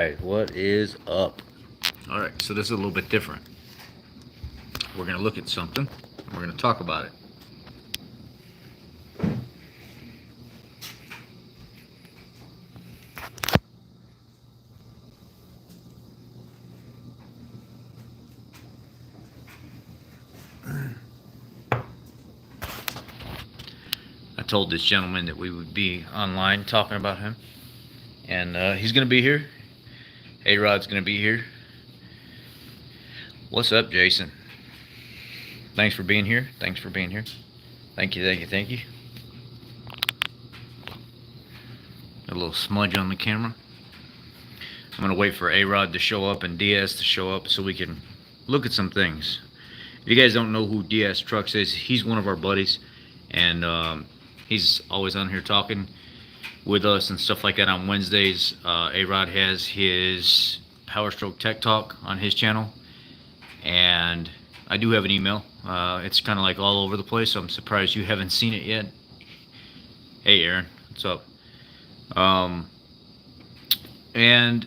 Alright, what is up? Alright, so this is a little bit different. We're going to look at something, and we're going to talk about it. I told this gentleman that we would be online talking about him, and he's going to be here. A-Rod's going to be here. What's up, Jason? Thanks for being here. Thanks for being here. Thank you, thank you, thank you. A little smudge on the camera. I'm going to wait for A-Rod to show up and DS to show up so we can look at some things. If you guys don't know who DS Trucks is, he's one of our buddies, and he's always on here talking with us and stuff like that on Wednesdays. A-Rod has his Power Stroke Tech Talk on his channel, and I do have an email. It's kind of like all over the place, so I'm surprised you haven't seen it yet. Hey Aaron, what's up? And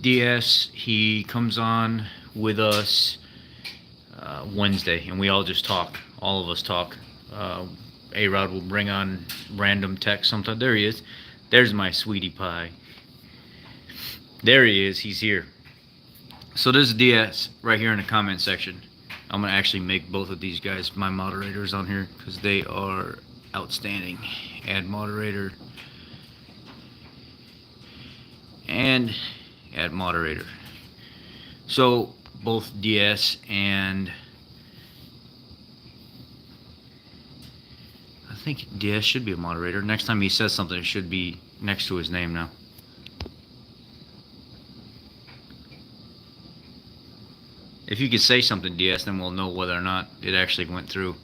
DS, he comes on with us Wednesday, and we all just talk. All of us talk. A-Rod will bring on random text sometimes. There he is. There's my sweetie pie. There he is. He's here. So this is DS right here in the comment section. I'm going to actually make both of these guys my moderators on here because they are outstanding. Add moderator. And add moderator. So both DS and I think DS should be a moderator. Next time he says something, it should be next to his name now. If you could say something, DS, then we'll know whether or not it actually went through.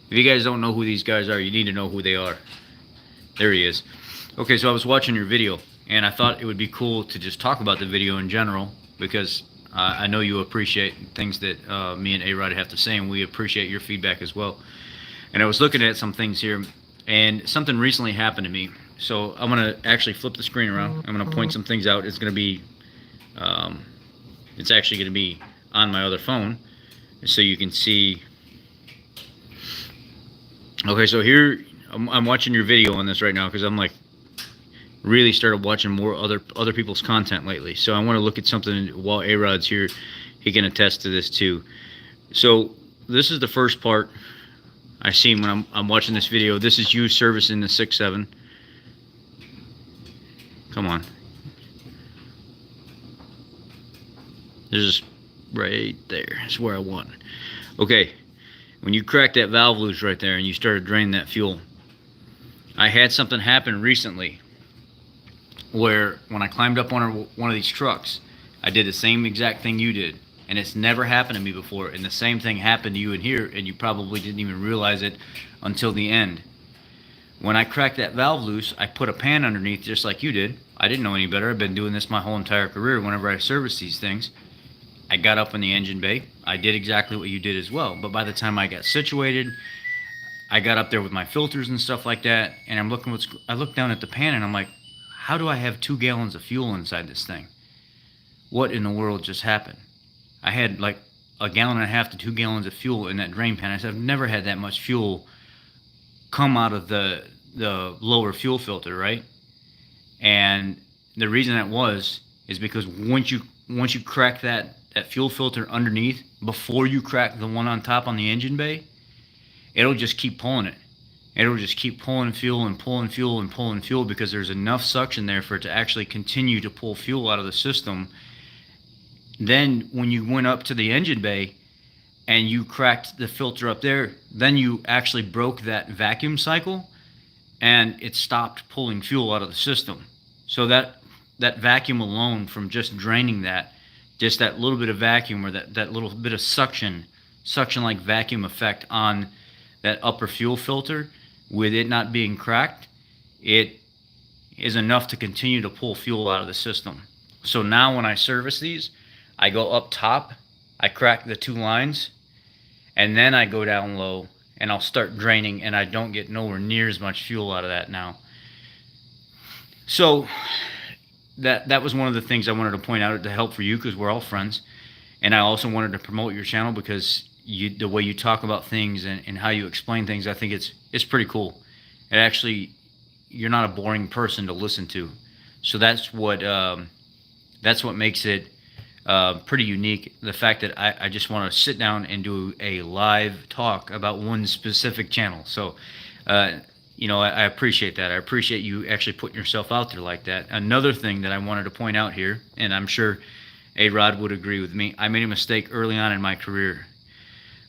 If you guys don't know who these guys are, you need to know who they are. There he is. Okay, so I was watching your video, and I thought it would be cool to just talk about the video in general, because I know you appreciate things that me and A-Rod have to say, and we appreciate your feedback as well. And I was looking at some things here, and something recently happened to me. So I'm going to actually flip the screen around. I'm going to point some things out. It's going to be, it's actually going to be on my other phone, so you can see. Okay, so here, I'm watching your video on this right now, because I'm like, really started watching more other people's content lately. So I want to look at something while A-Rod's here. He can attest to this too. So this is the first part I see when I'm watching this video. This is you servicing the 6.7. Come on. This is right there. That's where I want it. Okay. When you crack that valve loose right there and you started draining that fuel, I had something happen recently where when I climbed up on one of these trucks, I did the same exact thing you did, and it's never happened to me before, and the same thing happened to you in here, and you probably didn't even realize it until the end. When I cracked that valve loose, I put a pan underneath just like you did. I didn't know any better. I've been doing this my whole entire career. Whenever I service these things, I got up in the engine bay. I did exactly what you did as well, but by the time I got situated, I got up there with my filters and stuff like that, and I look down at the pan, and I'm like, how do I have 2 gallons of fuel inside this thing? What in the world just happened? I had like 1.5 gallons to 2 gallons of fuel in that drain pan. I said, I've never had that much fuel come out of the lower fuel filter, right? And the reason that is because once you crack that fuel filter underneath, before you crack the one on top on the engine bay, it'll just keep pulling it. It'll just keep pulling fuel and pulling fuel and pulling fuel, because there's enough suction there for it to actually continue to pull fuel out of the system. Then when you went up to the engine bay and you cracked the filter up there, then you actually broke that vacuum cycle and it stopped pulling fuel out of the system. So that vacuum alone, from just draining that, just that little bit of vacuum, or that little bit of suction-like vacuum effect on that upper fuel filter, with it not being cracked, it is enough to continue to pull fuel out of the system. So now when I service these, I go up top, I crack the 2 lines, and then I go down low, and I'll start draining, and I don't get nowhere near as much fuel out of that now. So that was one of the things I wanted to point out to help for you, because we're all friends. And I also wanted to promote your channel because the way you talk about things and how you explain things, I think it's pretty cool. It actually, you're not a boring person to listen to. So that's what makes it pretty unique. The fact that I just want to sit down and do a live talk about one specific channel. So, you know, I appreciate that. I appreciate you actually putting yourself out there like that. Another thing that I wanted to point out here, and I'm sure A-Rod would agree with me, I made a mistake early on in my career.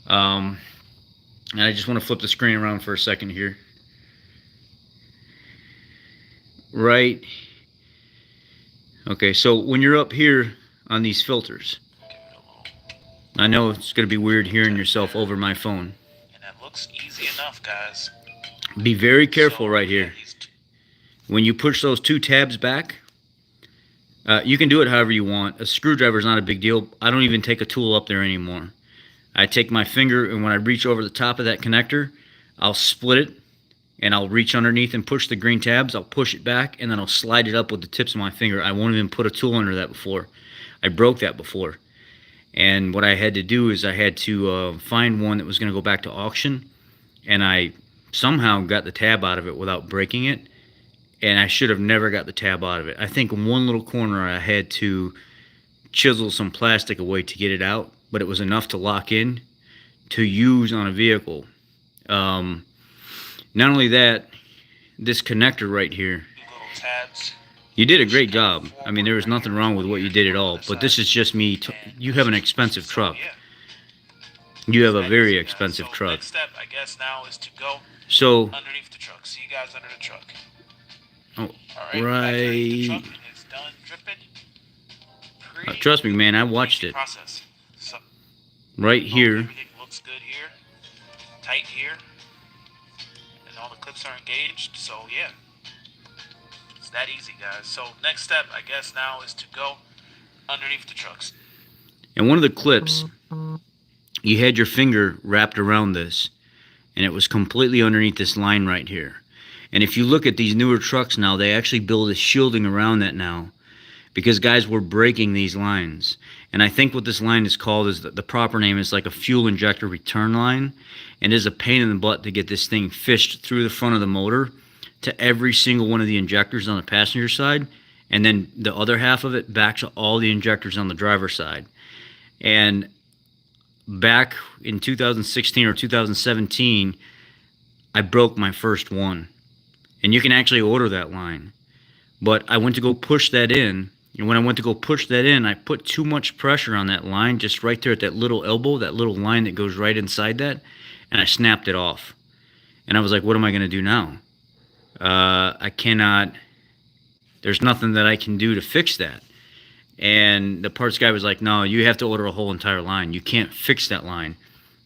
And I just want to flip the screen around for a second here. Right. Okay, so when you're up here on these filters, I know it's going to be weird hearing yourself over my phone. And that looks easy enough, guys. Be very careful right here. When you push those two tabs back, you can do it however you want. A screwdriver is not a big deal. I don't even take a tool up there anymore. I take my finger, and when I reach over the top of that connector, I'll split it, and I'll reach underneath and push the green tabs. I'll push it back, and then I'll slide it up with the tips of my finger. I won't even put a tool under that before. I broke that before. And what I had to do is I had to find one that was going to go back to auction, and I somehow got the tab out of it without breaking it, and I should have never got the tab out of it. I think in one little corner I had to chisel some plastic away to get it out, but it was enough to lock in to use on a vehicle. Not only that, this connector right here, you did a great job. I mean, there was nothing wrong with what you did at all, but this is just me. You have an expensive truck. You have a very expensive truck. Next step, I guess, now is to go underneath the truck. See you guys under the truck. Oh, right. Right. It's done dripping. Trust me, man, I watched it. So, right here. Everything looks good here. Tight here. And all the clips are engaged. So, yeah. It's that easy, guys. So, next step, I guess, now is to go underneath the trucks. And one of the clips, you had your finger wrapped around this, and it was completely underneath this line right here. And if you look at these newer trucks now, they actually build a shielding around that now, because guys were breaking these lines. And I think what this line is called is the proper name is like a fuel injector return line, and it is a pain in the butt to get this thing fished through the front of the motor to every single one of the injectors on the passenger side, and then the other half of it back to all the injectors on the driver's side. And back in 2016 or 2017, I broke my first one. And you can actually order that line. But I went to go push that in, and when I went to go push that in, I put too much pressure on that line, just right there at that little elbow, that little line that goes right inside that, and I snapped it off. And I was like, what am I going to do now? I cannot, there's nothing that I can do to fix that. And the parts guy was like, no, you have to order a whole entire line. You can't fix that line.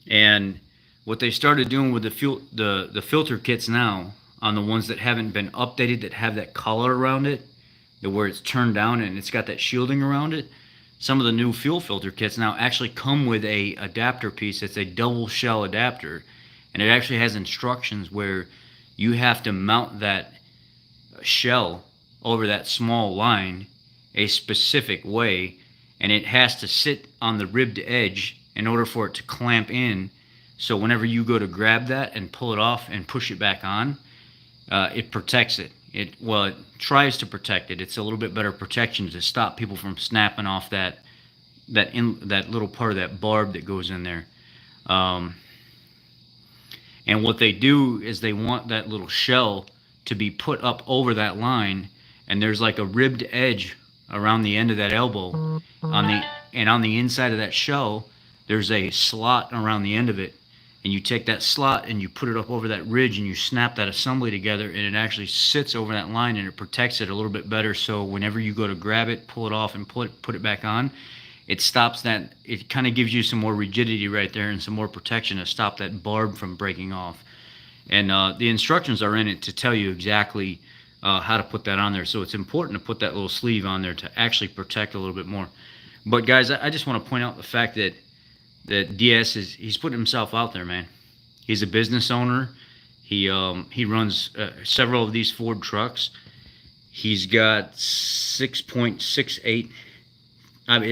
And what they started doing with the filter kits now, on the ones that haven't been updated, that have that collar around it, where it's turned down and it's got that shielding around it, some of the new fuel filter kits now actually come with a adapter piece. It's a double shell adapter, and it actually has instructions where you have to mount that shell over that small line a specific way, and it has to sit on the ribbed edge in order for it to clamp in. So whenever you go to grab that and pull it off and push it back on, it protects it. It tries to protect it. It's a little bit better protection to stop people from snapping off that little part of that barb that goes in there. And what they do is they want that little shell to be put up over that line, and there's like a ribbed edge around the end of that elbow. On the inside of that shell, there's a slot around the end of it. And you take that slot and you put it up over that ridge and you snap that assembly together, and it actually sits over that line and it protects it a little bit better. So whenever you go to grab it, pull it off, and put it back on, it stops that. It kind of gives you some more rigidity right there and some more protection to stop that barb from breaking off. And the instructions are in it to tell you exactly how to put that on there. So it's important to put that little sleeve on there to actually protect a little bit more. But guys, I just want to point out the fact that DS he's putting himself out there, man. He's a business owner. He runs several of these Ford trucks, He's got 6.68.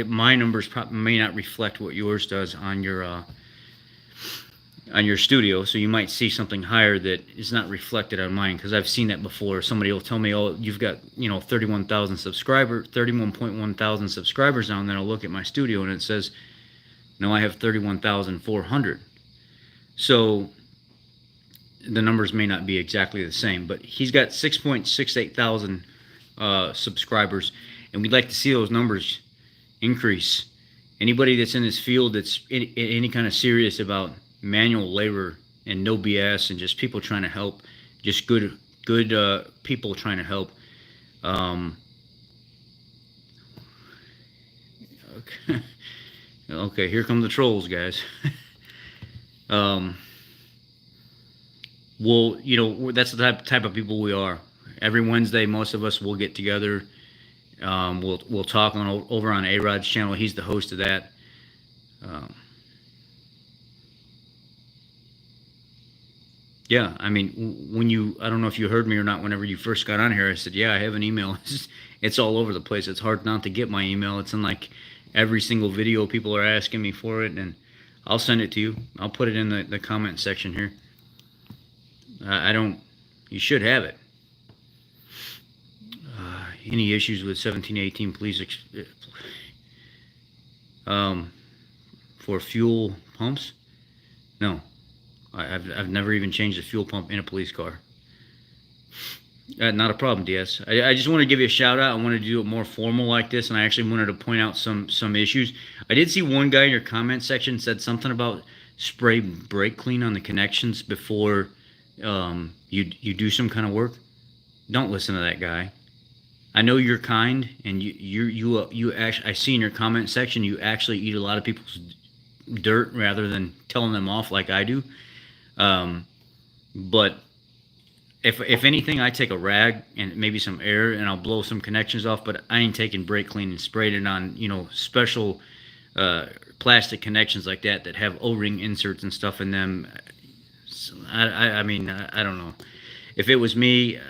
My numbers may not reflect what yours does on your studio, so you might see something higher that is not reflected on mine, because I've seen that before. Somebody will tell me, oh, you've got 31.1 thousand subscribers now, and then I'll look at my studio and it says, no, I have 31,400. So the numbers may not be exactly the same, but he's got 6.68 thousand subscribers, and we'd like to see those numbers increase. Anybody that's in this field that's any kind of serious about manual labor and no BS and just people trying to help, just good people trying to help. Okay, here come the trolls, guys. Well, that's the type of people we are. Every Wednesday, most of us will get together. We'll talk over on A-Rod's channel. He's the host of that. Yeah, I mean, I don't know if you heard me or not, whenever you first got on here, I said, yeah, I have an email. It's all over the place. It's hard not to get my email. It's in like every single video. People are asking me for it, and I'll send it to you. I'll put it in the comment section here. You should have it. Any issues with 1718, please, for fuel pumps? No. I've never even changed a fuel pump in a police car. Not a problem, DS. I just want to give you a shout out. I wanted to do it more formal like this, and I actually wanted to point out some issues. I did see one guy in your comment section said something about spray brake clean on the connections before you do some kind of work. Don't listen to that guy. I know you're kind, and you actually, I see in your comment section you actually eat a lot of people's dirt rather than telling them off like I do. But if anything, I take a rag and maybe some air and I'll blow some connections off, but I ain't taking brake clean and sprayed it on, special plastic connections like that have O-ring inserts and stuff in them. I mean, I don't know. If it was me,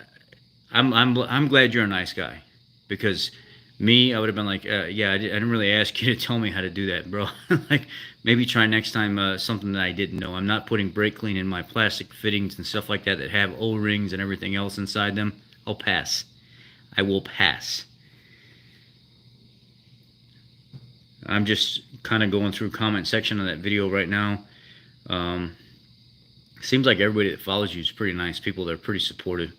I'm glad you're a nice guy, because me, I would have been like, yeah, I didn't really ask you to tell me how to do that, bro. Like, maybe try next time something that I didn't know. I'm not putting brake clean in my plastic fittings and stuff like that have O-rings and everything else inside them. I'll pass. I will pass. I'm just kind of going through comment section of that video right now. Seems like everybody that follows you is pretty nice people. They're pretty supportive.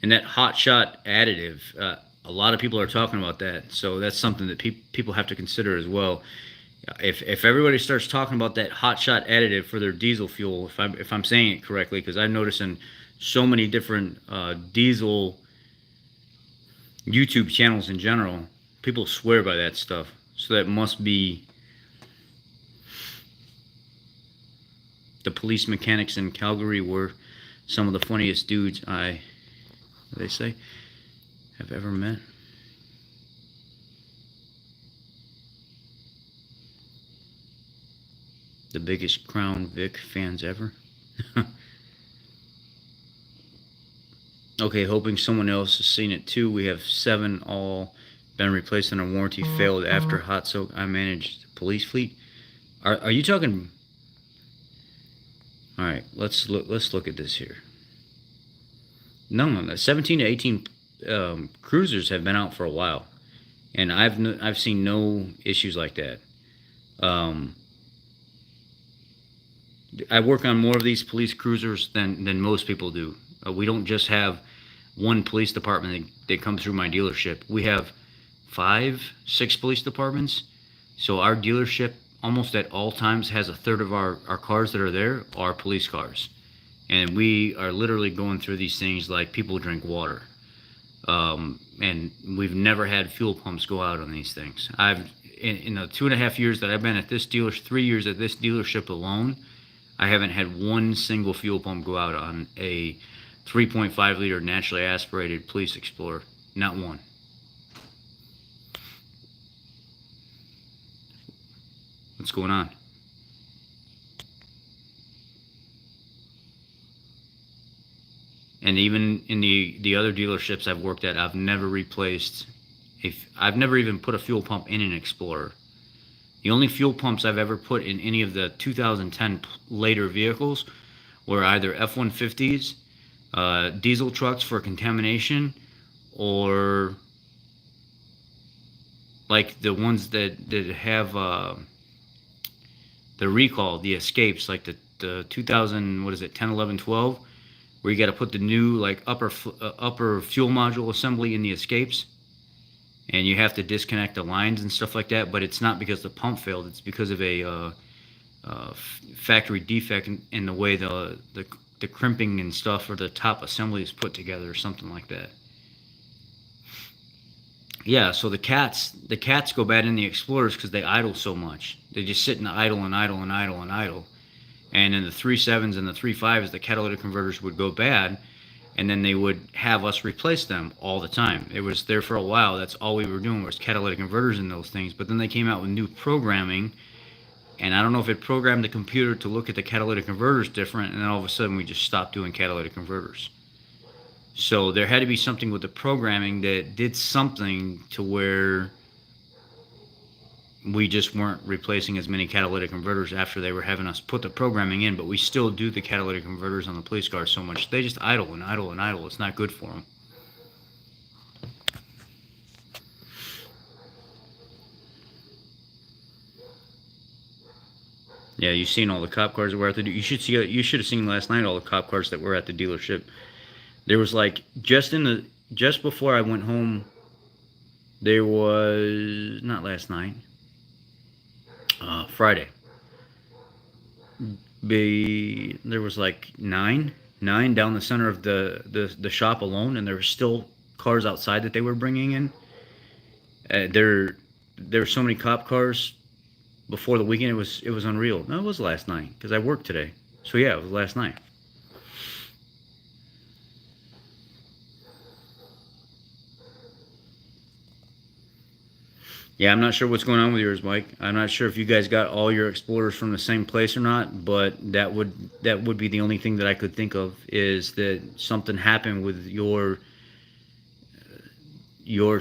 And that hot shot additive, a lot of people are talking about that, so that's something that people have to consider as well. If everybody starts talking about that hot shot additive for their diesel fuel, if I'm saying it correctly, because I'm noticing so many different diesel YouTube channels in general, people swear by that stuff. So that must be the police mechanics in Calgary were some of the funniest dudes they say have ever met. The biggest Crown Vic fans ever. Okay, hoping someone else has seen it too. We have 7 all been replaced under warranty, failed after hot soak. I managed the police fleet. Are you talking? All right, let's look at this here. No, 17 to 18 cruisers have been out for a while, and I've seen no issues like that. I work on more of these police cruisers than most people do. We don't just have one police department that comes through my dealership. We have 5, 6 police departments. So our dealership almost at all times has a third of our cars that are there are police cars. And we are literally going through these things like people drink water. And we've never had fuel pumps go out on these things. In the 2.5 years that I've been at this dealership, 3 years at this dealership alone, I haven't had one single fuel pump go out on a 3.5 liter naturally aspirated Police Explorer. Not one. What's going on? And even in the other dealerships I've worked at, I've never replaced, I've never even put a fuel pump in an Explorer. The only fuel pumps I've ever put in any of the 2010 later vehicles were either F-150s, diesel trucks for contamination, or like the ones that have the recall, the escapes, like the 2000, what is it, 10, 11, 12, where you got to put the new like upper fuel module assembly in the escapes, and you have to disconnect the lines and stuff like that. But it's not because the pump failed; it's because of a factory defect in the way the crimping and stuff, or the top assembly is put together, or something like that. Yeah, so the cats go bad in the Explorers because they idle so much. They just sit and idle and idle and idle and idle. And in the 3.7s and the 3.5s, the catalytic converters would go bad, and then they would have us replace them all the time. It was there for a while. That's all we were doing was catalytic converters in those things. But then they came out with new programming, and I don't know if it programmed the computer to look at the catalytic converters different, and then all of a sudden we just stopped doing catalytic converters. So there had to be something with the programming that did something to where we just weren't replacing as many catalytic converters after they were having us put the programming in, but we still do the catalytic converters on the police cars so much. They just idle and idle and idle. It's not good for them. Yeah, you've seen all the cop cars that were at the... You should have seen last night all the cop cars that were at the dealership. There was like, just before I went home, there was, not last night, Friday. There was like nine down the center of the shop alone, and there were still cars outside that they were bringing in. There were so many cop cars before the weekend. It was unreal. No, it was last night because I worked today. So yeah, it was last night. Yeah, I'm not sure what's going on with yours, Mike. I'm not sure if you guys got all your Explorers from the same place or not, but that would be the only thing that I could think of, is that something happened with your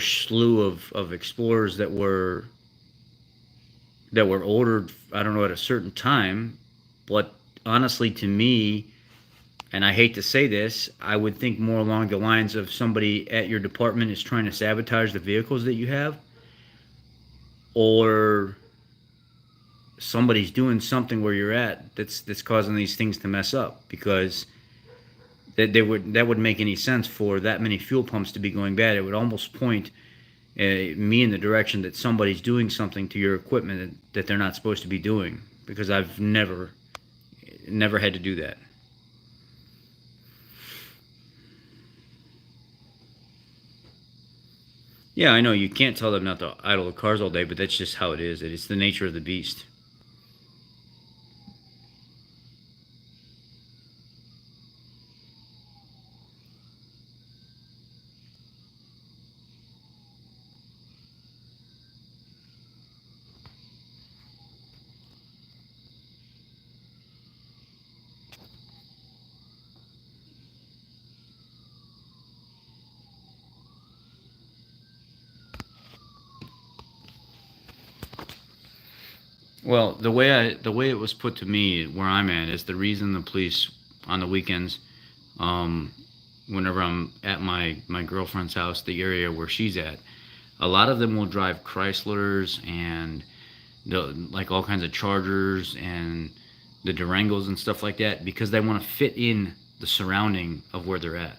slew of Explorers that were ordered, I don't know, at a certain time. But honestly, to me, and I hate to say this, I would think more along the lines of somebody at your department is trying to sabotage the vehicles that you have, or somebody's doing something where you're at that's causing these things to mess up, because that wouldn't make any sense for that many fuel pumps to be going bad. It would almost point me in the direction that somebody's doing something to your equipment that they're not supposed to be doing, because I've never had to do that. Yeah, I know you can't tell them not to idle the cars all day, but that's just how it is. It's the nature of the beast. Well, the way it was put to me where I'm at is the reason the police on the weekends, whenever I'm at my girlfriend's house, the area where she's at, a lot of them will drive Chryslers and like all kinds of Chargers and the Durangos and stuff like that, because they want to fit in the surrounding of where they're at.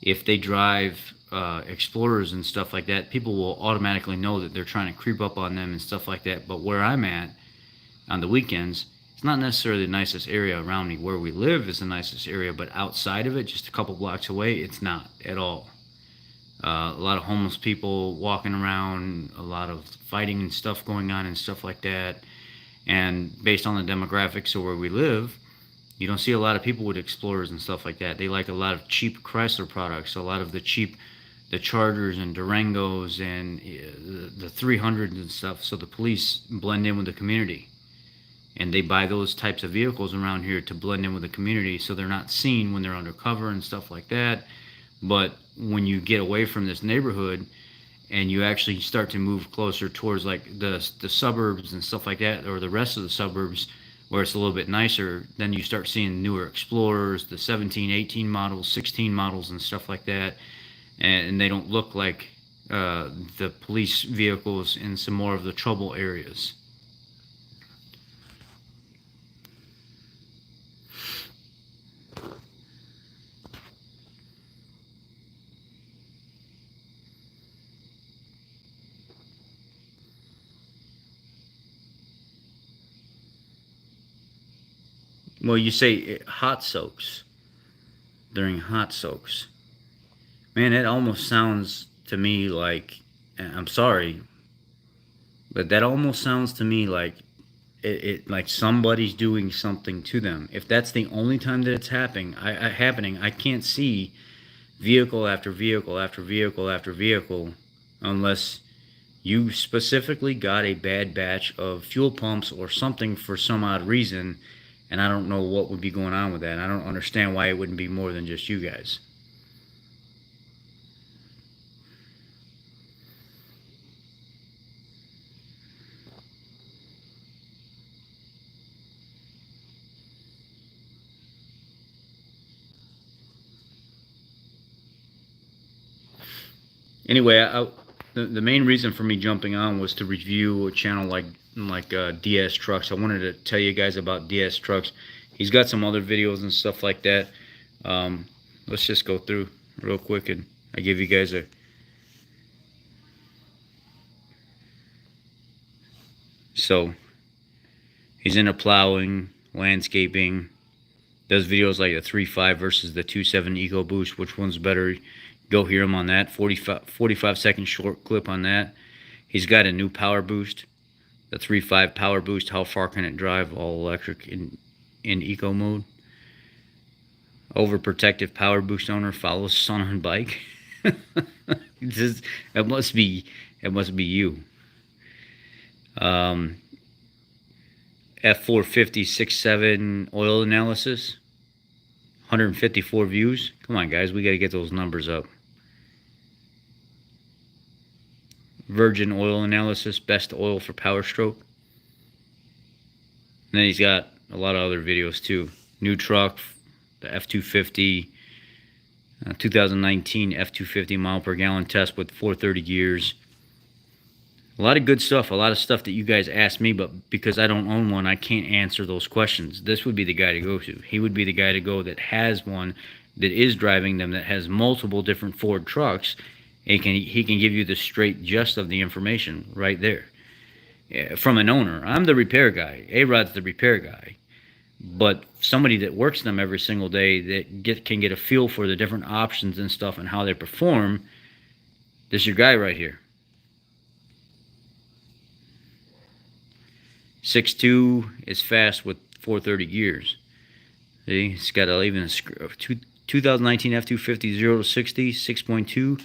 If they drive Explorers and stuff like that, people will automatically know that they're trying to creep up on them and stuff like that. But where I'm at on the weekends, it's not necessarily the nicest area around me. Where we live is the nicest area, but outside of it, just a couple blocks away, it's not at all. A lot of homeless people walking around, a lot of fighting and stuff going on and stuff like that. And based on the demographics of where we live, you don't see a lot of people with Explorers and stuff like that. They like a lot of cheap Chrysler products, a lot of the Chargers and Durangos and the 300s and stuff, so the police blend in with the community. and they buy those types of vehicles around here to blend in with the community, so they're not seen when they're undercover and stuff like that. But when you get away from this neighborhood and you actually start to move closer towards like the suburbs and stuff like that, or the rest of the suburbs where it's a little bit nicer, then you start seeing newer Explorers, the 17, 18 models, 16 models and stuff like that, and they don't look like the police vehicles in some more of the trouble areas. Well, you say hot soaks, during hot soaks. Man, it almost sounds to me like, I'm sorry, but that almost sounds to me like like somebody's doing something to them. If that's the only time that it's happening, I can't see vehicle after vehicle after vehicle after vehicle unless you specifically got a bad batch of fuel pumps or something for some odd reason, and I don't know what would be going on with that. I don't understand why it wouldn't be more than just you guys. Anyway, the main reason for me jumping on was to review a channel like DS Trucks. I wanted to tell you guys about DS Trucks. He's got some other videos and stuff like that. Let's just go through real quick and I give you guys a... So, he's into plowing, landscaping, does videos like the 3.5 versus the 2.7 EcoBoost. Which one's better? Go hear him on that. 45 second short clip on that. He's got a new power boost, the 3.5 power boost. How far can it drive all electric in eco mode? Overprotective power boost owner follows son on bike. It must be you. F450 6.7 oil analysis, 154 views. Come on guys, we got to get those numbers up. Virgin oil analysis, best oil for power stroke. And then he's got a lot of other videos too. New truck, the F250, 2019 F250 mile per gallon test with 430 gears. A lot of good stuff, a lot of stuff that you guys asked me, but because I don't own one, I can't answer those questions. This would be the guy to go to. He would be the guy to go that has one, that is driving them, that has multiple different Ford trucks. He can give you the straight gist of the information right there. From an owner. I'm the repair guy. A-Rod's the repair guy. But somebody that works them every single day that can get a feel for the different options and stuff and how they perform, this is your guy right here. 6.2 is fast with 430 gears. See, it's got even a 2019 F250 0 to 60 6.2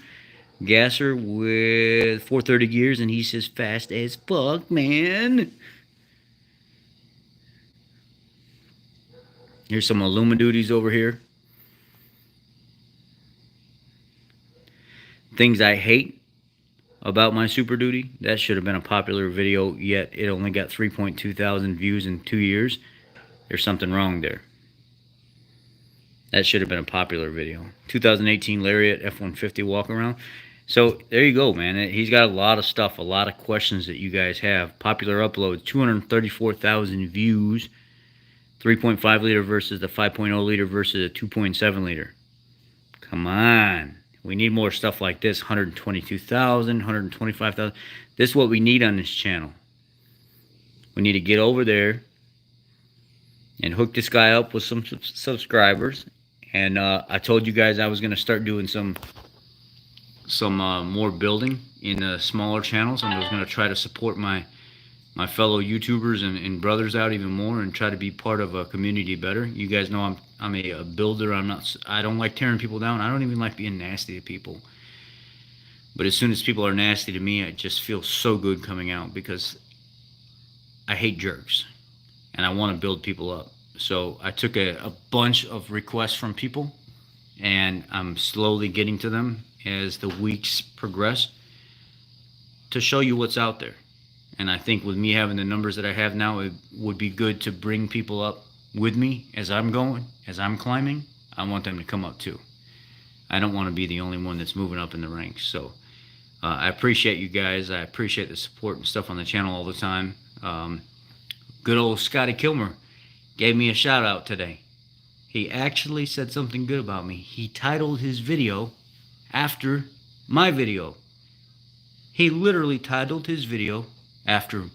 gasser with 430 gears, and he says fast as fuck, man. Here's some Illumi-Duties over here. Things I hate about my Super Duty. That should have been a popular video, yet it only got 3.2 thousand views in 2 years. There's something wrong there. That should have been a popular video. 2018 Lariat F-150 walk around. So there you go, man. He's got a lot of stuff, a lot of questions that you guys have. Popular uploads, 234,000 views. 3.5 liter versus the 5.0 liter versus the 2.7 liter. Come on. We need more stuff like this. 122,000, 125,000. This is what we need on this channel. We need to get over there and hook this guy up with some subscribers. And I told you guys I was going to start doing some more building in smaller channels, and I was going to try to support my fellow YouTubers and brothers out even more, and try to be part of a community better. You guys know I'm a builder. I don't like tearing people down. I don't even like being nasty to people. But as soon as people are nasty to me, I just feel so good coming out, because I hate jerks. and I want to build people up. So I took a bunch of requests from people, and I'm slowly getting to them as the weeks progress to show you what's out there. And I think with me having the numbers that I have now, it would be good to bring people up with me as I'm going, as I'm climbing. I want them to come up too. I don't want to be the only one that's moving up in the ranks. So I appreciate you guys. I appreciate the support and stuff on the channel all the time. Good old Scotty Kilmer gave me a shout out today. He actually said something good about me. He titled his video after my video. He literally titled his video after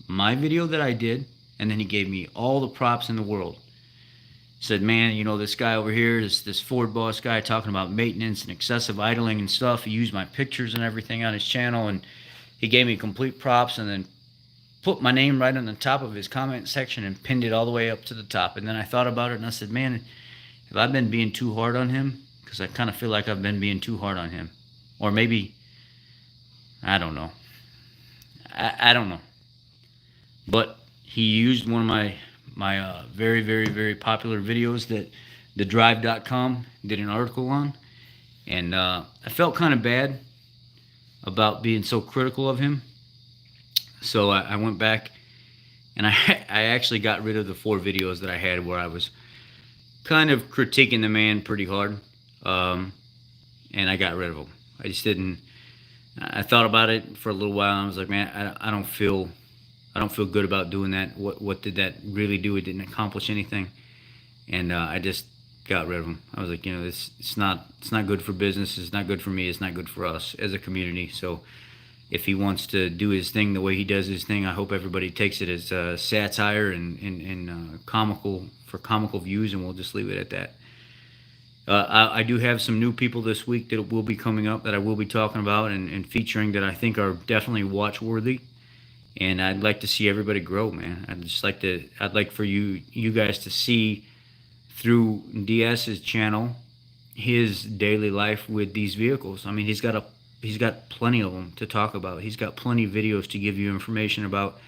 my video that I did, and then he gave me all the props in the world. Said, man, you know, this guy over here, this Ford boss guy talking about maintenance and excessive idling and stuff. He used my pictures and everything on his channel, and he gave me complete props, and then put my name right on the top of his comment section and pinned it all the way up to the top. And then I thought about it, and I said, man, have I been being too hard on him? Because I kind of feel like I've been being too hard on him. Or maybe, I don't know. I don't know. But he used one of my very, very, very popular videos that thedrive.com did an article on. And I felt kind of bad about being so critical of him. So I went back and I actually got rid of the 4 videos that I had where I was kind of critiquing the man pretty hard. And I got rid of them. I just didn't. I thought about it for a little while, and I was like, man, I don't feel good about doing that. What did that really do? It didn't accomplish anything, and I just got rid of them. I was like, you know, it's not good for business. It's not good for me. It's not good for us as a community. So if he wants to do his thing the way he does his thing, I hope everybody takes it as satire and comical views, and we'll just leave it at that. I do have some new people this week that will be coming up that I will be talking about and featuring that I think are definitely watch-worthy. And I'd like to see everybody grow, man. I'd like for you guys to see through DS's channel his daily life with these vehicles. I mean, he's got plenty of them to talk about. He's got plenty of videos to give you information about,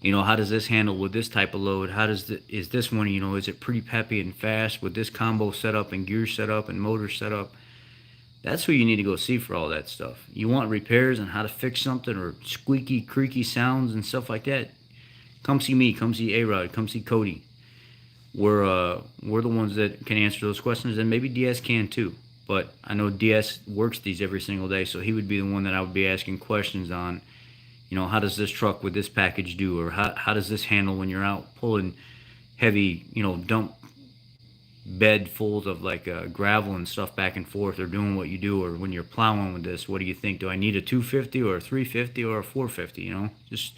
you know, how does this handle with this type of load? How does is this one, you know, is it pretty peppy and fast with this combo setup and gear setup and motor setup? That's who you need to go see for all that stuff. You want repairs and how to fix something or squeaky, creaky sounds and stuff like that? Come see me. Come see A-Rod. Come see Cody. We're the ones that can answer those questions, and maybe DS can too. But I know DS works these every single day, so he would be the one that I would be asking questions on. You know, how does this truck with this package do? Or how does this handle when you're out pulling heavy, you know, dump bed fulls of like gravel and stuff back and forth, or doing what you do, or when you're plowing with this, what do you think? Do I need a 250 or a 350 or a 450? You know, just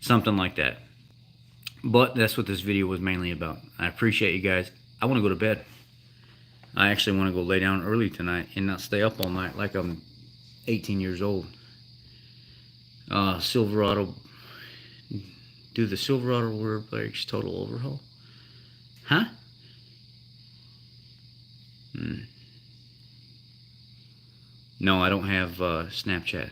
something like that. But that's what this video was mainly about. I appreciate you guys. I want to go to bed. I actually want to go lay down early tonight and not stay up all night like I'm 18 years old. Silverado. Do the Silverado rear brakes total overhaul? Huh? No, I don't have Snapchat.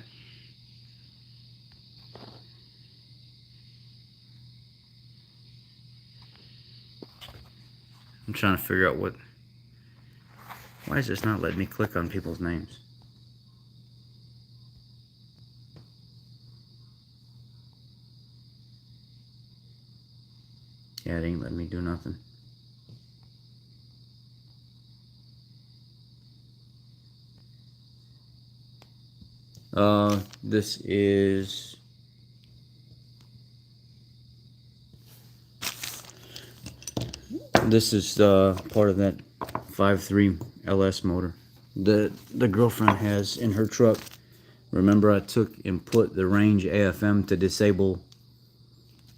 I'm trying to figure out what... Why is this not letting me click on people's names? Yeah, it ain't letting me do nothing. This is... This is part of that 5.3 LS motor the girlfriend has in her truck. Remember, I took and put the range AFM to disable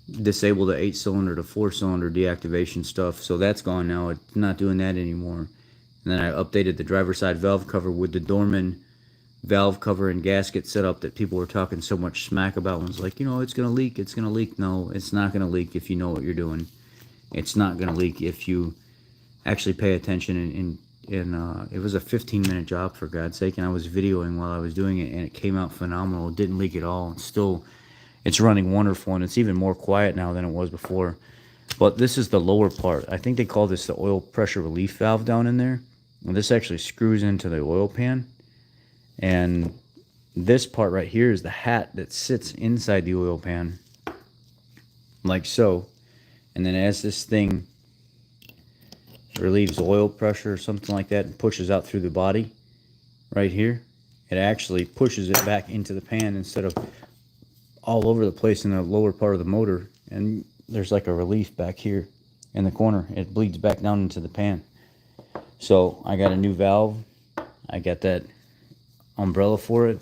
the 8-cylinder to 4-cylinder deactivation stuff, so that's gone now. It's not doing that anymore. And then I updated the driver's side valve cover with the Dorman valve cover and gasket setup that people were talking so much smack about. One's like, you know, it's gonna leak, it's gonna leak. No, it's not gonna leak if you know what you're doing. It's not gonna leak if you actually pay attention. And it was a 15-minute job, for God's sake, and I was videoing while I was doing it, and it came out phenomenal. It didn't leak at all. It's running wonderful, and it's even more quiet now than it was before. But this is the lower part. I think they call this the oil pressure relief valve down in there. And this actually screws into the oil pan. And this part right here is the hat that sits inside the oil pan, like so. And then as this thing relieves oil pressure or something like that and pushes out through the body right here, it actually pushes it back into the pan instead of all over the place in the lower part of the motor. And there's like a relief back here in the corner. It bleeds back down into the pan. So I got a new valve. I got that umbrella for it.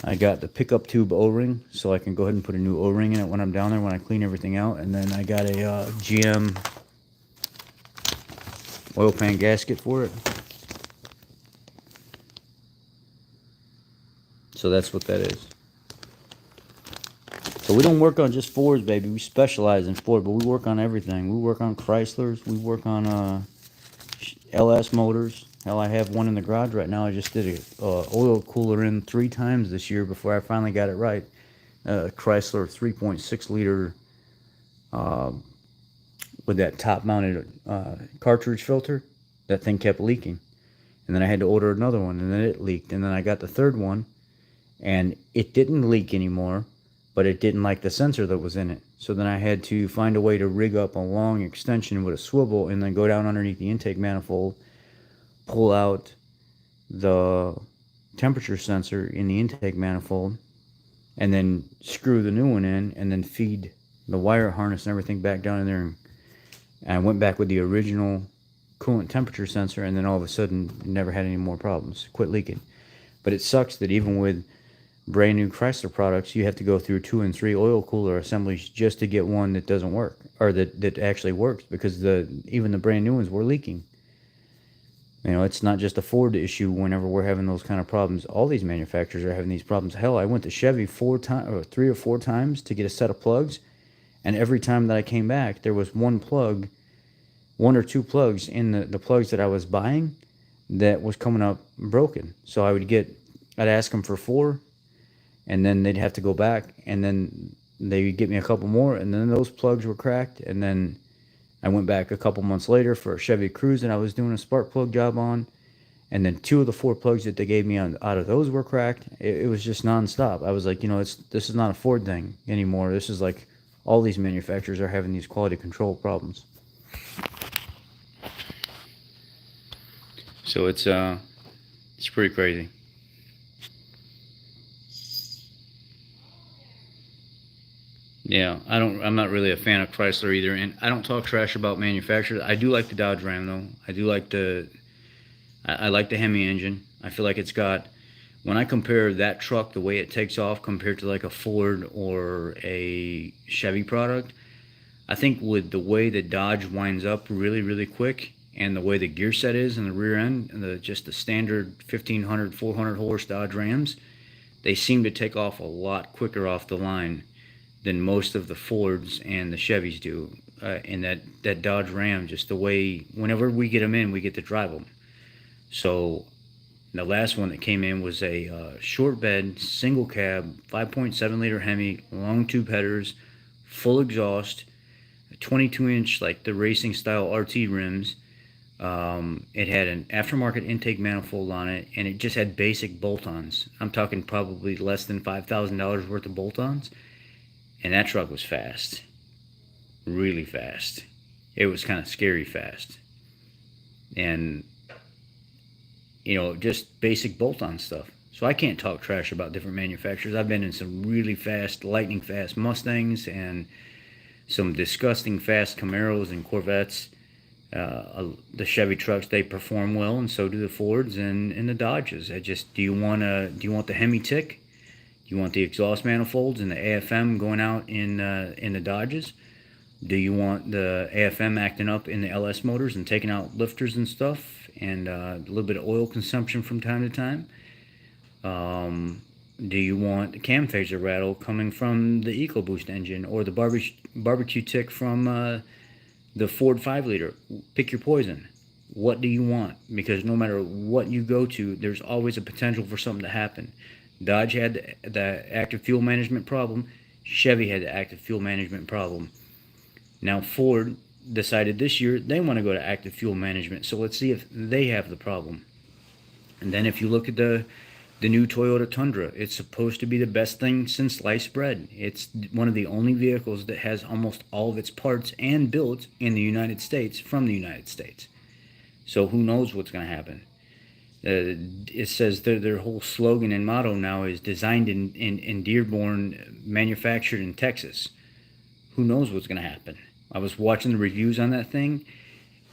I got the pickup tube O-ring, so I can go ahead and put a new O-ring in it when I'm down there when I clean everything out. And then I got a GM oil pan gasket for it. So that's what that is. So we don't work on just Fords, baby. We specialize in Ford, but we work on everything. We work on Chryslers. We work on LS motors. Hell, I have one in the garage right now. I just did a oil cooler in 3 times this year before I finally got it right. Chrysler 3.6 liter with that top mounted cartridge filter. That thing kept leaking. And then I had to order another one, and then it leaked. And then I got the third one, and it didn't leak anymore, but it didn't like the sensor that was in it. So then I had to find a way to rig up a long extension with a swivel and then go down underneath the intake manifold, pull out the temperature sensor in the intake manifold, and then screw the new one in, and then feed the wire harness and everything back down in there. And I went back with the original coolant temperature sensor, and then all of a sudden never had any more problems. Quit leaking. But it sucks that even with brand new Chrysler products, you have to go through 2 and 3 oil cooler assemblies just to get one that doesn't work, or that actually works, because even the brand new ones were leaking. You know, it's not just a Ford issue whenever we're having those kind of problems. All these manufacturers are having these problems. Hell, I went to Chevy 3 or 4 times to get a set of plugs, and every time that I came back, there was one or two plugs in the plugs that I was buying that was coming up broken. So I'd ask them for 4, and then they'd have to go back, and then they'd get me a couple more, and then those plugs were cracked. And then I went back a couple months later for a Chevy Cruze that I was doing a spark plug job on, and then 2 of the 4 plugs that they gave me out of those were cracked. It was just nonstop. I was like, this is not a Ford thing anymore. This is like all these manufacturers are having these quality control problems. So it's pretty crazy. Yeah, I'm not really a fan of Chrysler either, and I don't talk trash about manufacturers. I do like the Dodge Ram though. I do like I like the Hemi engine. I feel like it's got, when I compare that truck, the way it takes off compared to like a Ford or a Chevy product, I think with the way that Dodge winds up really, really quick, and the way the gear set is in the rear end, and just the standard 1500, 400 horse Dodge Rams, they seem to take off a lot quicker off the line than most of the Fords and the Chevys do. And that Dodge Ram, just the way, whenever we get them in, we get to drive them. So the last one that came in was a short bed, single cab, 5.7 liter Hemi, long tube headers, full exhaust, 22-inch like the racing style RT rims. It had an aftermarket intake manifold on it, and it just had basic bolt-ons. I'm talking probably less than $5,000 worth of bolt-ons. And that truck was fast. Really fast. It was kind of scary fast. And, just basic bolt-on stuff. So I can't talk trash about different manufacturers. I've been in some really fast, lightning fast Mustangs, and some disgusting fast Camaros and Corvettes. The Chevy trucks, they perform well, and so do the Fords and the Dodges. Do you want the Hemi tick? You want the exhaust manifolds and the AFM going out in the Dodges? Do you want the AFM acting up in the LS motors and taking out lifters and stuff, and a little bit of oil consumption from time to time? Do you want the cam phaser rattle coming from the EcoBoost engine, or the barbecue tick from the Ford 5-liter? Pick your poison. What do you want? Because no matter what you go to, there's always a potential for something to happen. Dodge had the active fuel management problem. Chevy had the active fuel management problem. Now Ford decided this year they want to go to active fuel management. So let's see if they have the problem. And then if you look at the new Toyota Tundra, it's supposed to be the best thing since sliced bread. It's one of the only vehicles that has almost all of its parts and built in the United States from the United States. So who knows what's going to happen? It says their whole slogan and motto now is designed in Dearborn, manufactured in Texas. Who knows what's going to happen? I was watching the reviews on that thing,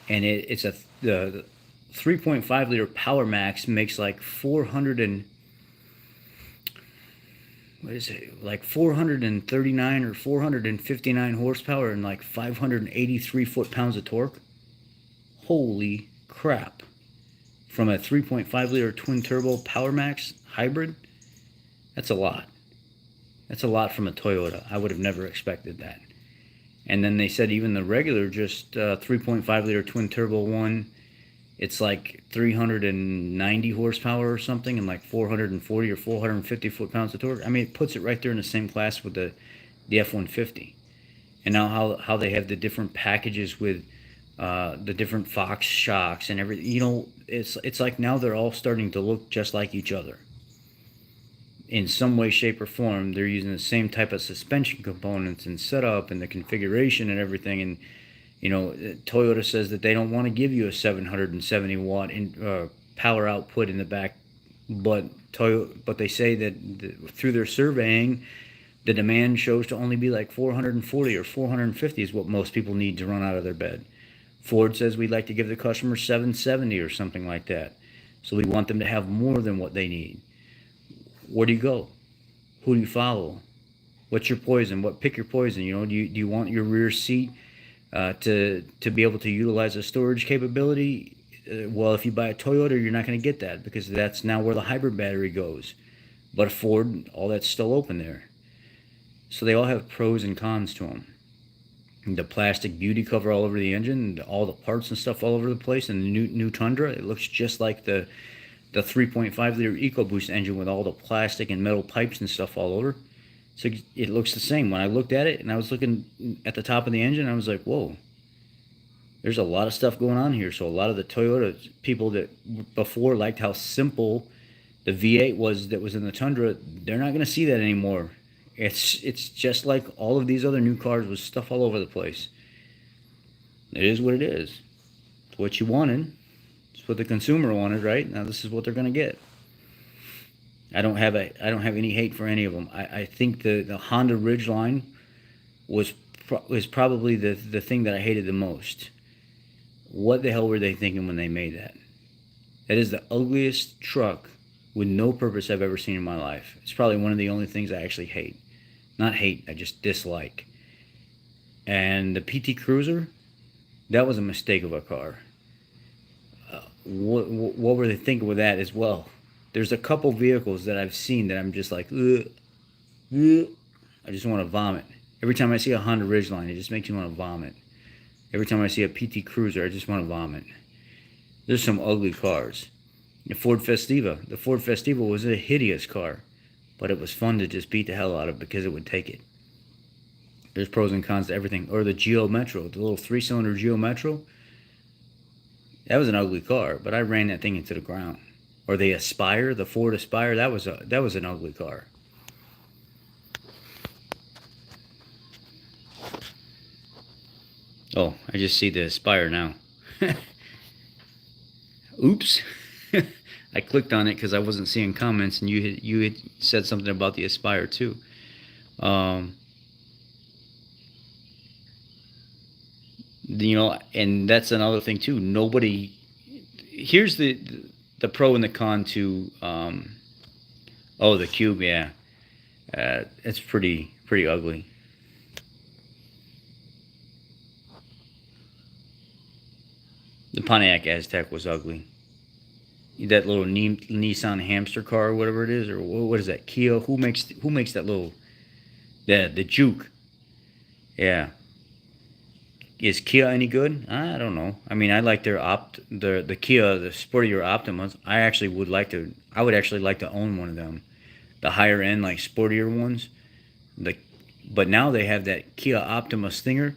and the 3.5 liter Power Max makes like 439 or 459 horsepower and like 583 foot-pounds of torque. Holy crap. From a 3.5 liter twin turbo Power Max hybrid, that's a lot. That's a lot from a Toyota. I would have never expected that. And then they said even the regular, just 3.5 liter twin turbo one, it's like 390 horsepower or something and like 440 or 450 foot-pounds of torque. I mean, it puts it right there in the same class with the F-150. And now how they have the different packages with the different Fox shocks and everything. You know, it's like now they're all starting to look just like each other. In some way, shape, or form, they're using the same type of suspension components and setup and the configuration and everything. And you know, Toyota says that they don't want to give you a 770 watt power output in the back, but they say that through their surveying, the demand shows to only be like 440 or 450 is what most people need to run out of their bed. Ford says we'd like to give the customer 770 or something like that. So we want them to have more than what they need. Where do you go? Who do you follow? What's your poison? Pick your poison? You know, do you want your rear seat to be able to utilize a storage capability? Well, if you buy a Toyota, you're not going to get that because that's now where the hybrid battery goes. But Ford, all that's still open there. So they all have pros and cons to them. The plastic beauty cover all over the engine, all the parts and stuff all over the place, and the new Tundra, it looks just like the 3.5 liter EcoBoost engine with all the plastic and metal pipes and stuff all over. So it looks the same. When I looked at it and I was looking at the top of the engine, I was like, whoa, there's a lot of stuff going on here. So a lot of the Toyota people that before liked how simple the V8 was that was in the Tundra, they're not going to see that anymore. It's just like all of these other new cars with stuff all over the place. It is what it is. It's what you wanted. It's what the consumer wanted, right? Now this is what they're going to get. I don't have any hate for any of them. I think the Honda Ridgeline was probably the thing that I hated the most. What the hell were they thinking when they made that? That is the ugliest truck with no purpose I've ever seen in my life. It's probably one of the only things I actually hate. Not hate, I just dislike. And the PT Cruiser, that was a mistake of a car. What were they thinking with that as well? There's a couple vehicles that I've seen that I'm just like, ugh, ugh. I just want to vomit. Every time I see a Honda Ridgeline, it just makes me want to vomit. Every time I see a PT Cruiser, I just want to vomit. There's some ugly cars. The Ford Festiva was a hideous car, but it was fun to just beat the hell out of because it would take it. There's pros and cons to everything. Or the Geo Metro, the little 3-cylinder Geo Metro. That was an ugly car, but I ran that thing into the ground. Or the Aspire, the Ford Aspire, that was an ugly car. Oh, I just see the Aspire now. Oops. I clicked on it because I wasn't seeing comments, and you had said something about the Aspire too. You know, and that's another thing too. Nobody. Here's the pro and the con to. Oh, the Cube, yeah. It's pretty ugly. The Pontiac Aztek was ugly. That little Nissan hamster car, or whatever it is, or what is that? Kia? Who makes that little? The Juke. Yeah. Is Kia any good? I don't know. I mean, I like their the Kia, the sportier Optimas. I would actually like to own one of them. The higher end, like sportier ones. But now they have that Kia Optima Stinger.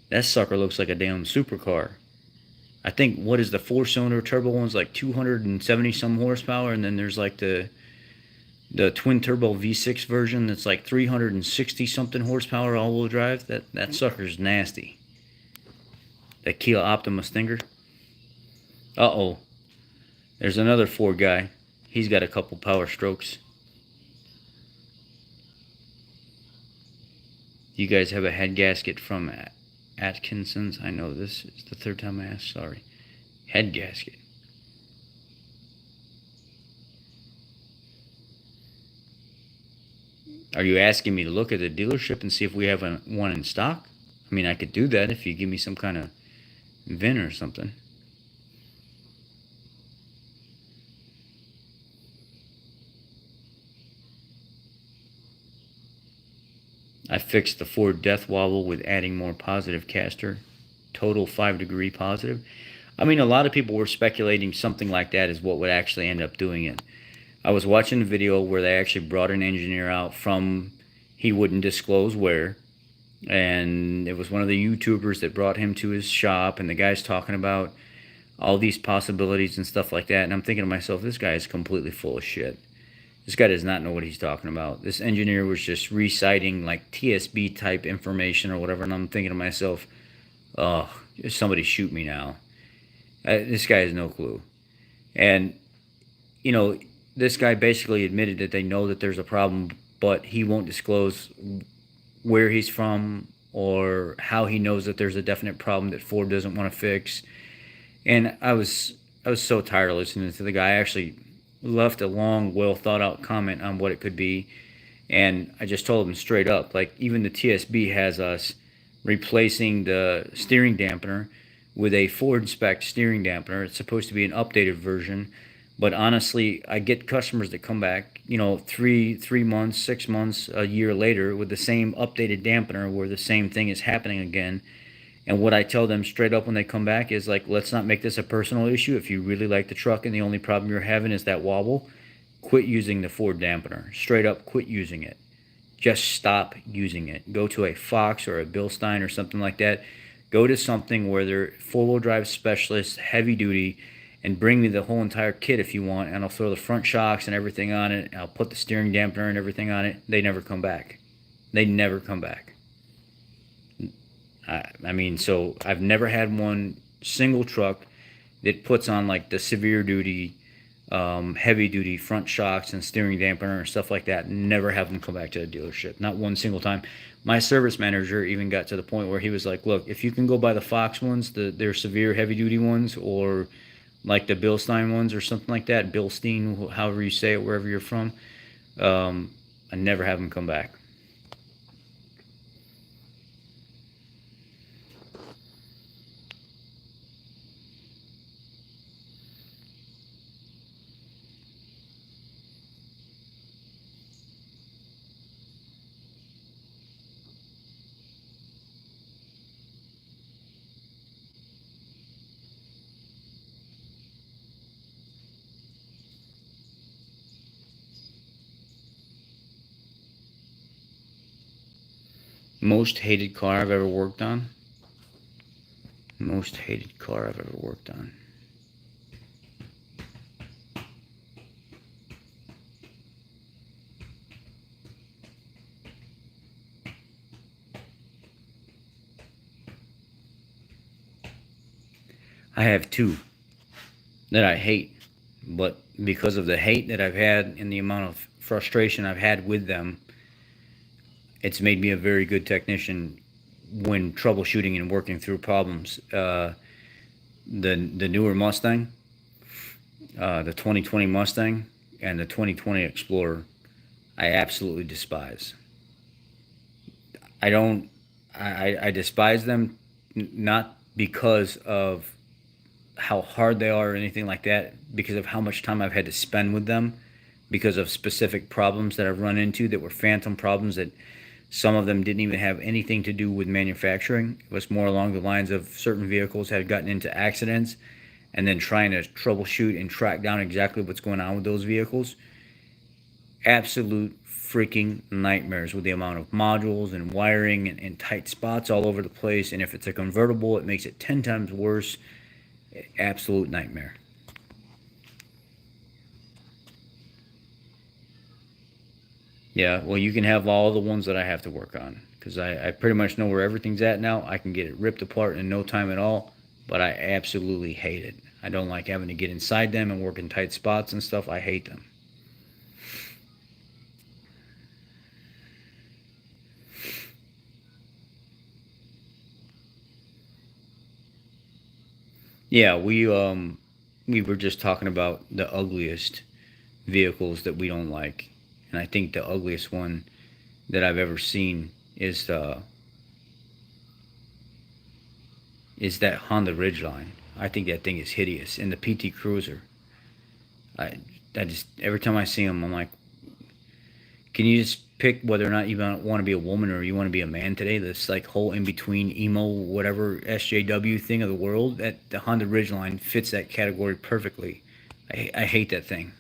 That sucker looks like a damn supercar. I think, what is the 4-cylinder turbo one's like 270 some horsepower, and then there's like the twin turbo V6 version that's like 360 something horsepower all-wheel drive. That sucker's nasty. That Kia Optima Stinger. Uh-oh. There's another Ford guy. He's got a couple power strokes. You guys have a head gasket from Atkinson's? I know this is the third time I asked. Sorry. Head gasket. Are you asking me to look at the dealership and see if we have one in stock? I mean, I could do that if you give me some kind of VIN or something. I fixed the Ford death wobble with adding more positive caster. Total 5-degree positive. I mean, a lot of people were speculating something like that is what would actually end up doing it. I was watching a video where they actually brought an engineer out from, he wouldn't disclose where, and it was one of the YouTubers that brought him to his shop, and the guy's talking about all these possibilities and stuff like that, and I'm thinking to myself, this guy is completely full of shit. This guy does not know what he's talking about. This engineer was just reciting like TSB type information or whatever, and I'm thinking to myself, oh, somebody shoot me now. This guy has no clue. And, you know, this guy basically admitted that they know that there's a problem, but he won't disclose where he's from or how he knows that there's a definite problem that Ford doesn't want to fix. And I was so tired of listening to the guy. I actually left a long, well thought out comment on what it could be, and I just told him straight up, like, even the TSB has us replacing the steering dampener with a Ford spec steering dampener. It's supposed to be an updated version, but honestly, I get customers that come back, you know, 3 months, 6 months, a year later with the same updated dampener where the same thing is happening again. And what I tell them straight up when they come back is like, let's not make this a personal issue. If you really like the truck and the only problem you're having is that wobble, quit using the Ford dampener. Straight up, quit using it. Just stop using it. Go to a Fox or a Bilstein or something like that. Go to something where they're four-wheel drive specialists, heavy duty, and bring me the whole entire kit if you want, and I'll throw the front shocks and everything on it. I'll put the steering dampener and everything on it. They never come back. They never come back. I mean, so I've never had one single truck that puts on like the severe duty, heavy duty front shocks and steering dampener and stuff like that. Never have them come back to the dealership. Not one single time. My service manager even got to the point where he was like, look, if you can go buy the Fox ones, their severe heavy duty ones, or like the Bilstein ones or something like that, Bilstein, however you say it, wherever you're from, I never have them come back. Most hated car I've ever worked on. Most hated car I've ever worked on. I have two that I hate, but because of the hate that I've had and the amount of frustration I've had with them, it's made me a very good technician when troubleshooting and working through problems. The newer Mustang, the 2020 Mustang, and the 2020 Explorer, I absolutely despise. I despise them not because of how hard they are or anything like that, because of how much time I've had to spend with them, because of specific problems that I've run into that were phantom problems that some of them didn't even have anything to do with manufacturing. It was more along the lines of certain vehicles had gotten into accidents and then trying to troubleshoot and track down exactly what's going on with those vehicles. absolute freaking nightmares with the amount of modules and wiring and tight spots all over the place. And if it's a convertible, it makes it 10 times worse. Absolute nightmare. Yeah, well, you can have all the ones that I have to work on, because I pretty much know where everything's at now. I can get it ripped apart in no time at all, but I absolutely hate it. I don't like having to get inside them and work in tight spots and stuff. I hate them. Yeah, we were just talking about the ugliest vehicles that we don't like, and I think the ugliest one that I've ever seen is that Honda Ridgeline. I think that thing is hideous, and the PT Cruiser. I I just every time I see them, I'm like, can you just pick whether or not you want to be a woman or you want to be a man today? This like whole in between emo whatever SJW thing of the world. That the Honda Ridgeline fits that category perfectly. I hate that thing.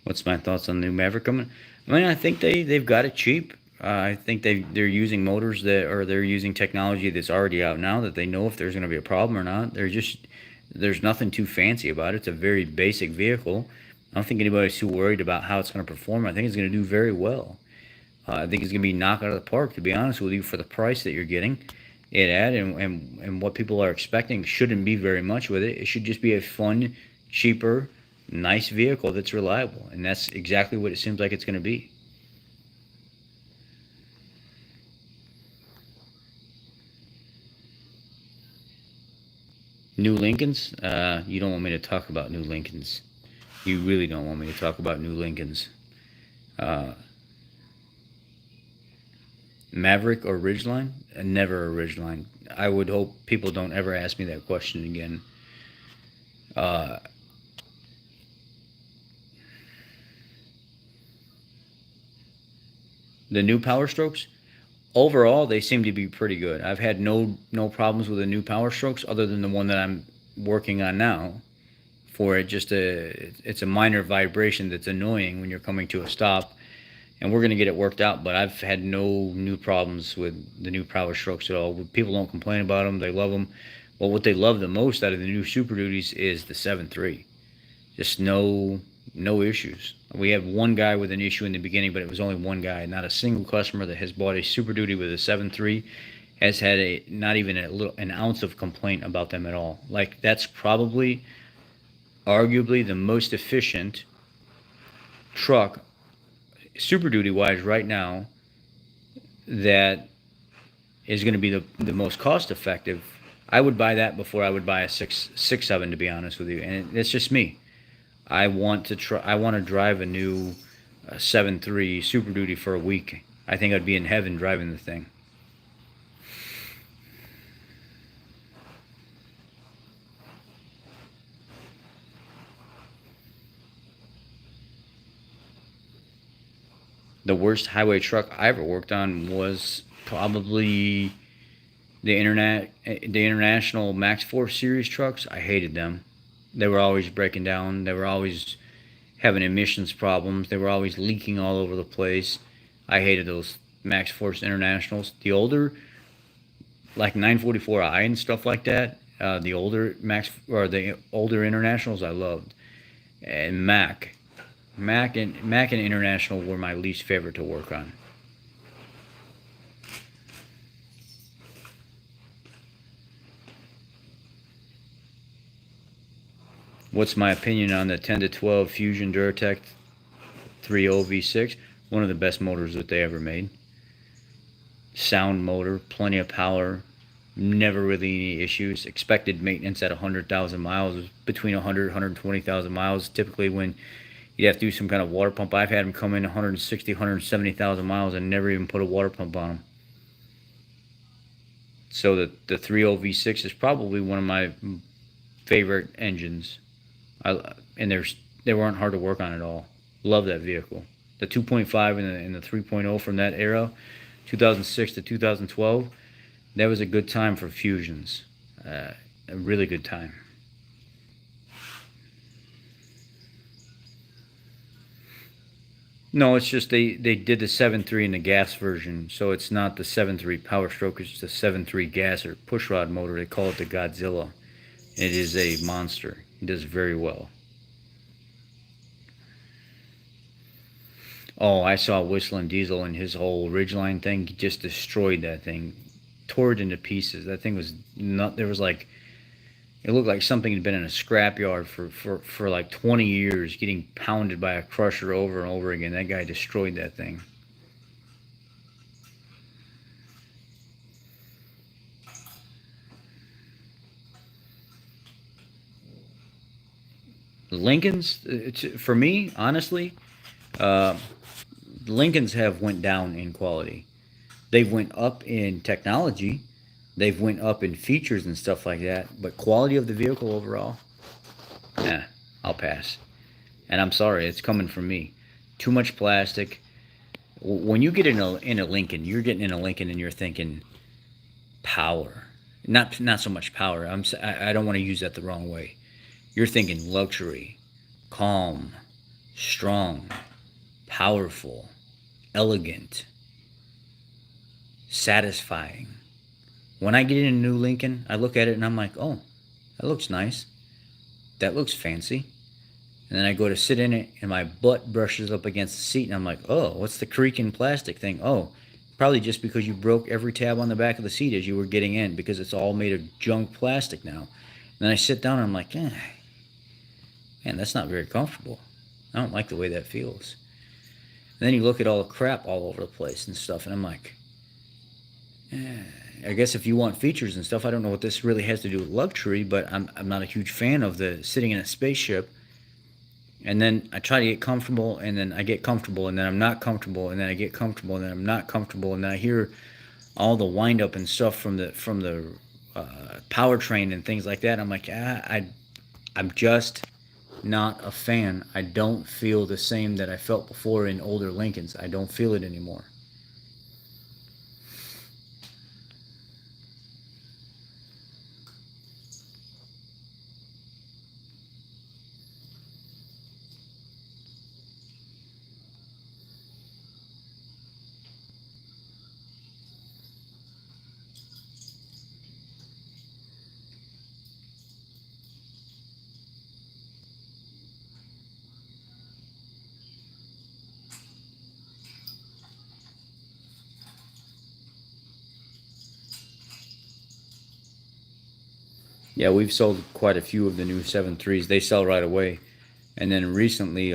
What's my thoughts on the new Maverick coming? I mean, I think they've got it cheap. I think they're using motors that, or they're using technology that's already out now, that they know if there's going to be a problem or not. There's nothing too fancy about it. It's a very basic vehicle. I don't think anybody's too worried about how it's going to perform. I think it's going to do very well. I think it's going to be knocked out of the park, to be honest with you, for the price that you're getting it at, and what people are expecting shouldn't be very much with it. It should just be a fun, cheaper, nice vehicle that's reliable, and that's exactly what it seems like it's going to be. New Lincolns? You don't want me to talk about new Lincolns. You really don't want me to talk about new Lincolns. Uh, Maverick or Ridgeline? Never a Ridgeline. I would hope people don't ever ask me that question again. Uh, the new Power Strokes, overall, they seem to be pretty good. I've had no problems with the new Power Strokes other than the one that I'm working on now. For it, it's a minor vibration that's annoying when you're coming to a stop, and we're gonna get it worked out. But I've had no new problems with the new Power Strokes at all. People don't complain about them; they love them. Well, what they love the most out of the new Super Duties is the 7.3. Just no issues. We had one guy with an issue in the beginning, but it was only one guy. Not a single customer that has bought a Super Duty with a 7.3 has had not even an ounce of complaint about them at all. Like, that's probably arguably the most efficient truck, Super Duty wise, right now, that is going to be the most cost effective. I would buy that before I would buy a 6.7, to be honest with you, and it's just me. I want to try. I want to drive a new 7.3 Super Duty for a week. I think I'd be in heaven driving the thing. The worst highway truck I ever worked on was probably the International Max 4 Series trucks. I hated them. They were always breaking down. They were always having emissions problems. They were always leaking all over the place. I hated those Max Force Internationals. The older, like 944i and stuff like that, the older the older Internationals I loved. And Mac and International were my least favorite to work on. What's my opinion on the 10 to 12 Fusion Duratec 3.0 V6? One of the best motors that they ever made. Sound motor, plenty of power, never really any issues. Expected maintenance at 100,000 miles, between 100 and 120,000 miles. Typically when you have to do some kind of water pump. I've had them come in 160, 170,000 miles and never even put a water pump on them. So the 3.0 V6 is probably one of my favorite engines. And they weren't hard to work on at all. Love that vehicle. The 2.5 and the 3.0 from that era, 2006 to 2012, that was a good time for Fusions. A really good time. No, it's just they did the 7.3 in the gas version, so it's not the 7.3 Power Stroke, it's the 7.3 gas or pushrod motor. They call it the Godzilla. It is a monster. It does very well. Oh, I saw Whistling Diesel and his whole Ridgeline thing. He just destroyed that thing, tore it into pieces. That thing was not. There was like, it looked like something had been in a scrapyard for like 20 years, getting pounded by a crusher over and over again. That guy destroyed that thing. Lincolns, for me, honestly, Lincolns have went down in quality. They've went up in technology. They've went up in features and stuff like that. But quality of the vehicle overall, I'll pass. And I'm sorry, it's coming from me. Too much plastic. When you get in a Lincoln, you're getting in a Lincoln and you're thinking power. Not so much power. I don't want to use that the wrong way. You're thinking luxury, calm, strong, powerful, elegant, satisfying. When I get in a new Lincoln, I look at it and I'm like, oh, that looks nice. That looks fancy. And then I go to sit in it and my butt brushes up against the seat and I'm like, oh, what's the creaking plastic thing? Oh, probably just because you broke every tab on the back of the seat as you were getting in, because it's all made of junk plastic now. And then I sit down and I'm like, man, that's not very comfortable. I don't like the way that feels. And then you look at all the crap all over the place and stuff, and I'm like, I guess if you want features and stuff, I don't know what this really has to do with luxury, but I'm not a huge fan of the sitting in a spaceship. And then I try to get comfortable, and then I get comfortable, and then I'm not comfortable, and then I get comfortable, and then I'm not comfortable, and then I hear all the wind up and stuff from the powertrain and things like that. I'm like, I'm just not a fan. I don't feel the same that I felt before in older Lincolns. I don't feel it anymore. Yeah, we've sold quite a few of the new 7.3s. They sell right away. And then recently,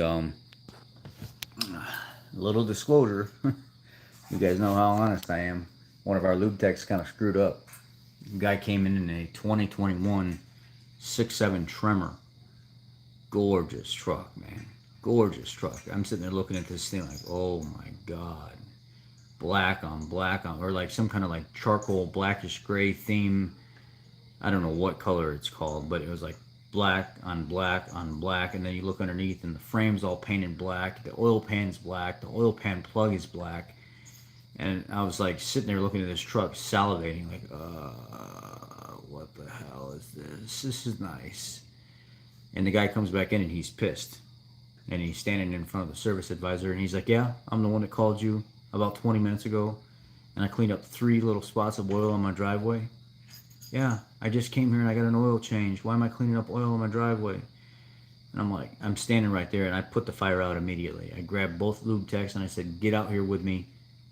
little disclosure, you guys know how honest I am. One of our lube techs kind of screwed up. The guy came in a 2021 6.7 Tremor. Gorgeous truck, man. Gorgeous truck. I'm sitting there looking at this thing like, oh my God. Black on, or like some kind of like charcoal blackish gray theme. I don't know what color it's called, but it was like black on black on black, and then you look underneath and the frame's all painted black, the oil pan's black, the oil pan plug is black, and I was like sitting there looking at this truck salivating like, what the hell is this? This is nice. And the guy comes back in and he's pissed, and he's standing in front of the service advisor and he's like, yeah, I'm the one that called you about 20 minutes ago, and I cleaned up 3 little spots of oil on my driveway. Yeah, I just came here and I got an oil change. Why am I cleaning up oil on my driveway? And I'm like, I'm standing right there, and I put the fire out immediately. I grabbed both lube techs and I said, get out here with me,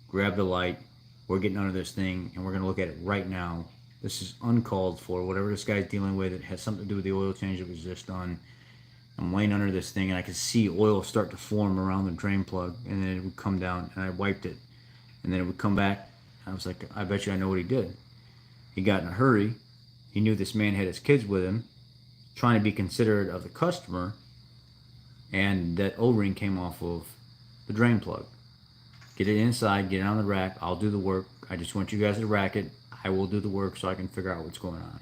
grab the light. We're getting under this thing and we're going to look at it right now. This is uncalled for. Whatever this guy's dealing with, it has something to do with the oil change that was just done. I'm laying under this thing and I could see oil start to form around the drain plug, and then it would come down, and I wiped it, and then it would come back. I was like, I bet you I know what he did. He got in a hurry. He knew this man had his kids with him, trying to be considerate of the customer, and that O-ring came off of the drain plug. Get it inside, get it on the rack. I'll do the work. I just want you guys to rack it. I will do the work so I can figure out what's going on.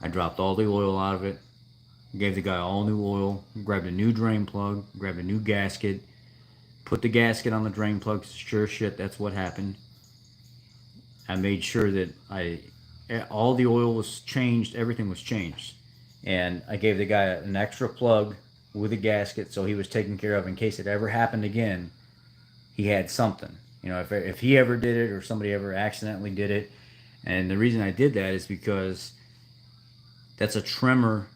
I dropped all the oil out of it, gave the guy all new oil, grabbed a new drain plug, grabbed a new gasket, put the gasket on the drain plug. Sure shit, that's what happened. I made sure that all the oil was changed, everything was changed. And I gave the guy an extra plug with a gasket so he was taken care of in case it ever happened again. He had something. You know, if he ever did it or somebody ever accidentally did it. And the reason I did that is because that's a Tremor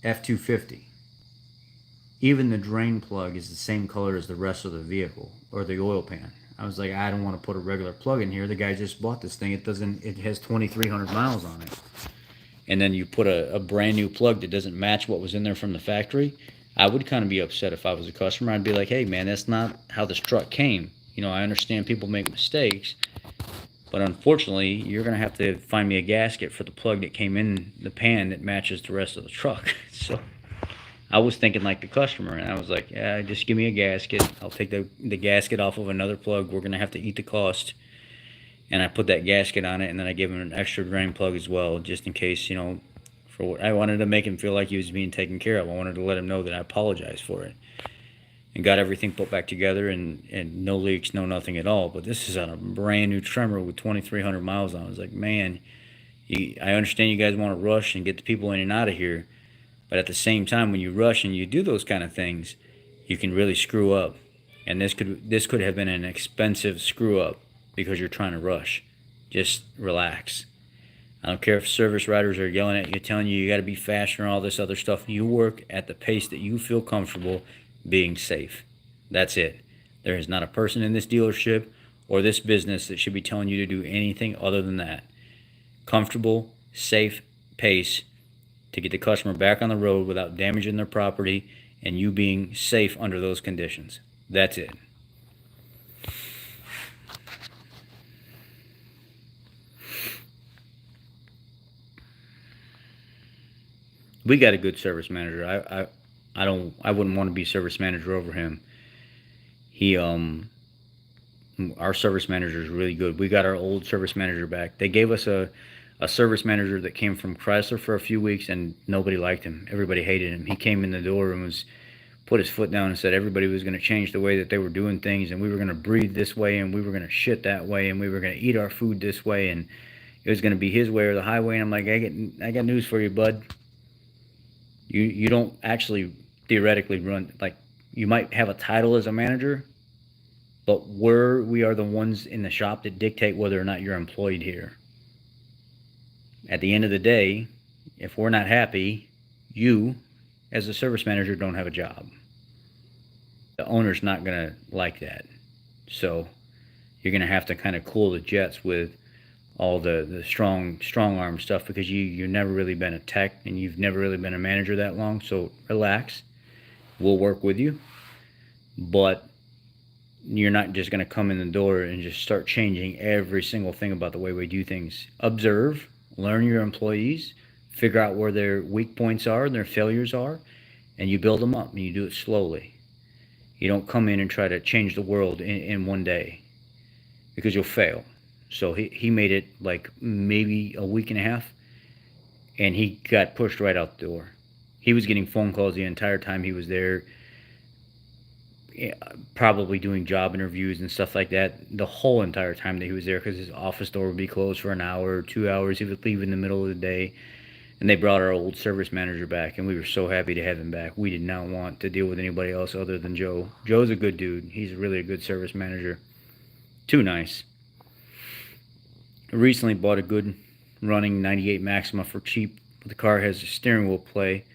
F250. Even the drain plug is the same color as the rest of the vehicle or the oil pan. I was like, I don't want to put a regular plug in here. The guy just bought this thing. It has 2,300 miles on it. And then you put a brand new plug that doesn't match what was in there from the factory. I would kind of be upset if I was a customer. I'd be like, hey man, that's not how this truck came. You know, I understand people make mistakes, but unfortunately, you're going to have to find me a gasket for the plug that came in the pan that matches the rest of the truck. So I was thinking like the customer, and I was like, yeah, just give me a gasket. I'll take the gasket off of another plug. We're going to have to eat the cost. And I put that gasket on it, and then I gave him an extra drain plug as well, just in case, you know, I wanted to make him feel like he was being taken care of. I wanted to let him know that I apologized for it. And got everything put back together, and no leaks, no nothing at all. But this is on a brand new Tremor with 2,300 miles on it. I was like, man, I understand you guys want to rush and get the people in and out of here. But at the same time, when you rush and you do those kind of things, you can really screw up. And this could have been an expensive screw up because you're trying to rush. Just relax. I don't care if service riders are yelling at you, telling you got to be faster and all this other stuff. You work at the pace that you feel comfortable being safe. That's it. There is not a person in this dealership or this business that should be telling you to do anything other than that. Comfortable, safe pace to get the customer back on the road without damaging their property and you being safe under those conditions. That's it. We got a good service manager. I wouldn't want to be service manager over him. Our service manager is really good. We got our old service manager back. They gave us a service manager that came from Chrysler for a few weeks, and nobody liked him. Everybody hated him. He came in the door and put his foot down and said everybody was going to change the way that they were doing things, and we were going to breathe this way, and we were going to shit that way, and we were going to eat our food this way, and it was going to be his way or the highway. And I'm like, I got news for you, bud. You don't actually theoretically run, like, you might have a title as a manager, but we are the ones in the shop that dictate whether or not you're employed here. At the end of the day, if we're not happy, you, as a service manager, don't have a job. The owner's not going to like that. So you're going to have to kind of cool the jets with all the strong arm stuff, because you've never really been a tech and you've never really been a manager that long. So relax. We'll work with you. But you're not just going to come in the door and just start changing every single thing about the way we do things. Observe, learn your employees, figure out where their weak points are and their failures are, and you build them up, and you do it slowly. You don't come in and try to change the world in one day, because you'll fail. So he made it like maybe a week and a half, and he got pushed right out the door. He was getting phone calls the entire time he was there, probably doing job interviews and stuff like that the whole entire time that he was there, because his office door would be closed for an hour or 2 hours. He would leave in the middle of the day. And they brought our old service manager back, and we were so happy to have him back. We did not want to deal with anybody else other than Joe. Joe's a good dude. He's really a good service manager. Too nice. I recently bought a good running 98 Maxima for cheap. The car has a steering wheel play.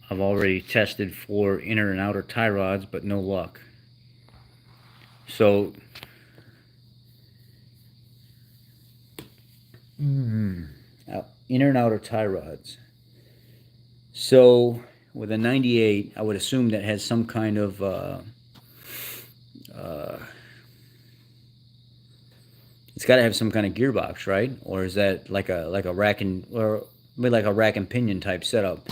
I've already tested for inner and outer tie rods, but no luck. So, inner and outer tie rods. So, with a 98, I would assume that has some kind of it's got to have some kind of gearbox, right? Or is that like a rack and pinion type setup?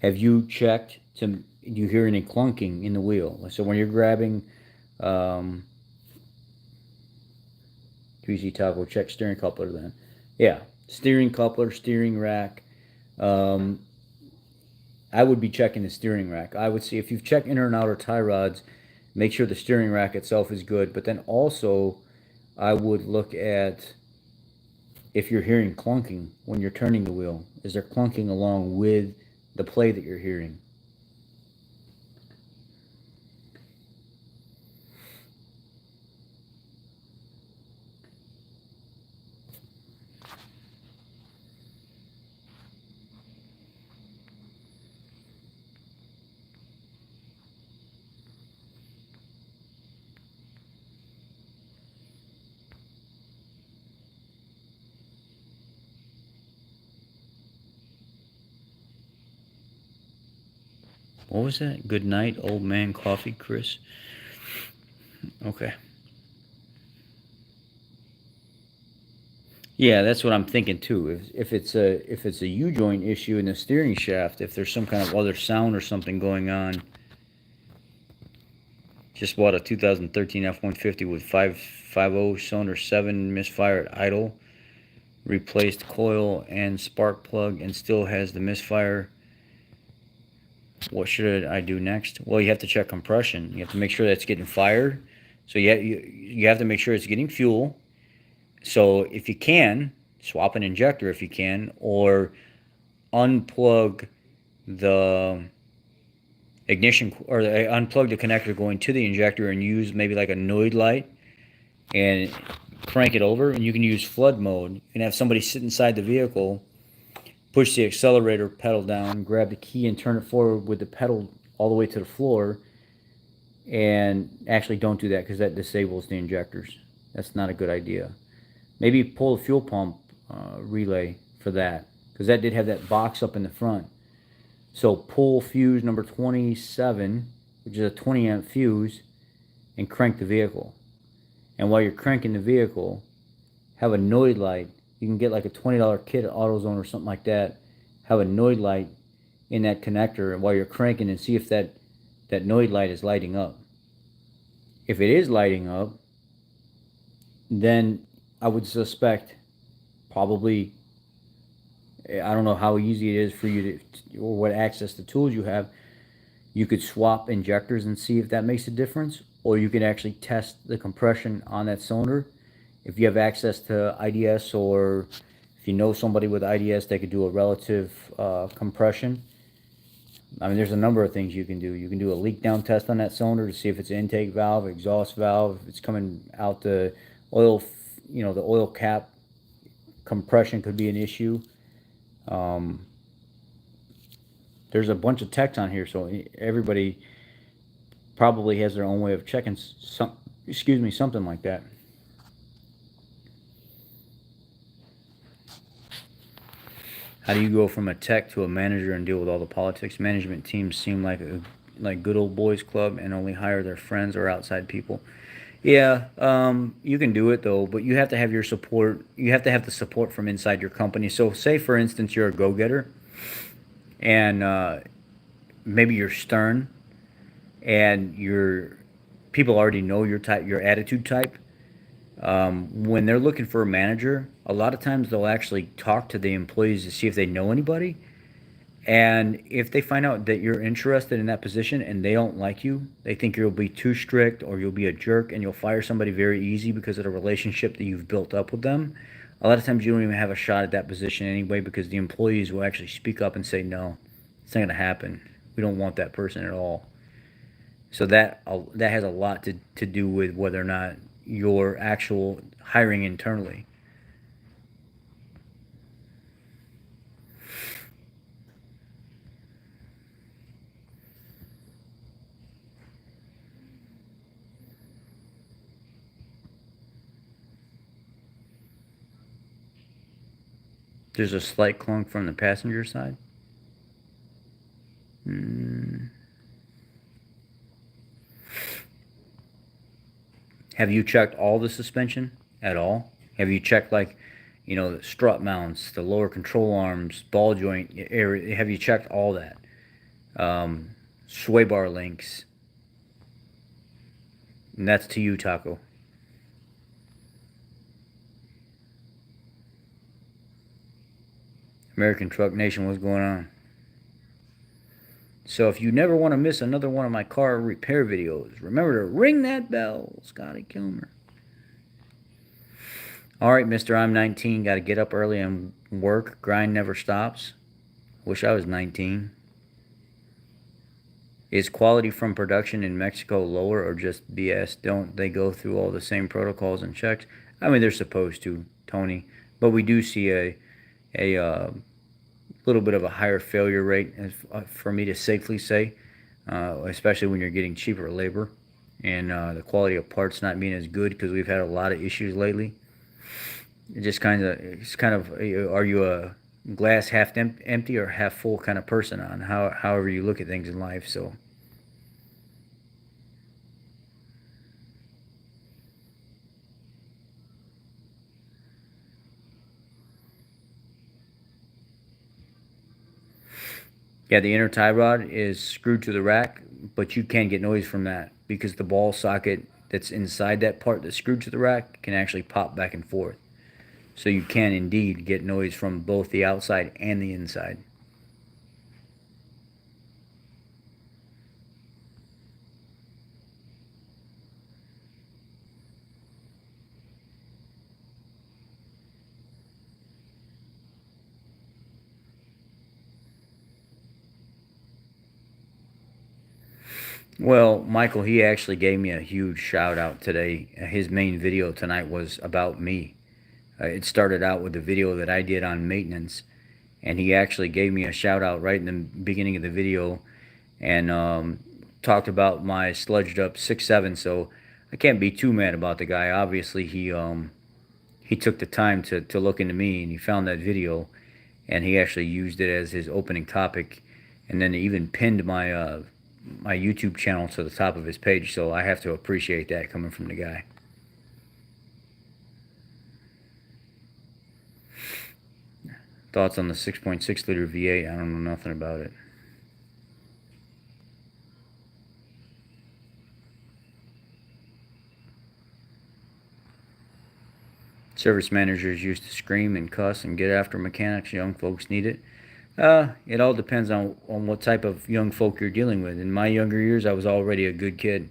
Have you checked do you hear any clunking in the wheel? So when you're grabbing QC toggle, check steering coupler then. Yeah, steering coupler, steering rack. I would be checking the steering rack. I would see if you've checked inner and outer tie rods, make sure the steering rack itself is good. But then also, I would look at if you're hearing clunking when you're turning the wheel. Is there clunking along with the play that you're hearing? What was that? Good night, old man coffee, Chris. Okay. Yeah, that's what I'm thinking too. If it's a U joint issue in the steering shaft, if there's some kind of other sound or something going on. Just bought a 2013 F-150 with 5.50 cylinder 7 misfire at idle. Replaced coil and spark plug and still has the misfire. What should I do next? Well, you have to check compression. You have to make sure that's getting fired. So you have to make sure it's getting fuel. So if you can, swap an injector if you can, or unplug the ignition, or unplug the connector going to the injector and use maybe like a Noid light and crank it over. And you can use flood mode. You can have somebody sit inside the vehicle, push the accelerator pedal down, grab the key and turn it forward with the pedal all the way to the floor. And actually don't do that because that disables the injectors. That's not a good idea. Maybe pull the fuel pump relay for that, because that did have that box up in the front. So pull fuse number 27, which is a 20 amp fuse, and crank the vehicle. And while you're cranking the vehicle, have a Noid light. You can get like a $20 kit at AutoZone or something like that. Have a Noid light in that connector, and while you're cranking, and see if that Noid light is lighting up. If it is lighting up, then I would suspect probably, I don't know how easy it is for you to, or what access to tools you have. You could swap injectors and see if that makes a difference, or you can actually test the compression on that cylinder. If you have access to IDS, or if you know somebody with IDS that could do a relative compression. I mean, there's a number of things you can do. You can do a leak down test on that cylinder to see if it's an intake valve, exhaust valve, if it's coming out the oil, the oil cap compression could be an issue. There's a bunch of techs on here, so everybody probably has their own way of checking something like that. How do you go from a tech to a manager and deal with all the politics? Management teams seem like good old boys club and only hire their friends or outside people. Yeah, you can do it though, but you have to have your support. You have to have the support from inside your company. So, say for instance, you're a go-getter, and maybe you're stern, and your people already know your type, your attitude type. When they're looking for a manager, a lot of times they'll actually talk to the employees to see if they know anybody. And if they find out that you're interested in that position and they don't like you, they think you'll be too strict or you'll be a jerk and you'll fire somebody very easy because of the relationship that you've built up with them. A lot of times you don't even have a shot at that position anyway, because the employees will actually speak up and say, no, it's not going to happen. We don't want that person at all. So that has a lot to do with whether or not you're actual hiring internally. There's a slight clunk from the passenger side. Have you checked all the suspension at all? Have you checked the strut mounts, the lower control arms, ball joint area? Have you checked all that? Sway bar links. And that's to you, Taco. American Truck Nation, what's going on? So if you never want to miss another one of my car repair videos, remember to ring that bell, Scotty Kilmer. All right, Mr. I'm 19. Got to get up early and work. Grind never stops. Wish I was 19. Is quality from production in Mexico lower or just BS? Don't they go through all the same protocols and checks? I mean, they're supposed to, Tony. But we do see a little bit of a higher failure rate, for me to safely say, especially when you're getting cheaper labor and the quality of parts not being as good because we've had a lot of issues lately. It's kind of, are you a glass half empty or half full kind of person on however you look at things in life? So yeah, the inner tie rod is screwed to the rack, but you can get noise from that because the ball socket that's inside that part that's screwed to the rack can actually pop back and forth. So you can indeed get noise from both the outside and the inside. Well, Michael, he actually gave me a huge shout out today. His main video tonight was about me. It started out with a video that I did on maintenance, and he actually gave me a shout out right in the beginning of the video and talked about my sludged up 6.7. So I can't be too mad about the guy. Obviously, he took the time to look into me, and he found that video, and he actually used it as his opening topic, and then even pinned my YouTube channel to the top of his page. So I have to appreciate that coming from the guy. Thoughts on the 6.6 liter V8? I don't know nothing about it. Service managers used to scream and cuss and get after mechanics. Young folks need it. It all depends on what type of young folk you're dealing with. In my younger years, I was already a good kid.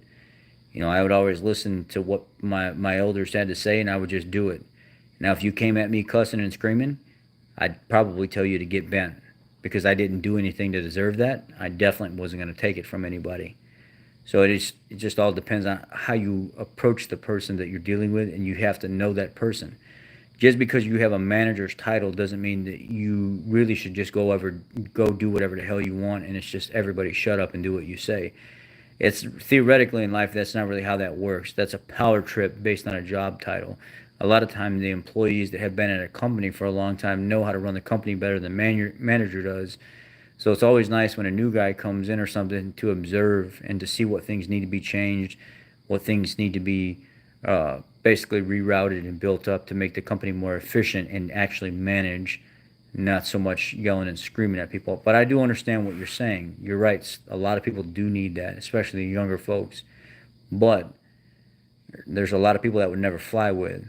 You know, I would always listen to what my elders had to say, and I would just do it. Now, if you came at me cussing and screaming, I'd probably tell you to get bent because I didn't do anything to deserve that. I definitely wasn't going to take it from anybody. So it just all depends on how you approach the person that you're dealing with, and you have to know that person. Just because you have a manager's title doesn't mean that you really should just go do whatever the hell you want, and it's just everybody shut up and do what you say. It's theoretically in life, that's not really how that works. That's a power trip based on a job title. A lot of times the employees that have been at a company for a long time know how to run the company better than manager does. So it's always nice when a new guy comes in or something to observe and to see what things need to be changed, what things need to be basically rerouted and built up to make the company more efficient and actually manage, not so much yelling and screaming at people. But I do understand what you're saying. You're right. A lot of people do need that, especially younger folks. But there's a lot of people that would never fly with,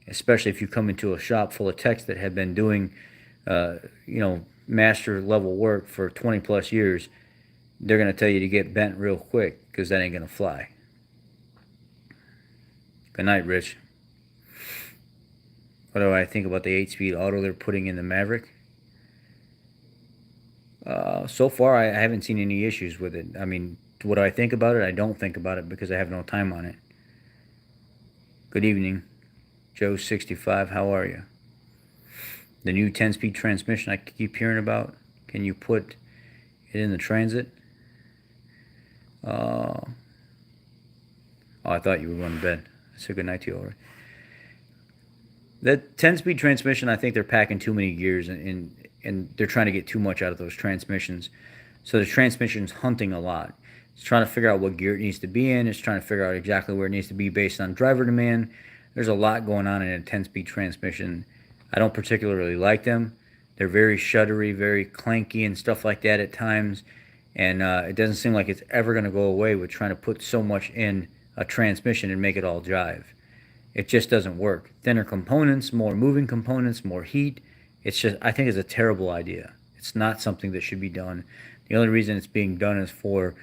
especially if you come into a shop full of techs that have been doing, master level work for 20 plus years. They're going to tell you to get bent real quick because that ain't going to fly. Good night, Rich. What do I think about the 8-speed auto they're putting in the Maverick? So far, I haven't seen any issues with it. I mean, what do I think about it? I don't think about it because I have no time on it. Good evening, Joe65. How are you? The new 10-speed transmission I keep hearing about. Can you put it in the Transit? Oh, I thought you were going to bed. So good night to you already. That 10-speed transmission, I think they're packing too many gears and they're trying to get too much out of those transmissions. So the transmission's hunting a lot. It's trying to figure out what gear it needs to be in. It's trying to figure out exactly where it needs to be based on driver demand. There's a lot going on in a 10-speed transmission. I don't particularly like them. They're very shuddery, very clanky and stuff like that at times. And it doesn't seem like it's ever going to go away with trying to put so much in a transmission and make it all drive. It just doesn't work. Thinner components, more moving components, more heat. It's just, I think it's a terrible idea. It's not something that should be done The only reason it's being done is for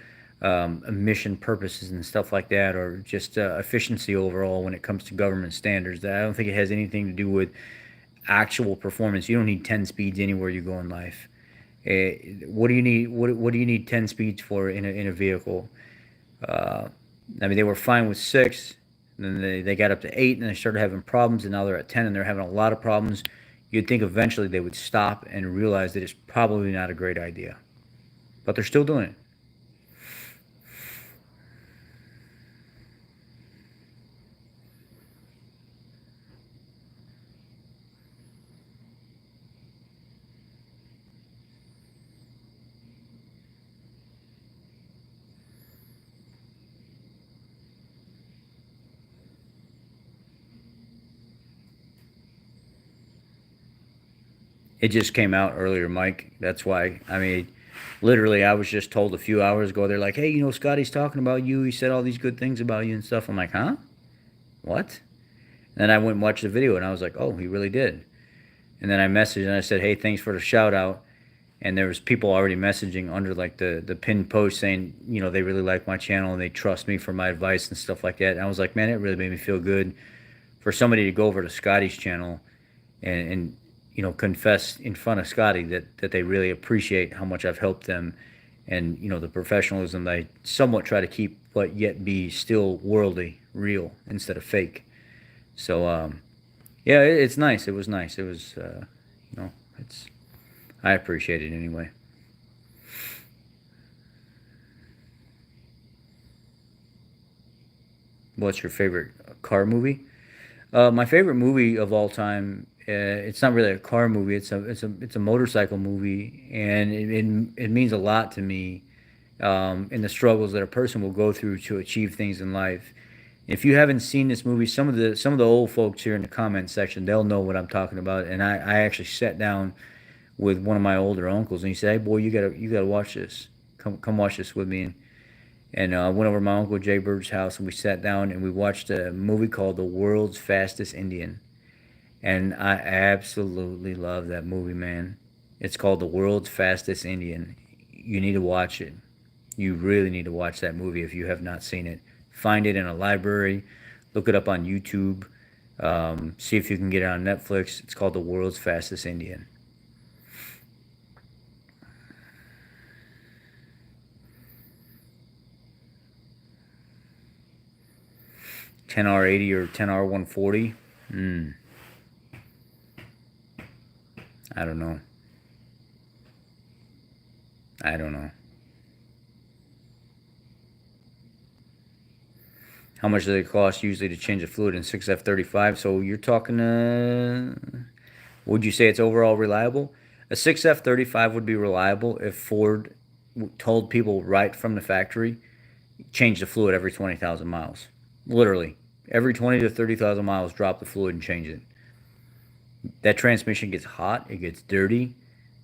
emission purposes and stuff like that, or just efficiency overall when it comes to government standards. I don't think it has anything to do with actual performance. You don't need 10 speeds anywhere you go in life. What do you need? What do you need 10 speeds for in a vehicle? Uh, I mean, they were fine with 6, and then they got up to 8, and they started having problems, and now they're at 10, and they're having a lot of problems. You'd think eventually they would stop and realize that it's probably not a great idea, but they're still doing it. It just came out earlier, Mike. That's why. I mean, literally, I was just told a few hours ago. They're like, "Hey, you know, Scotty's talking about you. He said all these good things about you and stuff." I'm like, "Huh? What?" And then I went and watched the video, and I was like, "Oh, he really did." And then I messaged and I said, "Hey, thanks for the shout out." And there was people already messaging under like the pinned post saying, you know, they really like my channel and they trust me for my advice and stuff like that. And I was like, man, it really made me feel good for somebody to go over to Scotty's channel and you know, confess in front of Scotty that they really appreciate how much I've helped them, and you know, the professionalism that I somewhat try to keep, but yet be still worldly, real instead of fake. So yeah, it's nice. It was nice. It was you know, it's I appreciate it anyway. What's your favorite car movie? My favorite movie of all time. It's not really a car movie. It's a motorcycle movie, and it means a lot to me in the struggles that a person will go through to achieve things in life. If you haven't seen this movie, some of the old folks here in the comment section, they'll know what I'm talking about. And I actually sat down with one of my older uncles, and he said, "Hey, boy, you gotta watch this. Come watch this with me." And I went over to my uncle Jay Bird's house, and we sat down and we watched a movie called The World's Fastest Indian. And I absolutely love that movie, man. It's called The World's Fastest Indian. You need to watch it. You really need to watch that movie if you have not seen it. Find it in a library. Look it up on YouTube. See if you can get it on Netflix. It's called The World's Fastest Indian. 10R80 or 10R140. I don't know. I don't know. How much does it cost usually to change a fluid in 6F35? So you're talking, would you say it's overall reliable? A 6F35 would be reliable if Ford told people right from the factory, change the fluid every 20,000 miles. Literally. Every 20 to 30,000 miles, drop the fluid and change it. That transmission gets hot. It gets dirty.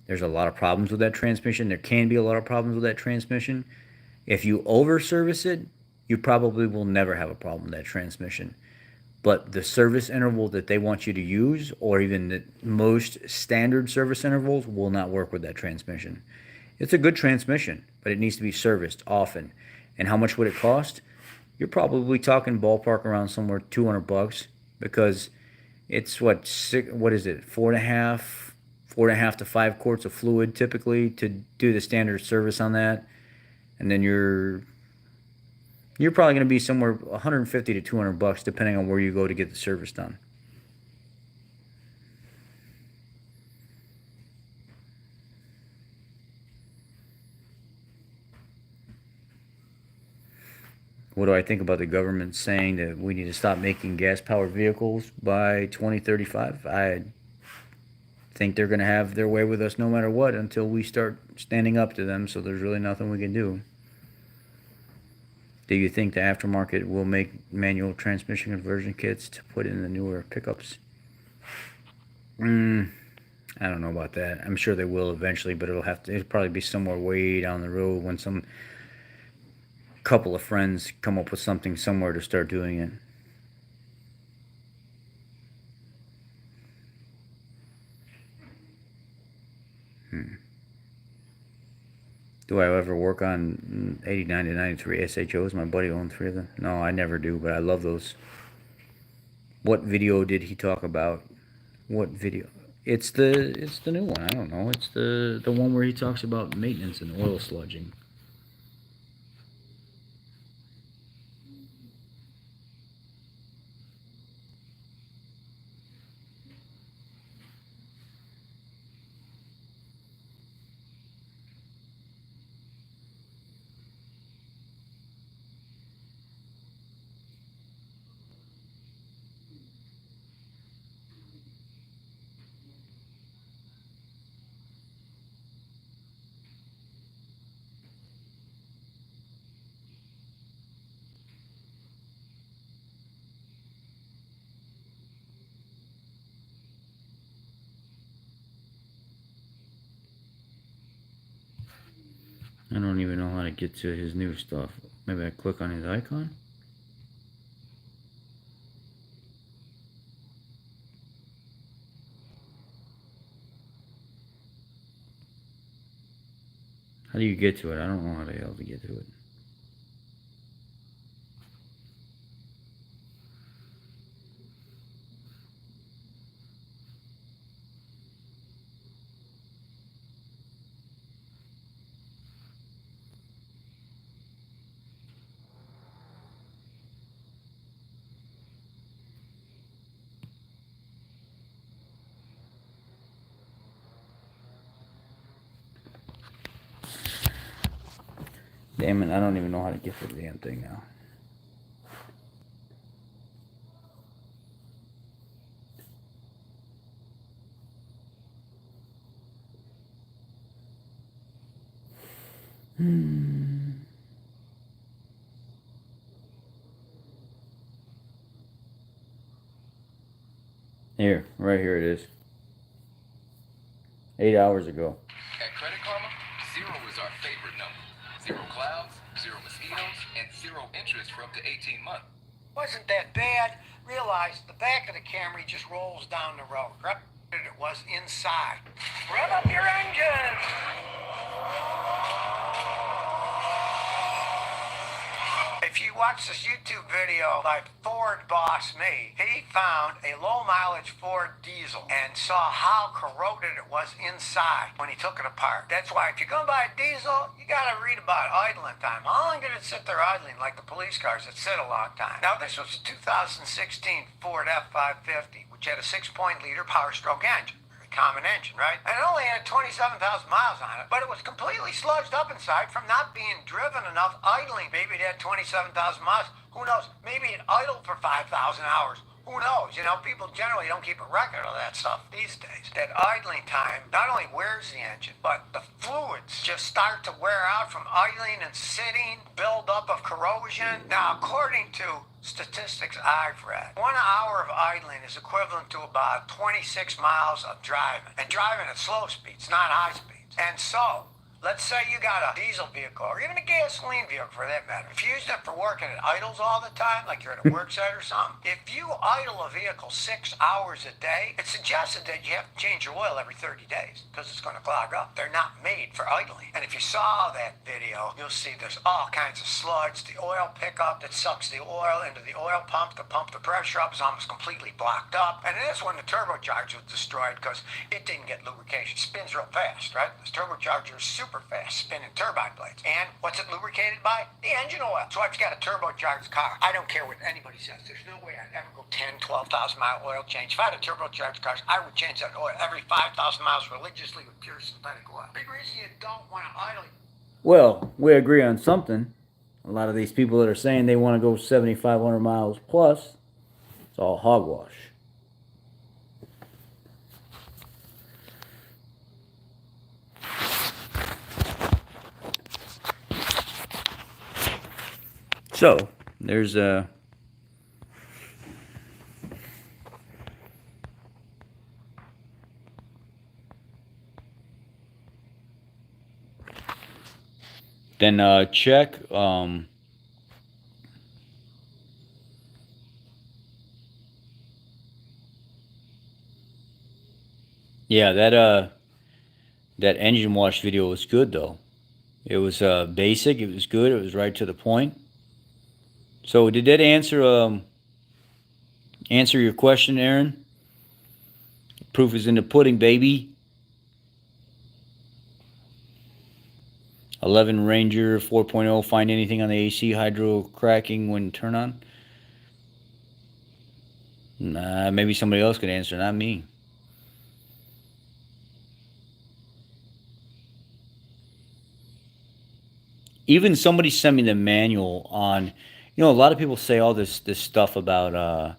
There's a lot of problems with that transmission. There can be a lot of problems with that transmission. If you over service it, you probably will never have a problem with that transmission. But the service interval that they want you to use, or even the most standard service intervals, will not work with that transmission. It's a good transmission, but it needs to be serviced often. And how much would it cost? You're probably talking ballpark around somewhere $200, because it's what is it, four and a half to 5 quarts of fluid typically to do the standard service on that. And then you're probably going to be somewhere 150 to $200 depending on where you go to get the service done. What do I think about the government saying that we need to stop making gas-powered vehicles by 2035? I think they're going to have their way with us no matter what until we start standing up to them, so there's really nothing we can do. Do you think the aftermarket will make manual transmission conversion kits to put in the newer pickups? I don't know about that. I'm sure they will eventually, but it'll probably be somewhere way down the road when some couple of friends come up with something somewhere to start doing it. Do I ever work on 89 to 93 SHOs? My buddy owned 3 of them. No, I never do, but I love those. What video did he talk about? What video? It's the new one. I don't know. It's the one where he talks about maintenance and oil sludging. I don't even know how to get to his new stuff. Maybe I click on his icon? How do you get to it? I don't know how the hell to get to it. Damn it, I don't even know how to get to the damn thing now. Here, right here it is. 8 hours ago. At Credit Karma, 0 is our favorite number. 0 clouds, 0 mosquitoes, and 0 interest for up to 18 months. Wasn't that bad? Realize the back of the Camry just rolls down the road. Right? It was inside. Rev up your engine! If you watch this YouTube video like Ford Boss Me, he found a low-mileage Ford diesel and saw how corroded it was inside when he took it apart. That's why if you're going to buy a diesel, you got to read about idling time. How long did it sit there idling like the police cars that sit a long time? Now, this was a 2016 Ford F550, which had a 6.0-liter Power-Stroke engine. Common engine, right? And it only had 27,000 miles on it, but it was completely sludged up inside from not being driven enough idling. Maybe it had 27,000 miles. Who knows? Maybe it idled for 5,000 hours. Who knows? You know, people generally don't keep a record of that stuff these days. That idling time not only wears the engine, but the fluids just start to wear out from idling and sitting, build up of corrosion. Now, according to statistics I've read, 1 hour of idling is equivalent to about 26 miles of driving. And driving at slow speeds, not high speeds. And so, let's say you got a diesel vehicle, or even a gasoline vehicle for that matter. If you're using it for work and it idles all the time, like you're at a work site or something, if you idle a vehicle 6 hours a day, it's suggested that you have to change your oil every 30 days, because it's going to clog up. They're not made for idling. And if you saw that video, you'll see there's all kinds of sludge. The oil pickup that sucks the oil into the oil pump to pump the pressure up is almost completely blocked up. And it is when the turbocharger was destroyed, because it didn't get lubrication. It spins real fast, right? This turbocharger is super fast spinning turbine blades. And what's it lubricated by? The engine oil. So if you got a turbocharged car, I don't care what anybody says. There's no way I'd ever go 10, 12,000 mile oil change. If I had a turbocharged car, I would change that oil every 5,000 miles religiously with pure synthetic oil. Big reason you don't want to idle. Well, we agree on something. A lot of these people that are saying they want to go 7,500 miles plus, it's all hogwash. So, there's a... Then check yeah, that engine wash video was good though. It was basic. It was good. It was right to the point. So did that answer your question, Aaron? Proof is in the pudding, baby. 11 Ranger 4.0. Find anything on the AC hydro cracking when turn on? Nah, maybe somebody else could answer, not me. Even somebody sent me the manual on, a lot of people say all this stuff about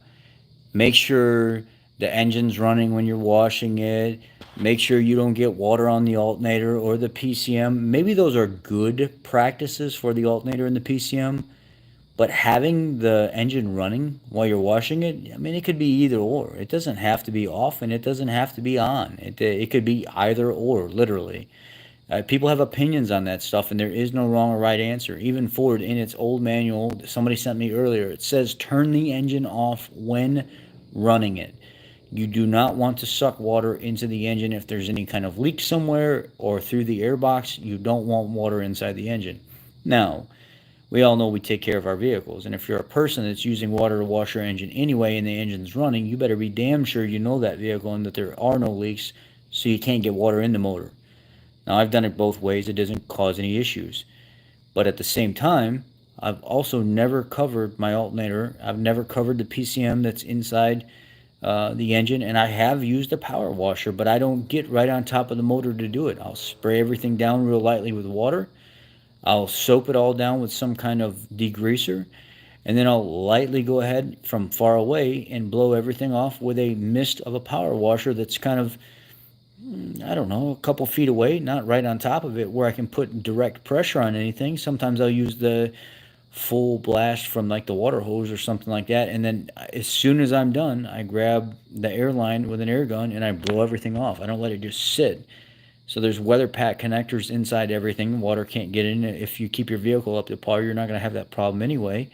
make sure the engine's running when you're washing it. Make sure you don't get water on the alternator or the PCM. Maybe those are good practices for the alternator and the PCM, but having the engine running while you're washing it, I mean, it could be either or. It doesn't have to be off and it doesn't have to be on. It could be either or, literally. People have opinions on that stuff, and there is no wrong or right answer. Even Ford, in its old manual, somebody sent me earlier, it says turn the engine off when running it. You do not want to suck water into the engine if there's any kind of leak somewhere or through the airbox. You don't want water inside the engine. Now, we all know we take care of our vehicles, and if you're a person that's using water to wash your engine anyway and the engine's running, you better be damn sure you know that vehicle and that there are no leaks so you can't get water in the motor. Now, I've done it both ways. It doesn't cause any issues. But at the same time, I've also never covered my alternator. I've never covered the PCM that's inside the engine, and I have used a power washer, but I don't get right on top of the motor to do it. I'll spray everything down real lightly with water. I'll soap it all down with some kind of degreaser, and then I'll lightly go ahead from far away and blow everything off with a mist of a power washer that's kind of, I don't know, a couple feet away, not right on top of it where I can put direct pressure on anything. Sometimes I'll use the full blast from like the water hose or something like that, and then as soon as I'm done, I grab the air line with an air gun and I blow everything off. I don't let it just sit. So there's weather pack connectors inside everything. Water can't get in. If you keep your vehicle up to par, you're not going to have that problem anyway.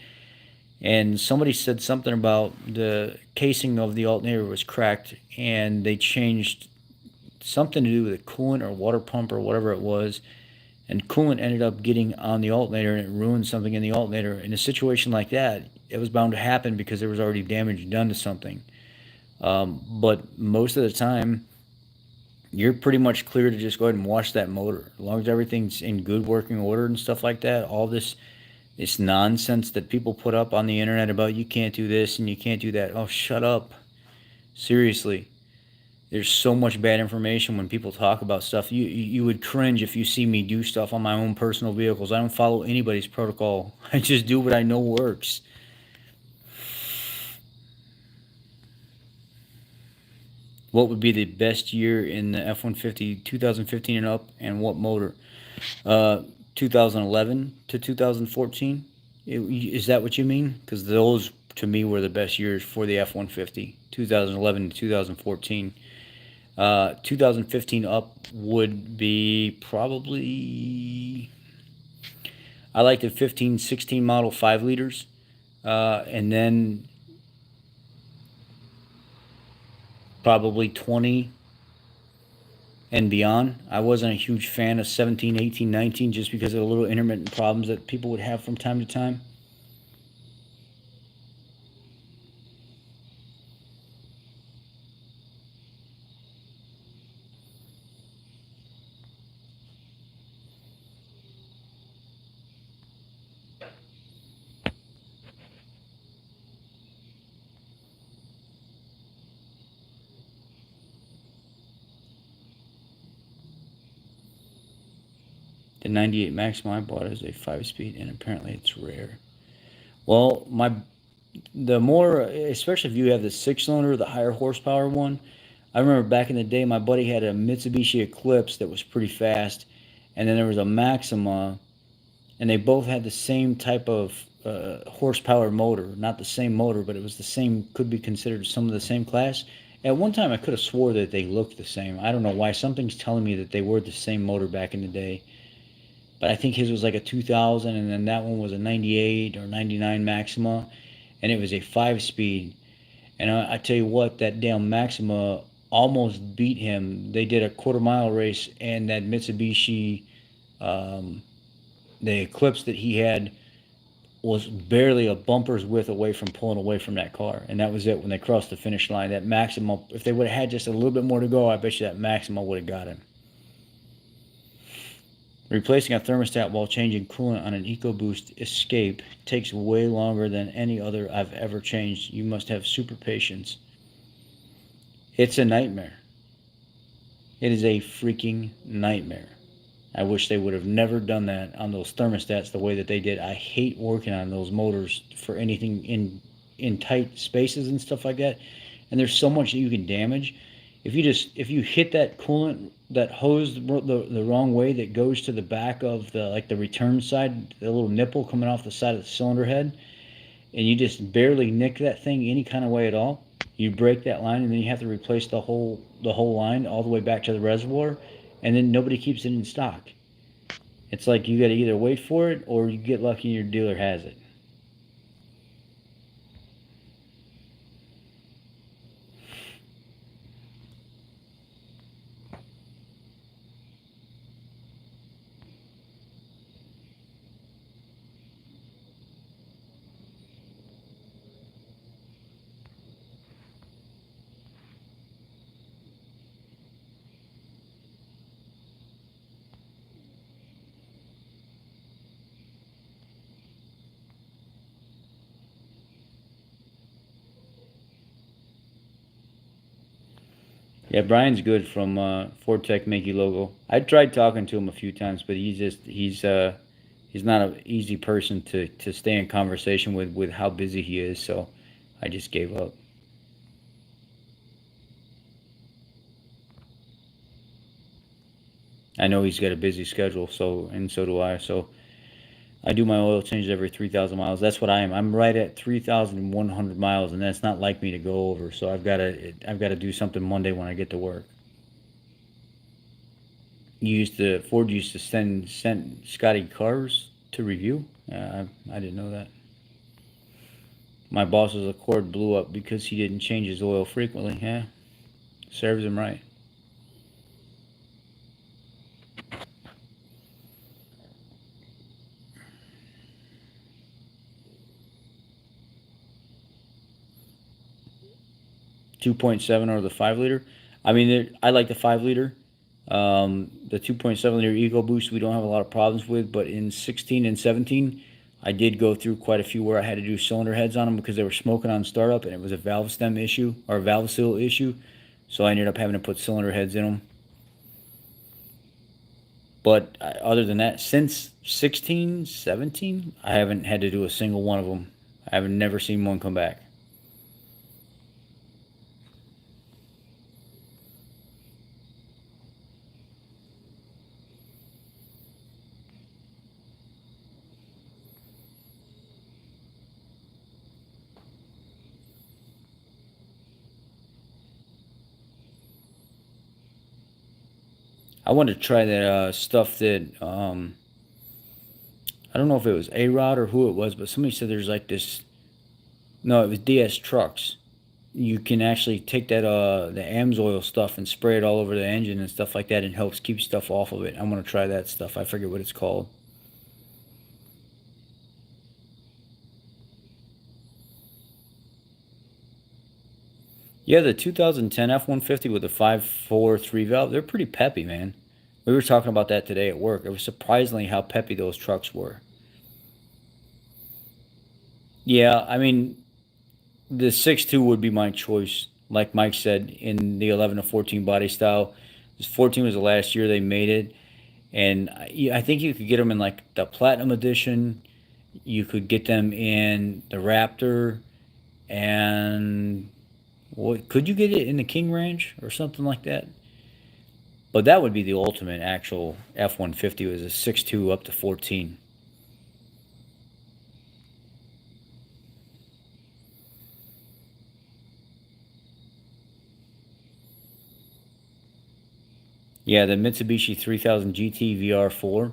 And somebody said something about the casing of the alternator was cracked, and they changed something to do with a coolant or water pump or whatever it was, and coolant ended up getting on the alternator and it ruined something in the alternator. In a situation like that, it was bound to happen because there was already damage done to something. But most of the time, you're pretty much clear to just go ahead and wash that motor. As long as everything's in good working order and stuff like that, all this nonsense that people put up on the internet about you can't do this and you can't do that. Oh, shut up. Seriously. There's so much bad information when people talk about stuff. You would cringe if you see me do stuff on my own personal vehicles. I don't follow anybody's protocol. I just do what I know works. What would be the best year in the F-150 2015 and up, and what motor? 2011 to 2014? Is that what you mean? Because those, to me, were the best years for the F-150, 2011 to 2014. 2015 up would be probably, I like the 15-16 model 5 liters, and then probably 20 and beyond. I wasn't a huge fan of 17, 18, 19 just because of the little intermittent problems that people would have from time to time. The 98 Maxima I bought is a 5-speed, and apparently it's rare. Well, the more, especially if you have the 6-cylinder, the higher horsepower one. I remember back in the day, my buddy had a Mitsubishi Eclipse that was pretty fast, and then there was a Maxima, and they both had the same type of horsepower motor. Not the same motor, but it was the same, could be considered some of the same class. At one time, I could have swore that they looked the same. I don't know why. Something's telling me that they were the same motor back in the day. But I think his was like a 2000, and then that one was a 98 or 99 Maxima, and it was a 5-speed. And I tell you what, that damn Maxima almost beat him. They did a quarter-mile race, and that Mitsubishi the Eclipse that he had was barely a bumper's width away from pulling away from that car, and that was it when they crossed the finish line. That Maxima, if they would have had just a little bit more to go, I bet you that Maxima would have got him. Replacing a thermostat while changing coolant on an EcoBoost Escape takes way longer than any other I've ever changed. You must have super patience. It's a nightmare. It is a freaking nightmare. I wish they would have never done that on those thermostats the way that they did. I hate working on those motors for anything in tight spaces and stuff like that. And there's so much that you can damage. If you hit that coolant, that hose the wrong way that goes to the back of the return side, the little nipple coming off the side of the cylinder head, and you just barely nick that thing any kind of way at all, you break that line, and then you have to replace the whole line all the way back to the reservoir, and then nobody keeps it in stock. It's like you got to either wait for it or you get lucky and your dealer has it. Yeah, Brian's good from Ford Tech Makey Logo. I tried talking to him a few times, but he's not an easy person to stay in conversation with how busy he is. So I just gave up. I know he's got a busy schedule, so do I. So I do my oil change every 3,000 miles. That's what I am. I'm right at 3,100 miles, and that's not like me to go over. So I've got to do something Monday when I get to work. Ford used to send Scotty cars to review. I didn't know that. My boss's Accord blew up because he didn't change his oil frequently. Yeah, serves him right. .7 or the 5-liter. I mean, I like the 5-liter. The 2.7-liter EcoBoost we don't have a lot of problems with, but in 16 and 17, I did go through quite a few where I had to do cylinder heads on them because they were smoking on startup, and it was a valve stem issue or a valve seal issue. So I ended up having to put cylinder heads in them. But other than that, since 16, 17, I haven't had to do a single one of them. I have never seen one come back. I wanted to try that stuff that, I don't know if it was A-Rod or who it was, but somebody said there's like this, no, it was DS Trucks. You can actually take that, the AMSOIL stuff and spray it all over the engine and stuff like that, and helps keep stuff off of it. I'm going to try that stuff. I forget what it's called. Yeah, the 2010 F-150 with the 5.4 3-valve, they're pretty peppy, man. We were talking about that today at work. It was surprisingly how peppy those trucks were. Yeah, I mean, the 6.2 would be my choice, like Mike said, in the 11 to 14 body style. 14 was the last year they made it, and I think you could get them in like the Platinum Edition. You could get them in the Raptor, and could you get it in the King Ranch or something like that? But that would be the ultimate actual F-150, was a 6.2 up to 14. Yeah, the Mitsubishi 3000 GT VR4,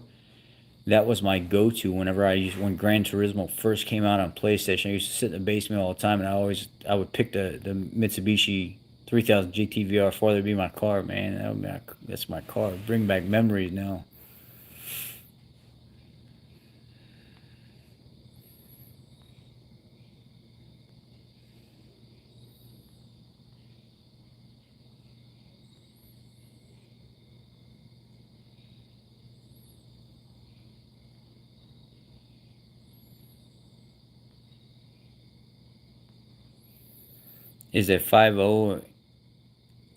that was my go-to whenever when Gran Turismo first came out on PlayStation. I used to sit in the basement all the time, and I would pick the Mitsubishi 3000 GT VR4. That'd be my car, man. That's my car. Bring back memories now. Is a 5.0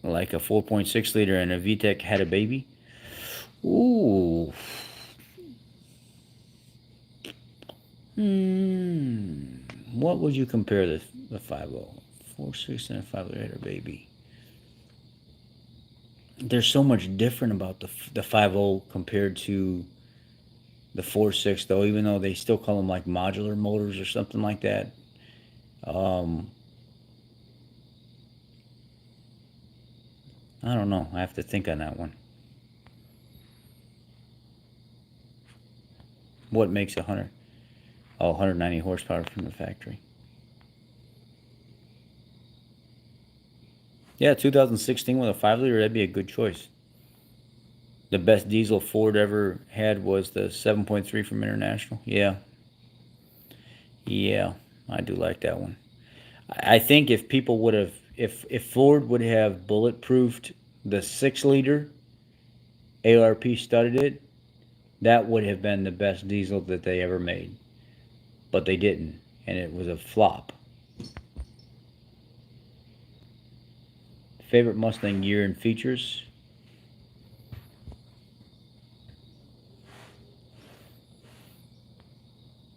like a 4.6 liter and a VTEC had a baby? Ooh. What would you compare the 5.0? 4.6 and a 5 liter had a baby. There's so much different about the 5.0 compared to the 4.6 though, even though they still call them like modular motors or something like that. I don't know. I have to think on that one. What makes 100? Oh, 190 horsepower from the factory. Yeah, 2016 with a 5 liter, that'd be a good choice. The best diesel Ford ever had was the 7.3 from International. Yeah. Yeah, I do like that one. I think if people would have, if Ford would have bulletproofed the 6 liter, ARP studded it, that would have been the best diesel that they ever made. But they didn't, and it was a flop. Favorite Mustang year and features?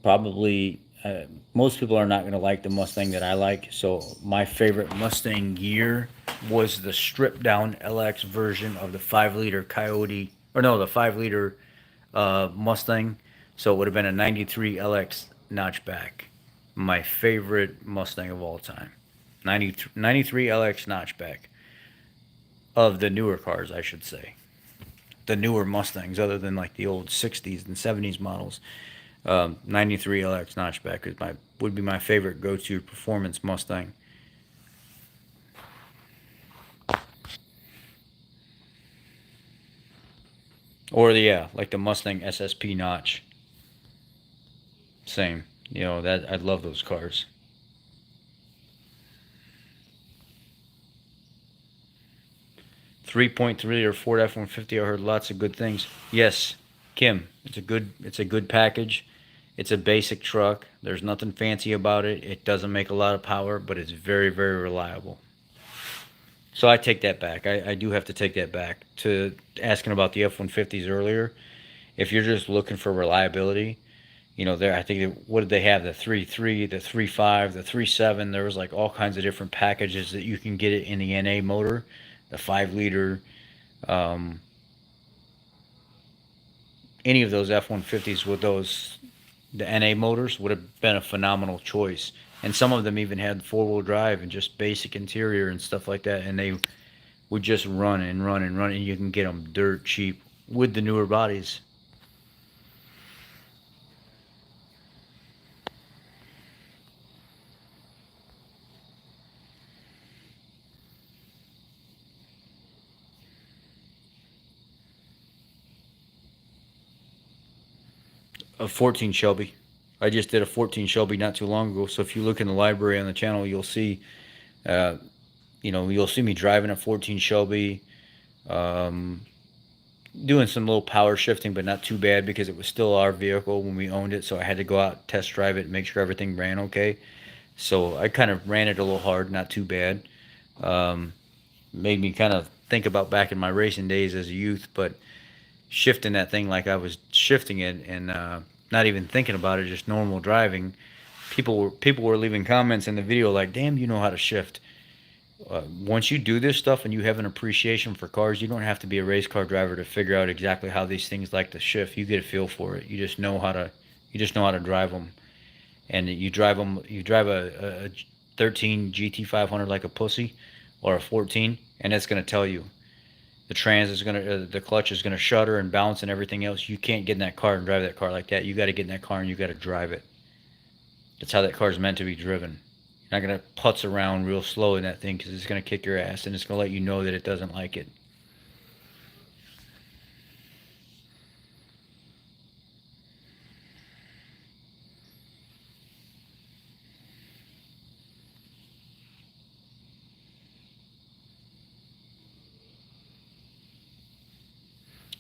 Probably, most people are not going to like the Mustang that I like, so my favorite Mustang year was the stripped down LX version of the 5 liter Coyote, or no, the 5 liter Mustang. So it would have been a 93 LX notchback. My favorite Mustang of all time. 93 LX notchback. Of the newer cars, I should say. The newer Mustangs, other than like the old 60s and 70s models. 93 LX notchback would be my favorite go-to performance Mustang. Or like the Mustang SSP notch. Same. You know, that I love those cars. 3.3 or Ford F-150. I heard lots of good things. Yes, Kim, it's a good package. It's a basic truck. There's nothing fancy about it. It doesn't make a lot of power, but it's very, very reliable. So I take that back. I do have to take that back. To asking about the F-150s earlier, if you're just looking for reliability, you know, I think, what did they have? The 3.3, the 3.5, the 3.7. There was like all kinds of different packages that you can get it in the NA motor. The 5 liter, any of those F-150s with the NA motors would have been a phenomenal choice. And some of them even had 4-wheel drive and just basic interior and stuff like that. And they would just run and run and run. And you can get them dirt cheap with the newer bodies. A 14 Shelby. I just did a 14 Shelby not too long ago. So if you look in the library on the channel, you'll see, you'll see me driving a 14 Shelby, doing some little power shifting, but not too bad because it was still our vehicle when we owned it. So I had to go out, test drive it, and make sure everything ran okay. So I kind of ran it a little hard, not too bad. Made me kind of think about back in my racing days as a youth, but shifting that thing like I was shifting it and not even thinking about it, just normal driving. People were leaving comments in the video like, "Damn, you know how to shift." Once you do this stuff and you have an appreciation for cars, you don't have to be a race car driver to figure out exactly how these things like to shift. You get a feel for it. You just know how to drive them, and you drive them. You drive a 13 GT500 like a pussy, or a 14, and it's gonna tell you. The clutch is gonna shudder and bounce and everything else. You can't get in that car and drive that car like that. You got to get in that car and you got to drive it. That's how that car is meant to be driven. You're not gonna putz around real slow in that thing because it's gonna kick your ass and it's gonna let you know that it doesn't like it.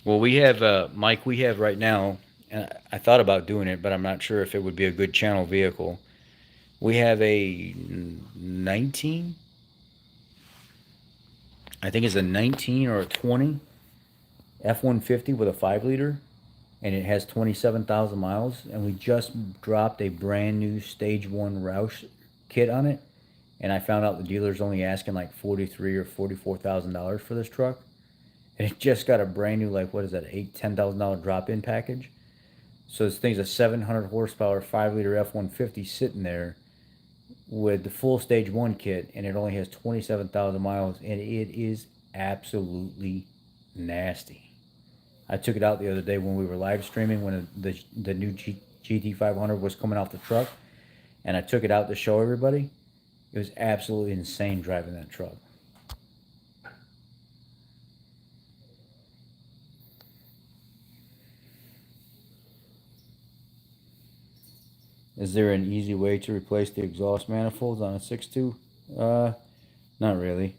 Well, we have, Mike, we have right now, and I thought about doing it, but I'm not sure if it would be a good channel vehicle. We have a 19, I think it's a 19 or a 20 F-150 with a 5-liter, and it has 27,000 miles, and we just dropped a brand new Stage 1 Roush kit on it, and I found out the dealer's only asking like $43,000 or $44,000 for this truck, and it just got a brand new, like, what is that, $10,000 drop-in package. So this thing's a 700 horsepower 5-liter F-150 sitting there with the full Stage 1 kit, and it only has 27,000 miles, and it is absolutely nasty. I took it out the other day when we were live streaming when the new GT500 was coming off the truck, and I took it out to show everybody. It was absolutely insane driving that truck. Is there an easy way to replace the exhaust manifolds on a 6.2? Not really.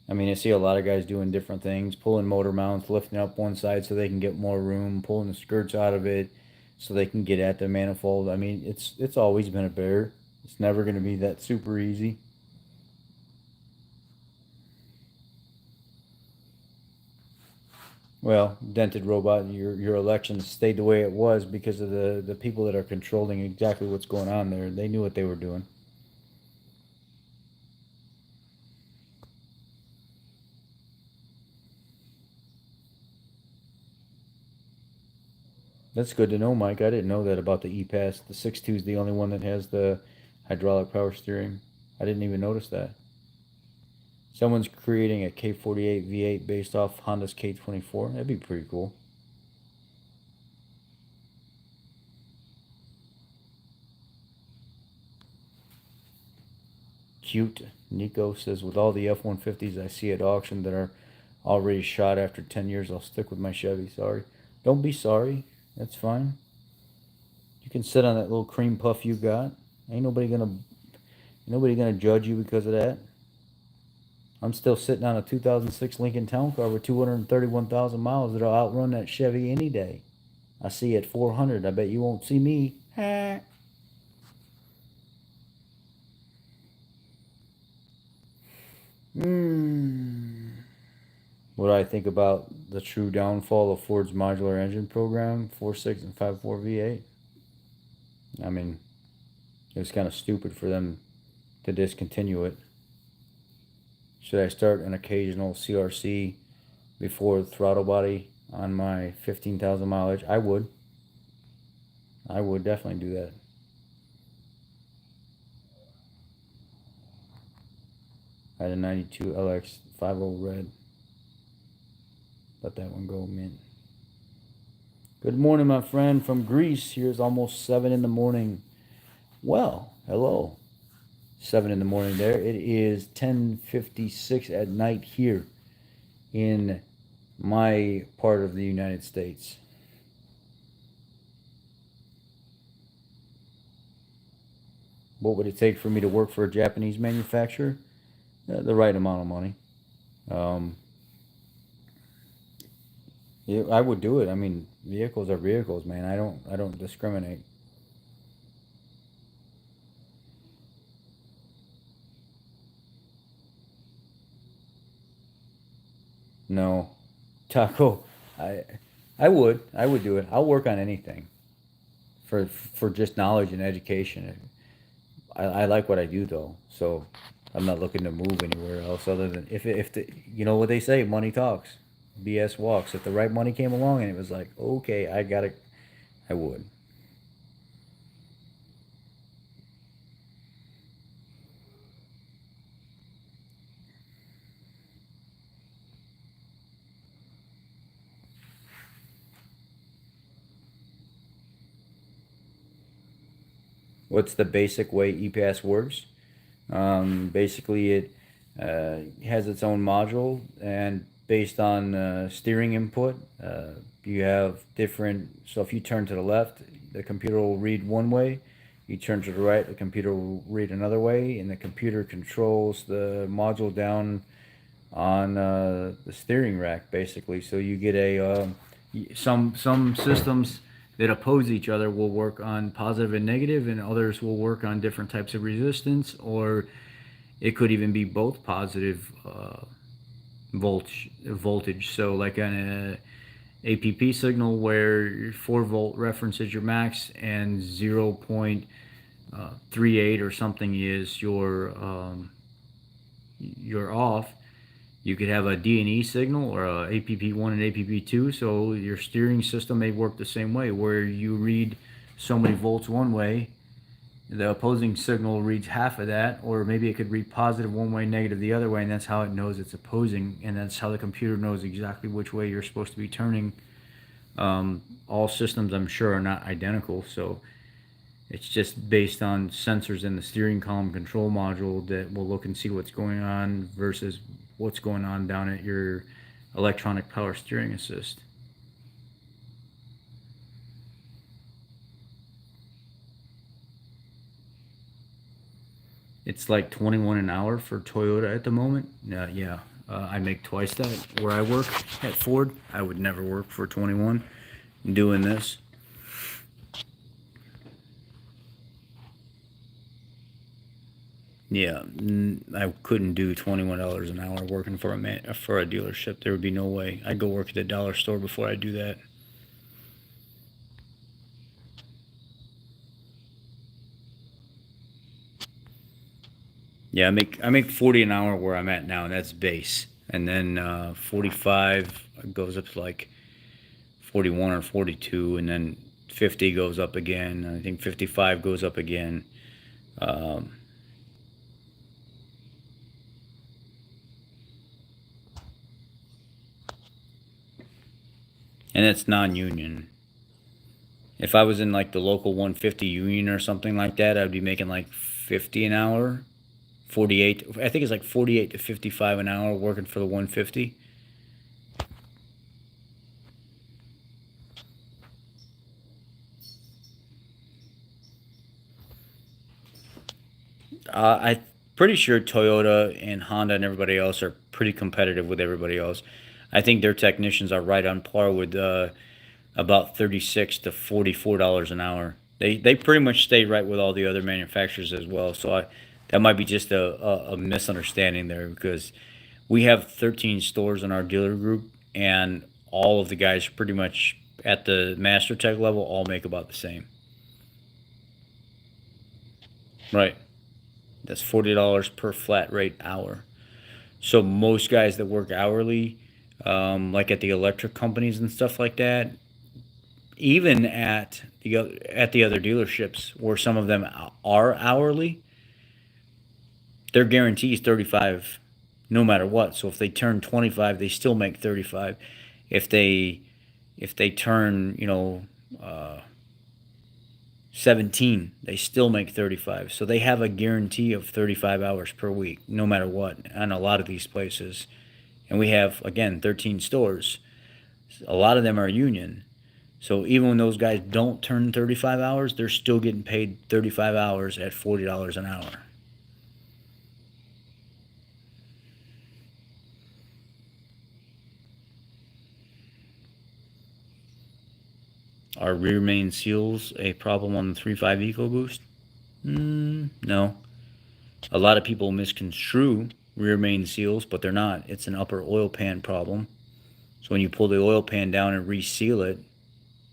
I mean, I see a lot of guys doing different things, pulling motor mounts, lifting up one side so they can get more room, pulling the skirts out of it so they can get at the manifold. I mean, it's always been a bear. It's never going to be that super easy. Well, Dented Robot, your election stayed the way it was because of the people that are controlling exactly what's going on there. They knew what they were doing. That's good to know, Mike. I didn't know that about the E-Pass. The 6.2 is the only one that has the hydraulic power steering. I didn't even notice that. Someone's creating a K48 V8 based off Honda's K24. That'd be pretty cool. Cute. Nico says, with all the F-150s I see at auction that are already shot after 10 years, I'll stick with my Chevy. Sorry. Don't be sorry. That's fine. You can sit on that little cream puff you got. Ain't nobody gonna judge you because of that. I'm still sitting on a 2006 Lincoln Town Car with 231,000 miles that'll outrun that Chevy any day. I see it at 400. I bet you won't see me. What do I think about the true downfall of Ford's modular engine program, 4.6 and 5.4 V8? I mean, it was kind of stupid for them to discontinue it. Should I start an occasional CRC before throttle body on my 15,000 mileage? I would. I would definitely do that. I had a 92 LX 50 red. Let that one go, mint. Good morning, my friend from Greece. Here's almost 7 in the morning. Well, hello. 7 in the morning there. It is 10:56 at night here in my part of the United States. What would it take for me to work for a Japanese manufacturer? The right amount of money. Yeah, I would do it. I mean, vehicles are vehicles, man. I don't discriminate. No. Taco, I would do it. I'll work on anything for just knowledge and education. I like what I do though, so I'm not looking to move anywhere else other than if the, you know what they say, money talks, BS walks. If the right money came along and it was like, okay, I got it, I would. What's the basic way ePass works? Basically, it has its own module, and based on steering input, you have different. So if you turn to the left, the computer will read one way. You turn to the right, the computer will read another way, and the computer controls the module down on the steering rack, basically. So you get a some systems that oppose each other will work on positive and negative, and others will work on different types of resistance, or it could even be both positive voltage. So like on a APP signal where 4 volt reference is your max and 0.38 or something is your off. You could have a D&E signal or a APP1 and APP2, so your steering system may work the same way, where you read so many volts one way, the opposing signal reads half of that, or maybe it could read positive one way, negative the other way, and that's how it knows it's opposing, and that's how the computer knows exactly which way you're supposed to be turning. All systems, I'm sure, are not identical, so it's just based on sensors in the steering column control module that will look and see what's going on versus what's going on down at your electronic power steering assist. It's like 21 an hour for Toyota at the moment. Yeah, I make twice that where I work at Ford. I would never work for 21 doing this. Yeah, I couldn't do $21 an hour working for a dealership. There would be no way. I'd go work at the dollar store before I do that. Yeah, I make 40 an hour where I'm at now, and that's base. And then 45 goes up to like 41 or 42, and then 50 goes up again. I think 55 goes up again. And it's non-union. If I was in like the local 150 union or something like that, I'd be making like 50 an hour. 48, I think it's like 48 to 55 an hour working for the 150. I'm pretty sure Toyota and Honda and everybody else are pretty competitive with everybody else. I think their technicians are right on par with about $36 to $44 an hour. They pretty much stay right with all the other manufacturers as well. So that might be just a misunderstanding there, because we have 13 stores in our dealer group, and all of the guys pretty much at the Master Tech level all make about the same. Right. That's $40 per flat rate hour. So most guys that work hourly, like at the electric companies and stuff like that, even at the other dealerships where some of them are hourly, their guarantee is 35 no matter what. So if they turn 25, they still make 35. If they turn, 17, they still make 35. So they have a guarantee of 35 hours per week, no matter what, on a lot of these places. And we have, again, 13 stores. A lot of them are union. So even when those guys don't turn 35 hours, they're still getting paid 35 hours at $40 an hour. Are rear main seals a problem on the 3.5 EcoBoost? No. A lot of people misconstrue rear main seals, but they're not. It's an upper oil pan problem. So when you pull the oil pan down and reseal it,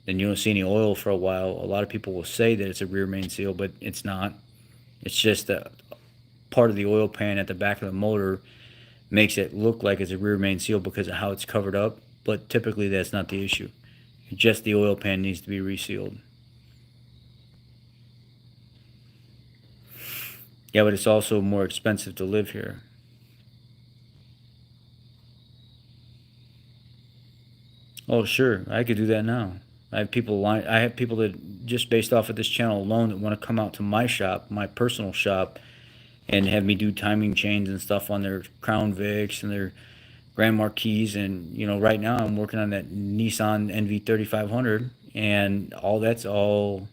then you don't see any oil for a while. A lot of people will say that it's a rear main seal, but it's not. It's just a part of the oil pan at the back of the motor makes it look like it's a rear main seal because of how it's covered up, but typically that's not the issue. Just the oil pan needs to be resealed. Yeah, but it's also more expensive to live here. Oh, sure, I could do that now. I have people that just based off of this channel alone that want to come out to my shop, my personal shop, and have me do timing chains and stuff on their Crown Vics and their Grand Marquis. And right now I'm working on that Nissan NV3500, and that's all.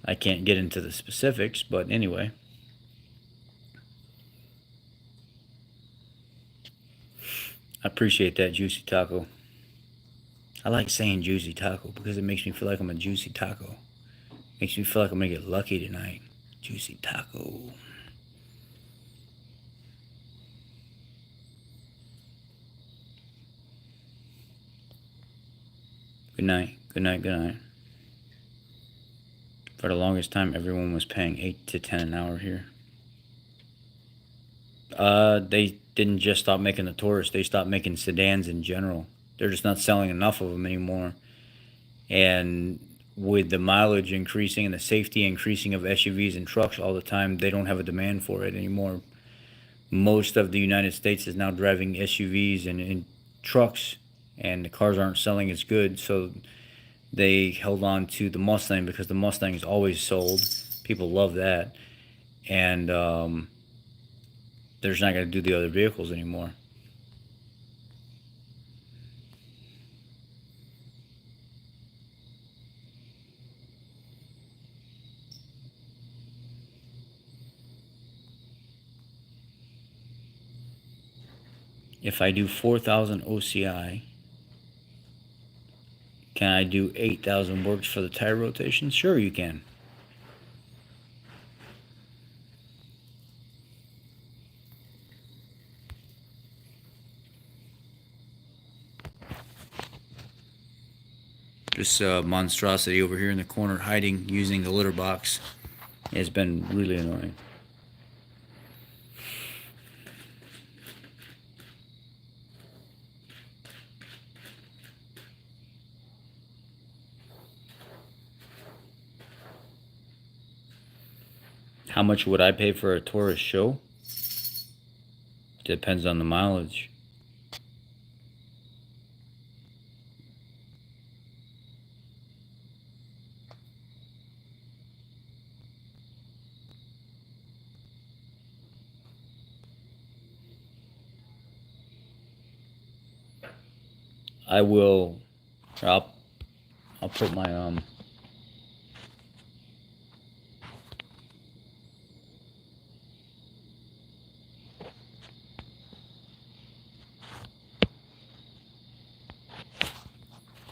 I can't get into the specifics, but anyway. I appreciate that, Juicy Taco. I like saying Juicy Taco because it makes me feel like I'm a juicy taco. Makes me feel like I'm gonna get lucky tonight. Juicy Taco. Good night. Good night. Good night. For the longest time, everyone was paying 8 to 10 an hour here. They didn't just stop making the Taurus. They stopped making sedans in general. They're just not selling enough of them anymore. And with the mileage increasing and the safety increasing of SUVs and trucks all the time, they don't have a demand for it anymore. Most of the United States is now driving SUVs and trucks, and the cars aren't selling as good, so they held on to the Mustang because the Mustang is always sold. People love that. And they're just not going to do the other vehicles anymore. If I do 4,000 OCI, can I do 8,000 works for the tire rotation? Sure you can. This monstrosity over here in the corner hiding using the litter box has been really annoying. How much would I pay for a Taurus show? Depends on the mileage. I will. I'll put my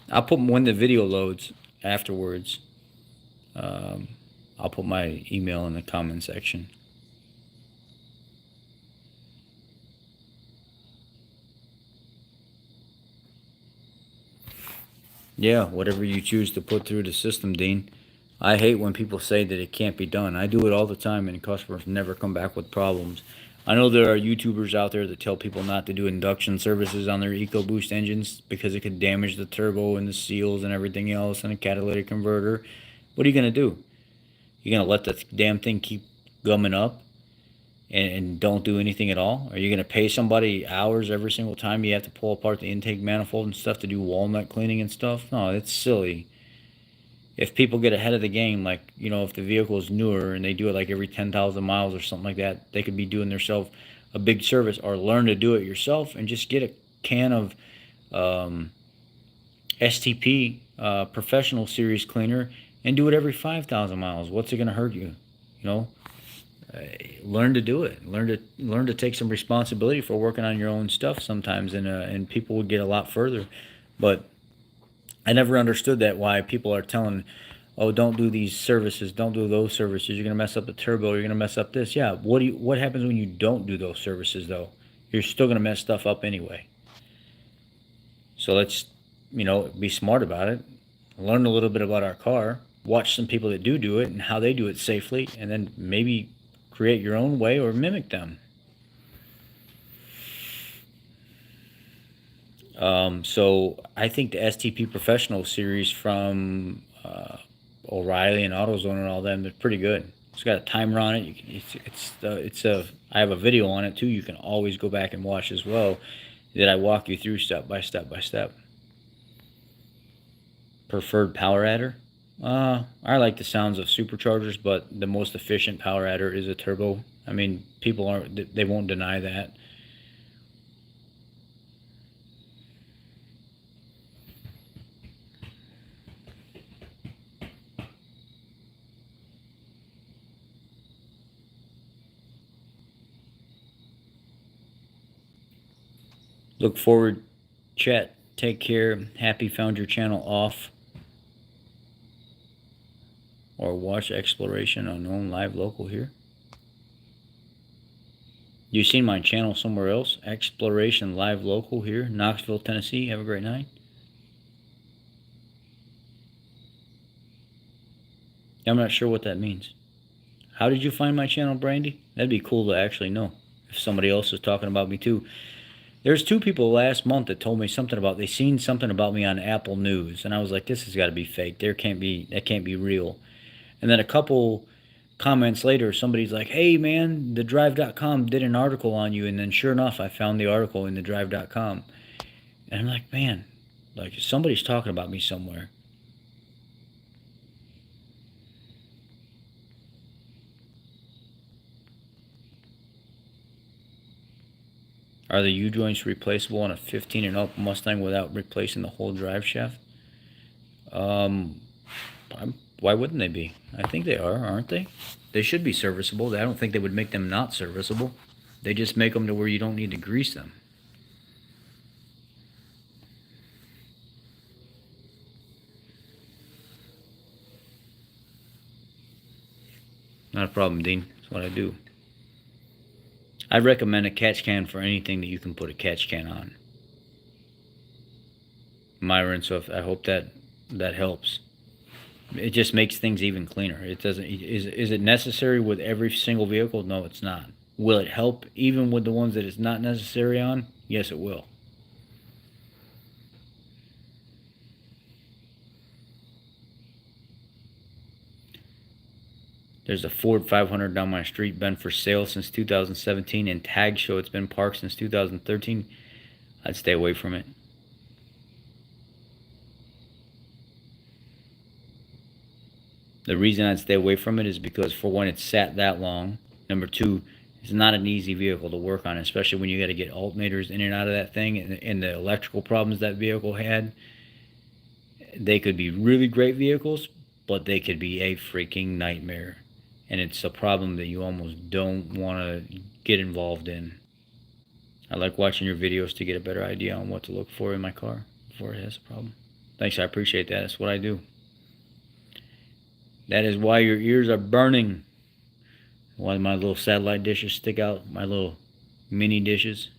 I'll put when the video loads afterwards. I'll put my email in the comment section. Yeah, whatever you choose to put through the system, Dean. I hate when people say that it can't be done. I do it all the time, and customers never come back with problems. I know there are YouTubers out there that tell people not to do induction services on their EcoBoost engines because it could damage the turbo and the seals and everything else and a catalytic converter. What are you going to do? You're going to let the damn thing keep gumming up and don't do anything at all? Are you going to pay somebody hours every single time you have to pull apart the intake manifold and stuff to do walnut cleaning and stuff? No, it's silly. If people get ahead of the game, like, you know, if the vehicle is newer and they do it like every 10,000 miles or something like that, they could be doing themselves a big service, or learn to do it yourself and just get a can of STP professional series cleaner and do it every 5,000 miles. What's it going to hurt you? You know, learn to do it. Learn to take some responsibility for working on your own stuff sometimes, and people would get a lot further. But I never understood that, why people are telling, oh, don't do these services, don't do those services, you're going to mess up the turbo, you're going to mess up this. Yeah, what happens when you don't do those services, though? You're still going to mess stuff up anyway. So let's, you know, be smart about it. Learn a little bit about our car. Watch some people that do it and how they do it safely, and then maybe create your own way or mimic them. So I think the STP Professional series from O'Reilly and AutoZone and all them, they're pretty good. It's got a timer on it. I have a video on it too. You can always go back and watch as well. That I walk you through step by step by step. Preferred power adder? I like the sounds of superchargers, but the most efficient power adder is a turbo. I mean, they won't deny that. Look forward, chat. Take care. Happy found your channel off. Or watch Exploration Unknown live local here. You seen my channel somewhere else? Exploration live local here, Knoxville, Tennessee. Have a great night. I'm not sure what that means. How did you find my channel, Brandy? That'd be cool to actually know if somebody else is talking about me too. There's 2 people last month that told me something about, they seen something about me on Apple News, and I was like, this has got to be fake. That can't be real. And then a couple comments later, somebody's like, hey man, the drive.com did an article on you, and then sure enough, I found the article in the drive.com. And I'm like, man, like somebody's talking about me somewhere. Are the U-joints replaceable on a 15 and up Mustang without replacing the whole drive shaft? Why wouldn't they be? I think they are, aren't they? They should be serviceable. I don't think they would make them not serviceable. They just make them to where you don't need to grease them. Not a problem, Dean. That's what I do. I recommend a catch can for anything that you can put a catch can on. Myron, so I hope that helps. It just makes things even cleaner. It doesn't. Is it necessary with every single vehicle? No, it's not. Will it help even with the ones that it's not necessary on? Yes, it will. There's a Ford 500 down my street, been for sale since 2017, and tags show it's been parked since 2013. I'd stay away from it. The reason I'd stay away from it is because, for one, it's sat that long. Number 2, it's not an easy vehicle to work on, especially when you got to get alternators in and out of that thing, and the electrical problems that vehicle had. They could be really great vehicles, but they could be a freaking nightmare. And it's a problem that you almost don't want to get involved in. I like watching your videos to get a better idea on what to look for in my car before it has a problem. Thanks, I appreciate that. That's what I do. That is why your ears are burning. Why my little satellite dishes stick out, my little mini dishes.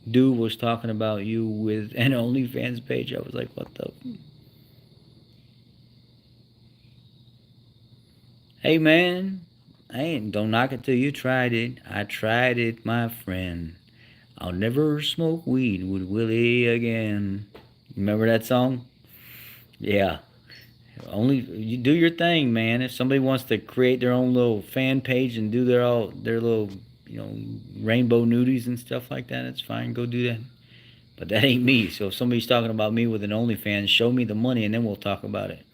Dude was talking about you with an OnlyFans page. I was like, what the? Hey man, don't knock it till you tried it. I tried it, my friend. I'll never smoke weed with Willie again. Remember that song? Yeah. Only you do your thing, man. If somebody wants to create their own little fan page and do their little, rainbow nudies and stuff like that, it's fine. Go do that. But that ain't me. So if somebody's talking about me with an OnlyFans, show me the money and then we'll talk about it.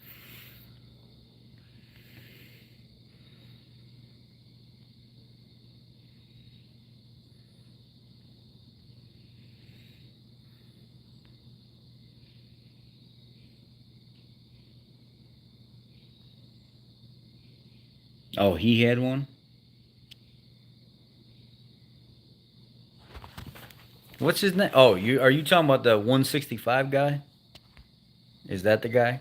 Oh, he had one? What's his name? Oh, are you talking about the 165 guy? Is that the guy?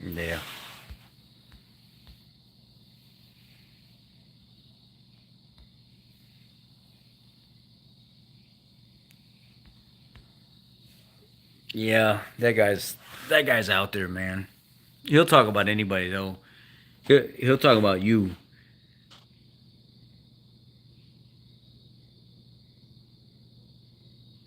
Yeah. Yeah, that guy's out there, man. He'll talk about anybody though. He'll talk about you.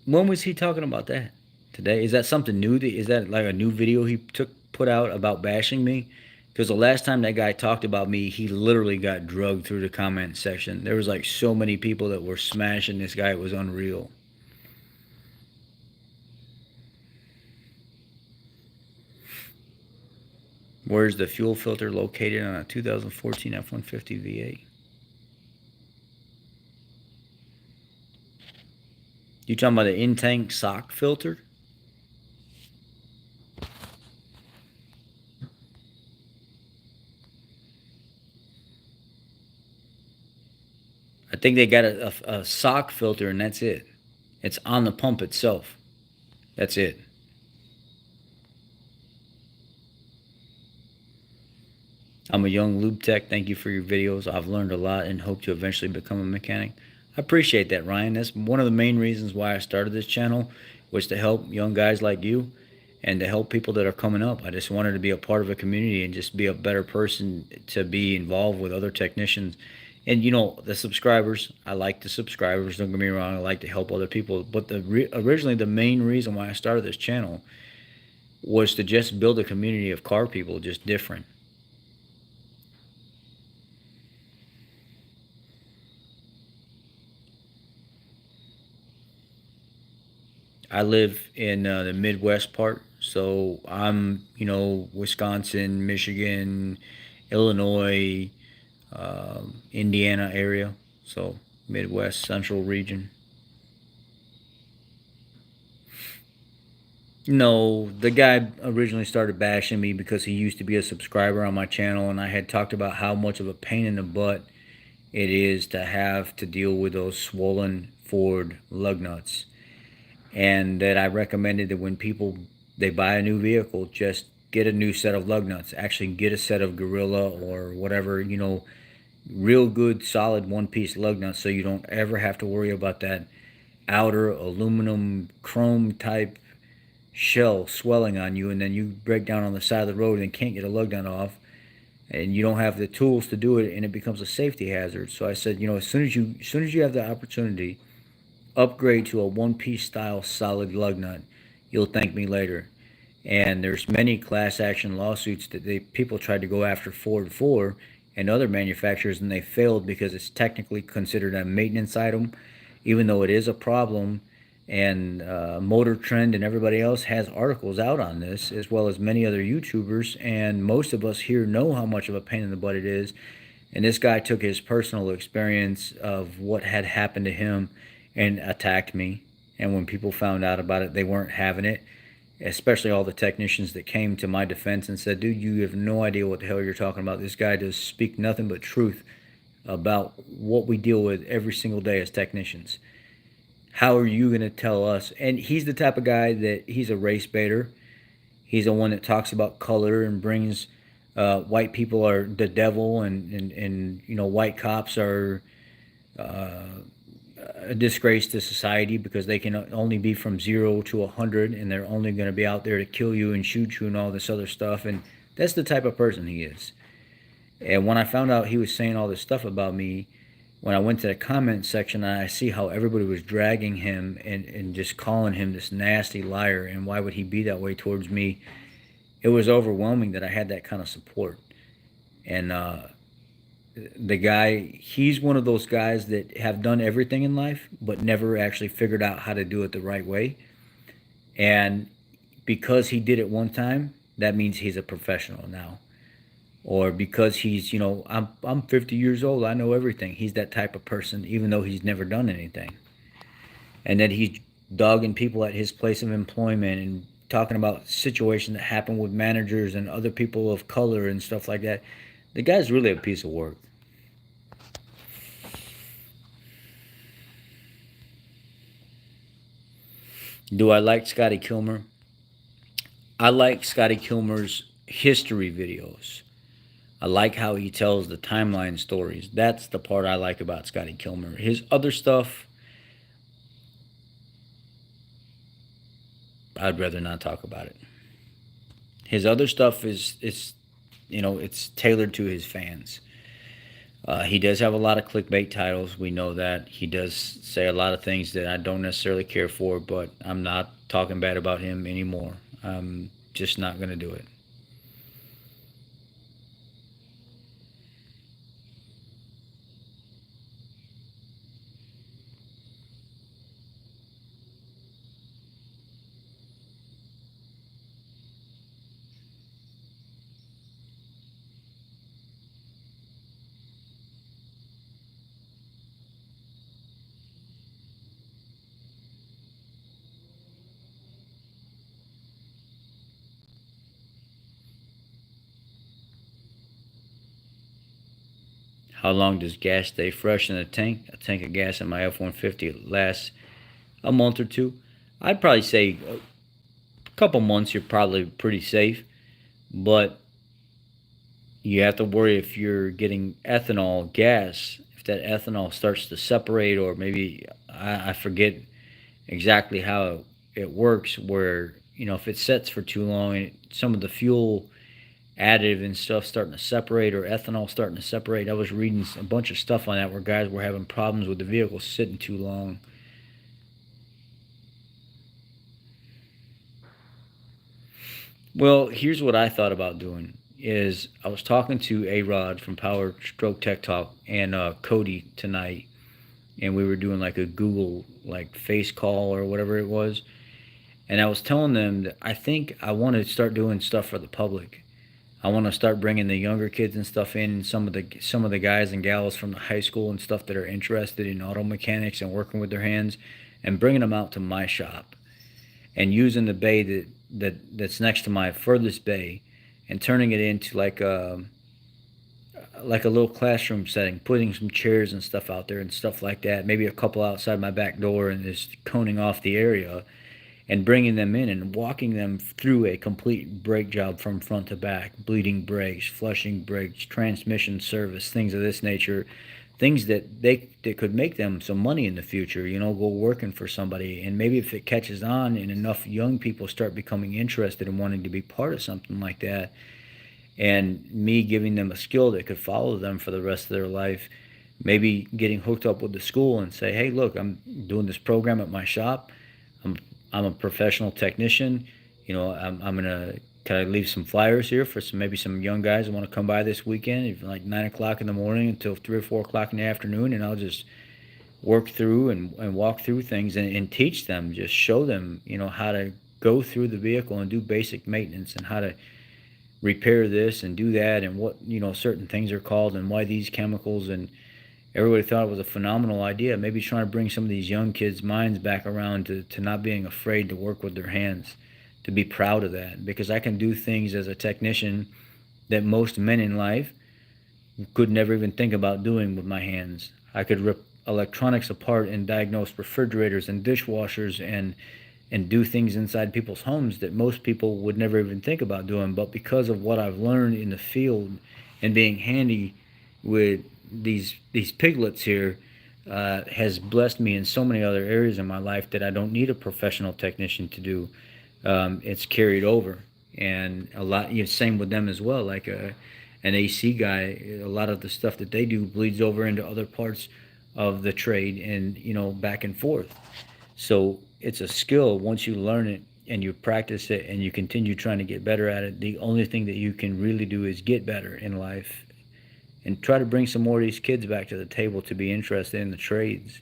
When was he talking about that? Today? Is that something new? Is that like a new video he put out about bashing me? Because the last time that guy talked about me, he literally got drugged through the comment section. There was like so many people that were smashing this guy. It was unreal. Where's the fuel filter located on a 2014 F-150 V8? You talking about the in-tank sock filter? I think they got a sock filter and that's it. It's on the pump itself. That's it. I'm a young lube tech. Thank you for your videos. I've learned a lot and hope to eventually become a mechanic. I appreciate that, Ryan. That's one of the main reasons why I started this channel, was to help young guys like you and to help people that are coming up. I just wanted to be a part of a community and just be a better person to be involved with other technicians. And you know, the subscribers, I like the subscribers, don't get me wrong, I like to help other people. But originally the main reason why I started this channel was to just build a community of car people, just different. I live in the Midwest part, so I'm, you know, Wisconsin, Michigan, Illinois, Indiana area, so Midwest Central region. No, the guy originally started bashing me because he used to be a subscriber on my channel, and I had talked about how much of a pain in the butt it is to have to deal with those swollen Ford lug nuts. And that I recommended that when people, they buy a new vehicle, just get a new set of lug nuts. Actually get a set of Gorilla or whatever, you know, real good solid one-piece lug nuts, so you don't ever have to worry about that outer aluminum chrome type shell swelling on you, and then you break down on the side of the road and can't get a lug nut off, and you don't have the tools to do it, and it becomes a safety hazard. So I said, you know, as soon as you have the opportunity, upgrade to a one-piece style solid lug nut. You'll thank me later. And there's many class action lawsuits that people tried to go after Ford for and other manufacturers, and they failed because it's technically considered a maintenance item, even though it is a problem. And Motor Trend and everybody else has articles out on this, as well as many other YouTubers, and most of us here know how much of a pain in the butt it is. And this guy took his personal experience of what had happened to him and attacked me. And when people found out about it, they weren't having it, especially all the technicians that came to my defense and said, dude, you have no idea what the hell you're talking about. This guy does speak nothing but truth about what we deal with every single day as technicians. How are you going to tell us? And he's the type of guy that he's a race baiter. He's the one that talks about color and brings white people are the devil, and you know, white cops are a disgrace to society because they can only be from 0 to 100, and they're only going to be out there to kill you and shoot you and all this other stuff. And that's the type of person he is. And when I found out he was saying all this stuff about me, when I went to the comment section, I see how everybody was dragging him and just calling him this nasty liar, and why would he be that way towards me? It was overwhelming that I had that kind of support. And the guy, he's one of those guys that have done everything in life but never actually figured out how to do it the right way. And because he did it one time, that means he's a professional now. Or because he's, you know, I'm 50 years old, I know everything. He's that type of person, even though he's never done anything. And that he's dogging people at his place of employment and talking about situations that happen with managers and other people of color and stuff like that. The guy's really a piece of work. Do I like Scotty Kilmer? I like Scotty Kilmer's history videos. I like how he tells the timeline stories. That's the part I like about Scotty Kilmer. His other stuff, I'd rather not talk about it. His other stuff is, you know, it's tailored to his fans. He does have a lot of clickbait titles. We know that. He does say a lot of things that I don't necessarily care for, but I'm not talking bad about him anymore. I'm just not going to do it. How long does gas stay fresh in a tank? A tank of gas in my F-150 lasts a month or two. I'd probably say a couple months you're probably pretty safe. But you have to worry if you're getting ethanol gas, if that ethanol starts to separate, or maybe I forget exactly how it works, where, if it sets for too long and some of the fuel additive and stuff starting to separate, or ethanol starting to separate. I was reading a bunch of stuff on that where guys were having problems with the vehicle sitting too long. Well, here's what I thought about doing is I was talking to A-Rod from Power Stroke Tech Talk and Cody tonight, and we were doing like a Google like face call or whatever it was, and I was telling them that I think I want to start doing stuff for the public. I want to start bringing the younger kids and stuff in, some of the guys and gals from the high school and stuff that are interested in auto mechanics and working with their hands, and bringing them out to my shop and using the bay that's next to my furthest bay, and turning it into like a little classroom setting, putting some chairs and stuff out there and stuff like that, maybe a couple outside my back door, and just coning off the area and bringing them in and walking them through a complete brake job from front to back, bleeding brakes, flushing brakes, transmission service, things of this nature, things that could make them some money in the future, go working for somebody. And maybe if it catches on and enough young people start becoming interested in wanting to be part of something like that, and me giving them a skill that could follow them for the rest of their life, maybe getting hooked up with the school and say, hey, look, I'm doing this program at my shop. I'm a professional technician. I'm gonna, can I leave some flyers here for maybe some young guys that want to come by this weekend, like 9 o'clock in the morning until 3 or 4 o'clock in the afternoon, and I'll just work through and walk through things and teach them, just show them, how to go through the vehicle and do basic maintenance, and how to repair this and do that, and what, certain things are called, and why these chemicals. And everybody thought it was a phenomenal idea. Maybe trying to bring some of these young kids' minds back around to not being afraid to work with their hands, to be proud of that. Because I can do things as a technician that most men in life could never even think about doing with my hands. I could rip electronics apart and diagnose refrigerators and dishwashers and do things inside people's homes that most people would never even think about doing. But because of what I've learned in the field and being handy with these piglets here, has blessed me in so many other areas in my life that I don't need a professional technician to do. It's carried over, and a lot, same with them as well. Like an AC guy, a lot of the stuff that they do bleeds over into other parts of the trade, and back and forth. So it's a skill. Once you learn it and you practice it and you continue trying to get better at it, the only thing that you can really do is get better in life, and try to bring some more of these kids back to the table to be interested in the trades.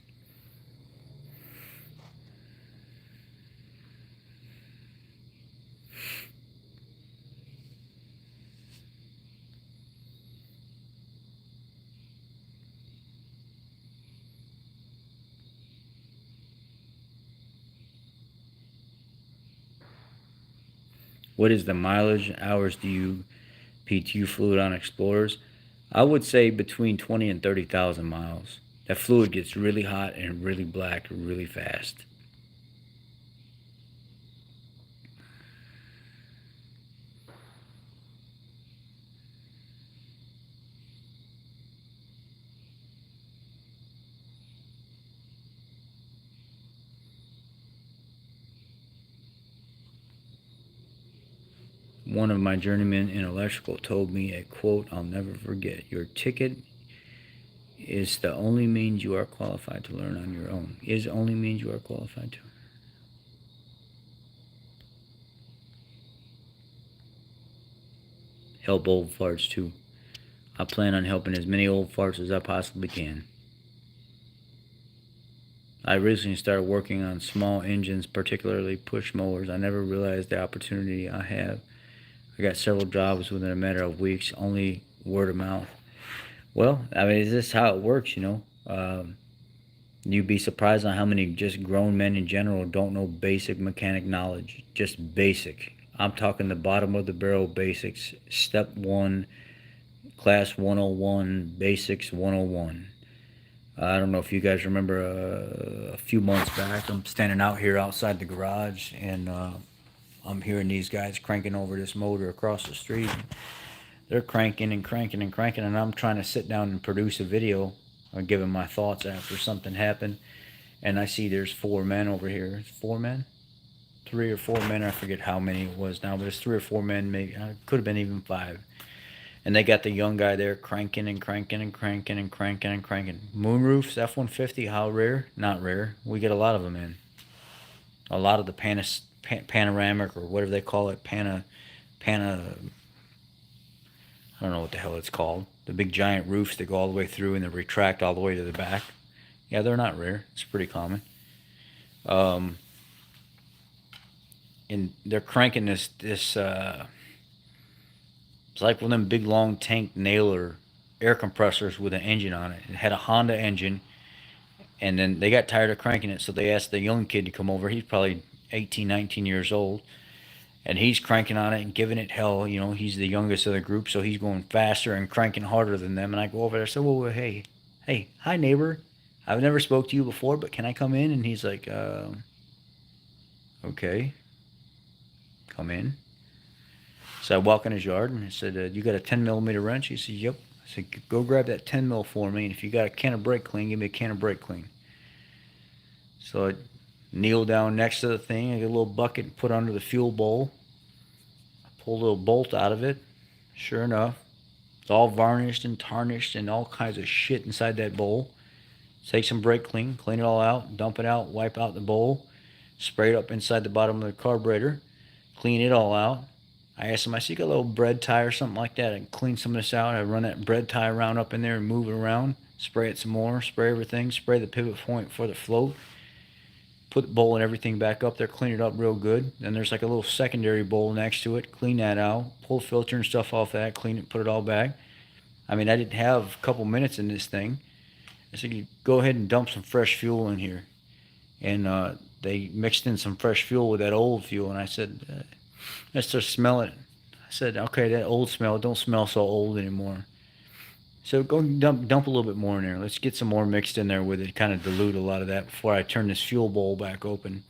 What is the mileage? Hours do you PTU fluid on Explorers? I would say between 20 and 30,000 miles. That fluid gets really hot and really black really fast. One of my journeymen in electrical told me a quote I'll never forget. Your ticket is the only means you are qualified to learn on your own. Is the only means you are qualified to. Help old farts too. I plan on helping as many old farts as I possibly can. I recently started working on small engines, particularly push mowers. I never realized the opportunity I have. I got several jobs within a matter of weeks, only word of mouth. Well, I mean, this is how it works, You'd be surprised on how many just grown men in general don't know basic mechanic knowledge. Just basic. I'm talking the bottom of the barrel basics. Step 1, class 101, basics 101. I don't know if you guys remember a few months back, I'm standing out here outside the garage, and I'm hearing these guys cranking over this motor across the street. they're cranking and cranking and cranking, and I'm trying to sit down and produce a video or giving my thoughts after something happened. And I see there's 4 men over here. 4 men? 3 or 4 men. I forget how many it was now, but it's 3 or 4 men. Maybe could have been even 5. And they got the young guy there cranking and cranking and cranking and cranking and cranking. Moonroofs, F-150, how rare? Not rare. We get a lot of them in. A lot of the panoramic, or whatever they call it, I don't know what the hell it's called. The big giant roofs that go all the way through and they retract all the way to the back. Yeah, they're not rare. It's pretty common. And they're cranking this it's like one of them big long tank nailer air compressors with an engine on it. It had a Honda engine, and then they got tired of cranking it, so they asked the young kid to come over. He's probably 18, 19 years old, and he's cranking on it and giving it hell. You know, he's the youngest of the group, so he's going faster and cranking harder than them. And I go over there and say, "Well, hey, hi neighbor. I've never spoke to you before, but can I come in?" And he's like, "Okay, come in." So I walk in his yard and I said, "You got a 10mm wrench?" He said, "Yep." I said, "Go grab that 10mm for me, and if you got a can of brake clean, give me a can of brake clean." So I kneel down next to the thing. I get a little bucket and put under the fuel bowl. I pull a little bolt out of it. Sure enough, it's all varnished and tarnished and all kinds of shit inside that bowl. Take some brake clean it all out, dump it out, wipe out the bowl, spray it up inside the bottom of the carburetor, clean it all out. I asked him, I see you got a little bread tie or something like that. I can clean some of this out. I run that bread tie around up in there and move it around. Spray it some more. Spray everything. Spray the pivot point for the float. Put the bowl and everything back up there. Clean it up real good. Then there's like a little secondary bowl next to it. Clean that out. Pull the filter and stuff off that. Clean it. Put it all back. I mean, I didn't have a couple minutes in this thing. I said, "You go ahead and dump some fresh fuel in here." And they mixed in some fresh fuel with that old fuel. And I said, "Let's just smell it." I said, "Okay, that old smell, don't smell so old anymore." So go dump a little bit more in there. Let's get some more mixed in there with it, kind of dilute a lot of that before I turn this fuel bowl back open.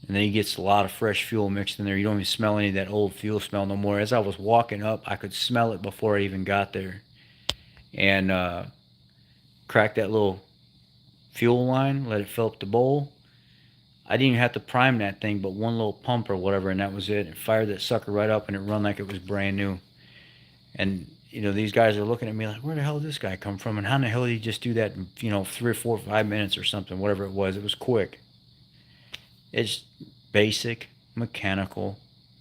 And then he gets a lot of fresh fuel mixed in there. You don't even smell any of that old fuel smell no more. As I was walking up, I could smell it before I even got there. And crack that little fuel line, let it fill up the bowl. I didn't even have to prime that thing, but one little pump or whatever, and that was it. It fired that sucker right up, and it run like it was brand new. And, you know, these guys are looking at me like, where the hell did this guy come from? And how in the hell did he just do that in, 3 or 4 or 5 minutes or something, whatever it was. It was quick. It's basic mechanical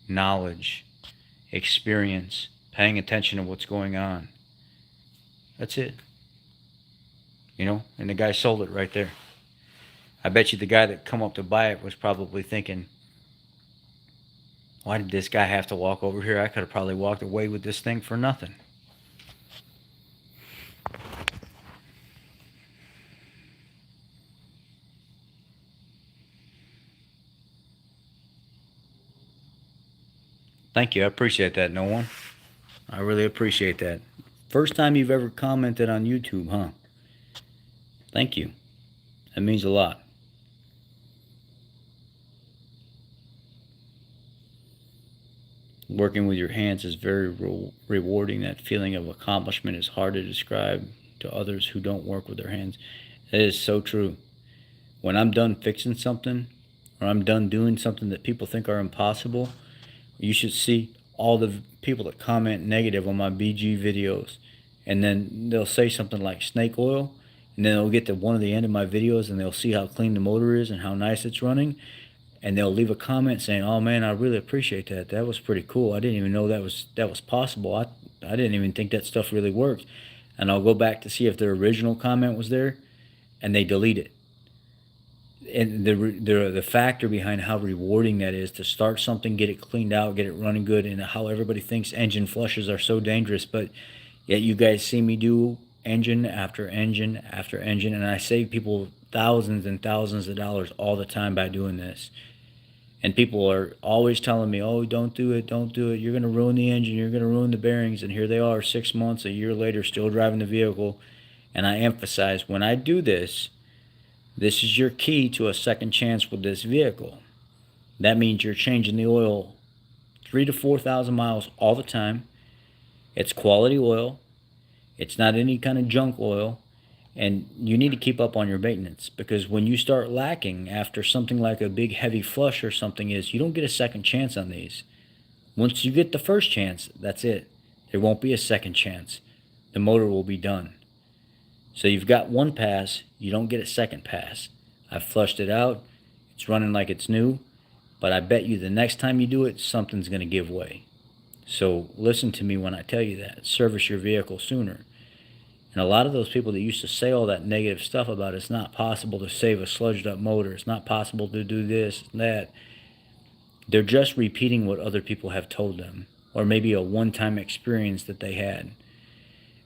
knowledge, experience, paying attention to what's going on. That's it. And the guy sold it right there. I bet you the guy that come up to buy it was probably thinking, why did this guy have to walk over here? I could have probably walked away with this thing for nothing. Thank you. I appreciate that, no one. I really appreciate that. First time you've ever commented on YouTube, huh? Thank you. That means a lot. Working with your hands is very rewarding. That feeling of accomplishment is hard to describe to others who don't work with their hands. That is so true. When I'm done fixing something, or I'm done doing something that people think are impossible, you should see all the people that comment negative on my BG videos. And then they'll say something like snake oil, and then they'll get to one of the end of my videos and they'll see how clean the motor is and how nice it's running. And they'll leave a comment saying, "Oh man, I really appreciate that. That was pretty cool. I didn't even know that was possible. I didn't even think that stuff really worked." And I'll go back to see if their original comment was there, and they delete it. And the factor behind how rewarding that is to start something, get it cleaned out, get it running good, and how everybody thinks engine flushes are so dangerous, but yet you guys see me do engine after engine after engine, and I save people thousands and thousands of dollars all the time by doing this. And people are always telling me, "Oh, don't do it, don't do it. You're going to ruin the engine, you're going to ruin the bearings." And here they are 6 months, a year later, still driving the vehicle. And I emphasize, when I do this, this is your key to a second chance with this vehicle. That means you're changing the oil 3,000 to 4,000 miles all the time. It's quality oil. It's not any kind of junk oil. And you need to keep up on your maintenance, because when you start lacking after something like a big heavy flush or something is, you don't get a second chance on these. Once you get the first chance, that's it. There won't be a second chance. The motor will be done. So you've got one pass, you don't get a second pass. I've flushed it out. It's running like it's new. But I bet you the next time you do it, something's going to give way. So listen to me when I tell you that. Service your vehicle sooner. And a lot of those people that used to say all that negative stuff about it's not possible to save a sludged up motor, it's not possible to do this and that, they're just repeating what other people have told them, or maybe a one-time experience that they had.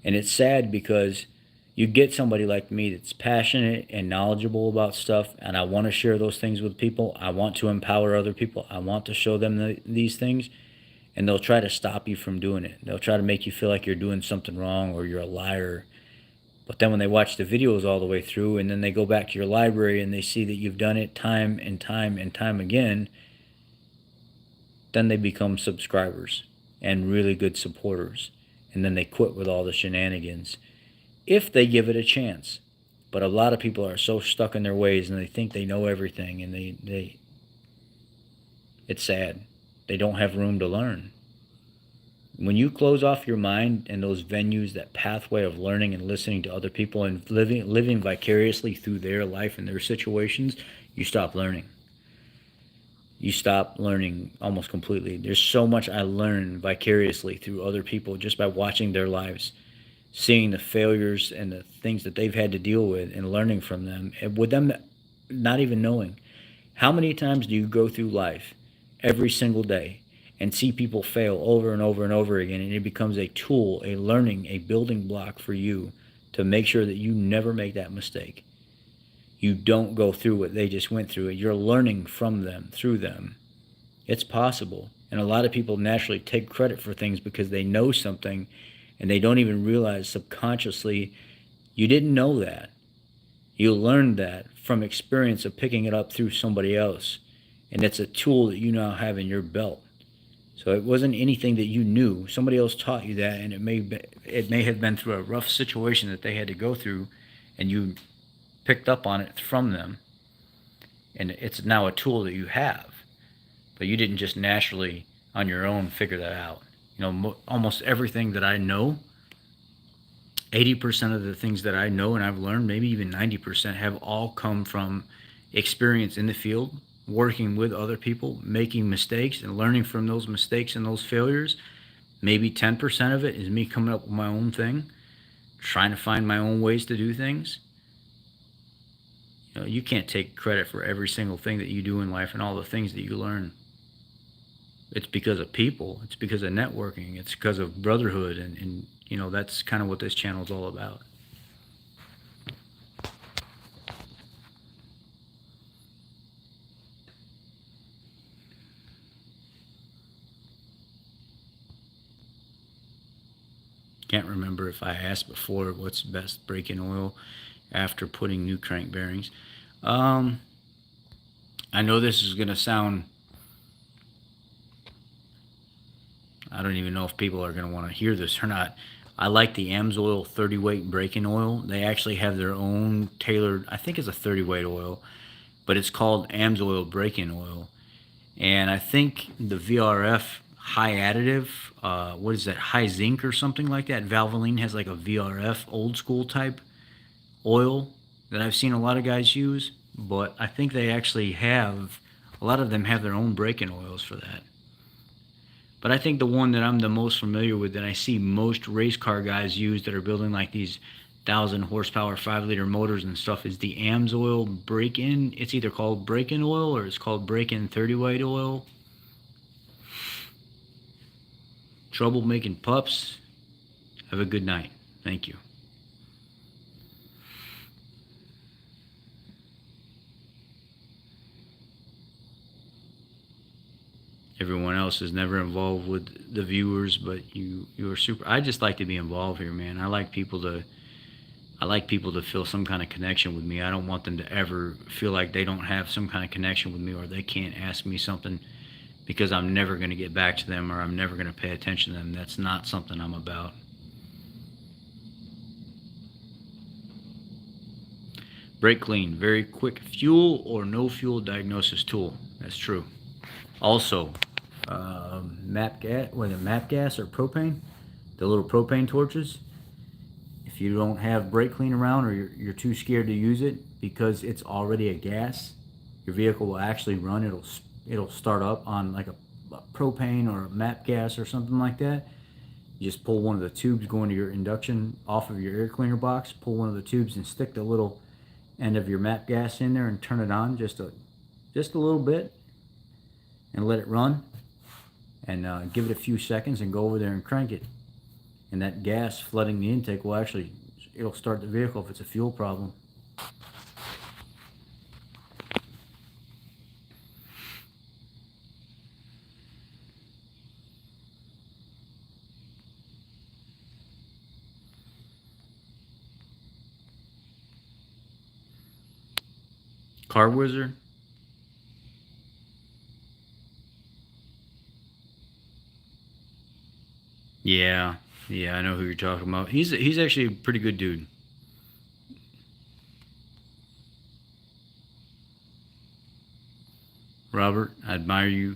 And it's sad because you get somebody like me that's passionate and knowledgeable about stuff, and I want to share those things with people. I want to empower other people. I want to show them these things, and they'll try to stop you from doing it. They'll try to make you feel like you're doing something wrong or you're a liar. But then when they watch the videos all the way through, and then they go back to your library and they see that you've done it time and time and time again, then they become subscribers and really good supporters. And then they quit with all the shenanigans, if they give it a chance. But a lot of people are so stuck in their ways, and they think they know everything, and it's sad. They don't have room to learn. When you close off your mind and those venues, that pathway of learning and listening to other people and living vicariously through their life and their situations, you stop learning. You stop learning almost completely. There's so much I learn vicariously through other people just by watching their lives, seeing the failures and the things that they've had to deal with and learning from them, and with them not even knowing. How many times do you go through life every single day and see people fail over and over and over again, and it becomes a tool, a learning, a building block for you to make sure that you never make that mistake. You don't go through what they just went through. You're learning from them, through them. It's possible. And a lot of people naturally take credit for things because they know something, and they don't even realize subconsciously you didn't know that. You learned that from experience of picking it up through somebody else. And it's a tool that you now have in your belt. So it wasn't anything that you knew. Somebody else taught you that, and it may have been through a rough situation that they had to go through, and you picked up on it from them. And it's now a tool that you have. But you didn't just naturally, on your own, figure that out. You know, almost everything that I know, 80% of the things that I know and I've learned, maybe even 90%, have all come from experience in the field, working with other people, making mistakes and learning from those mistakes and those failures. Maybe 10% of it is me coming up with my own thing, trying to find my own ways to do things. You know, you can't take credit for every single thing that you do in life and all the things that you learn. It's because of people. It's because of networking. It's because of brotherhood. And you know, that's kind of what this channel is all about. Can't remember if I asked before what's the best break-in oil after putting new crank bearings. I know this is going to sound... I don't even know if people are going to want to hear this or not. I like the AMSOIL 30 weight break-in oil. They actually have their own tailored, I think it's a 30 weight oil, but it's called AMSOIL break-in oil. And I think the VRF high additive, what is that, high zinc or something like that, Valvoline has like a VRF old school type oil that I've seen a lot of guys use, but I think they actually have, a lot of them have their own break-in oils for that. But I think the one that I'm the most familiar with, that I see most race car guys use that are building like these 1,000 horsepower 5-liter motors and stuff, is the AMSOIL break-in. It's either called break-in oil or it's called break-in 30 weight oil. Trouble making pups. Have a good night. Thank you. Everyone else is never involved with the viewers, but you are super. I just like to be involved here, man. I like people to feel some kind of connection with me. I don't want them to ever feel like they don't have some kind of connection with me, or they can't ask me something, because I'm never going to get back to them or I'm never going to pay attention to them. That's not something I'm about. Brake clean, very quick fuel or no fuel diagnosis tool. That's true. Also, map gas, whether map gas or propane, the little propane torches. If you don't have brake clean around or you're too scared to use it because it's already a gas, your vehicle will actually run. It'll start up on like a propane or a map gas or something like that. You just pull one of the tubes going to your induction off of your air cleaner box. Pull one of the tubes and stick the little end of your map gas in there and turn it on just a little bit and let it run, and give it a few seconds and go over there and crank it, and that gas flooding the intake will actually, it'll start the vehicle if it's a fuel problem. Car Wizard. Yeah, I know who you're talking about. He's actually a pretty good dude. Robert, I admire you.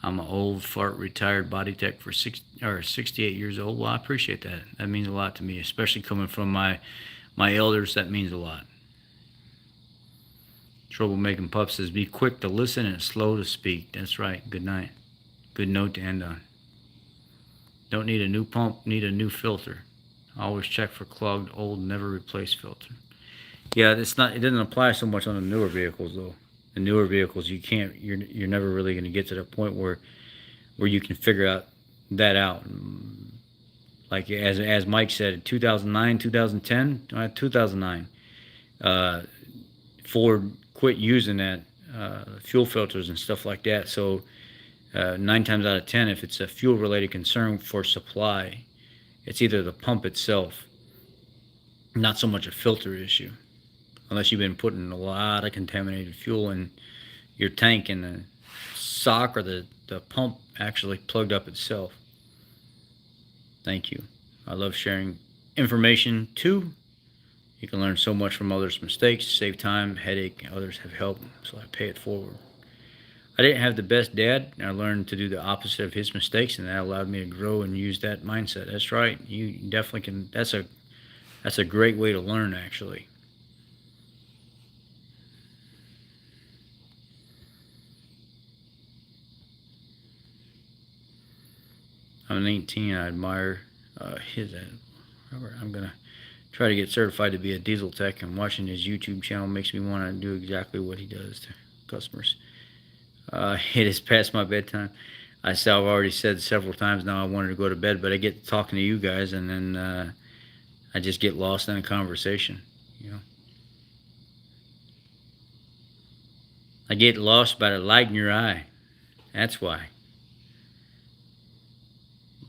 I'm an old fart retired body tech for 68 years old. Well, I appreciate that. That means a lot to me, especially coming from my elders. That means a lot. Troublemaking Pup says, be quick to listen and slow to speak. That's right. Good night. Good note to end on. Don't need a new pump, need a new filter. Always check for clogged, old, never replaced filter. Yeah, it doesn't apply so much on the newer vehicles though. The newer vehicles, you're never really going to get to the point where you can figure that out. Like as Mike said, 2009, 2010, 2009, Ford quit using that fuel filters and stuff like that. So 9 times out of 10, if it's a fuel-related concern for supply, it's either the pump itself, not so much a filter issue, unless you've been putting a lot of contaminated fuel in your tank and the sock or the pump actually plugged up itself. Thank you. I love sharing information too. You can learn so much from others' mistakes, save time, headache, others have helped, so I pay it forward. I didn't have the best dad, and I learned to do the opposite of his mistakes, and that allowed me to grow and use that mindset. That's right. You definitely can. That's a great way to learn, actually. I'm 19. I admire his. I'm gonna try to get certified to be a diesel tech, and watching his YouTube channel makes me want to do exactly what he does to customers. It is past my bedtime. I've already said several times now I wanted to go to bed, but I get talking to you guys, and then I just get lost in a conversation. You know, I get lost by the light in your eye. That's why.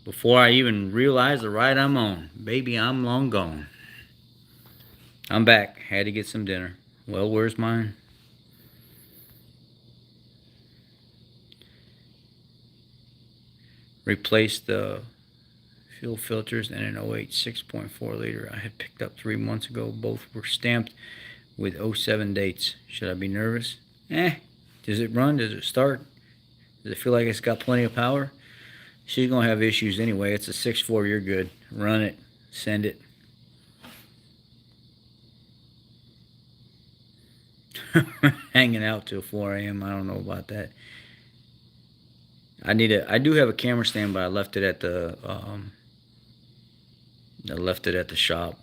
Before I even realize the ride I'm on, baby, I'm long gone. I'm back. Had to get some dinner. Well, where's mine? Replaced the fuel filters and an 08 6.4 liter I had picked up 3 months ago. Both were stamped with 07 dates. Should I be nervous? Does it run? Does it start? Does it feel like it's got plenty of power? She's going to have issues anyway. It's a 6.4. You're good. Run it. Send it. Hanging out till 4 a.m. I don't know about that. I do have a camera stand, but I left it at the shop.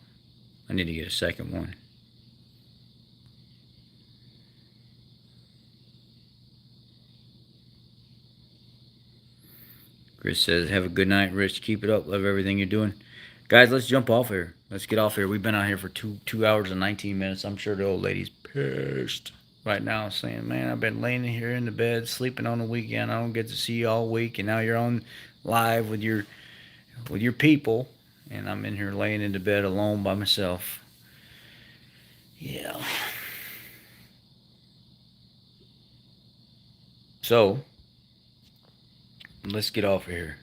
I need to get a second one. Chris says, have a good night, Rich. Keep it up. Love everything you're doing. Guys, let's jump off here. Let's get off here. We've been out here for 2 hours and 19 minutes. I'm sure the old lady's pissed right now, saying, man, I've been laying here in the bed, sleeping on the weekend. I don't get to see you all week, and now you're on live with your people, and I'm in here laying in the bed alone by myself. Yeah. So, let's get off of here.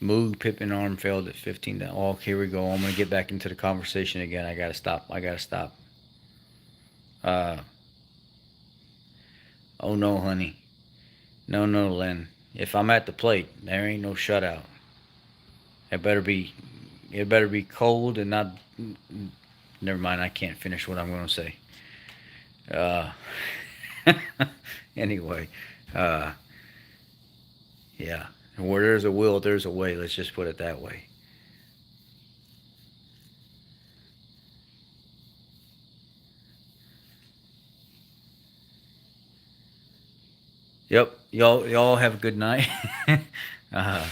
Moog Pippin arm failed at 15 down. Oh, here we go. I'm gonna get back into the conversation again. I gotta stop. Oh no, honey. No, Len. If I'm at the plate, there ain't no shutout. It better be cold and not. Never mind. I can't finish what I'm gonna say. Anyway, yeah. Where there's a will, there's a way. Let's just put it that way. Yep. Y'all have a good night. Have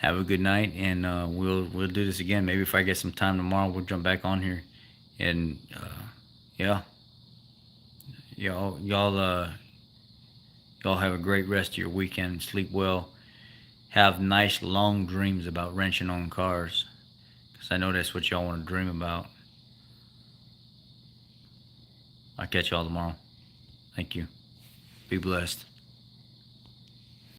a good night, and we'll do this again. Maybe if I get some time tomorrow, we'll jump back on here, and yeah. Y'all have a great rest of your weekend. Sleep well. Have nice long dreams about wrenching on cars, because I know that's what y'all want to dream about. I'll catch y'all tomorrow. Thank you. Be blessed.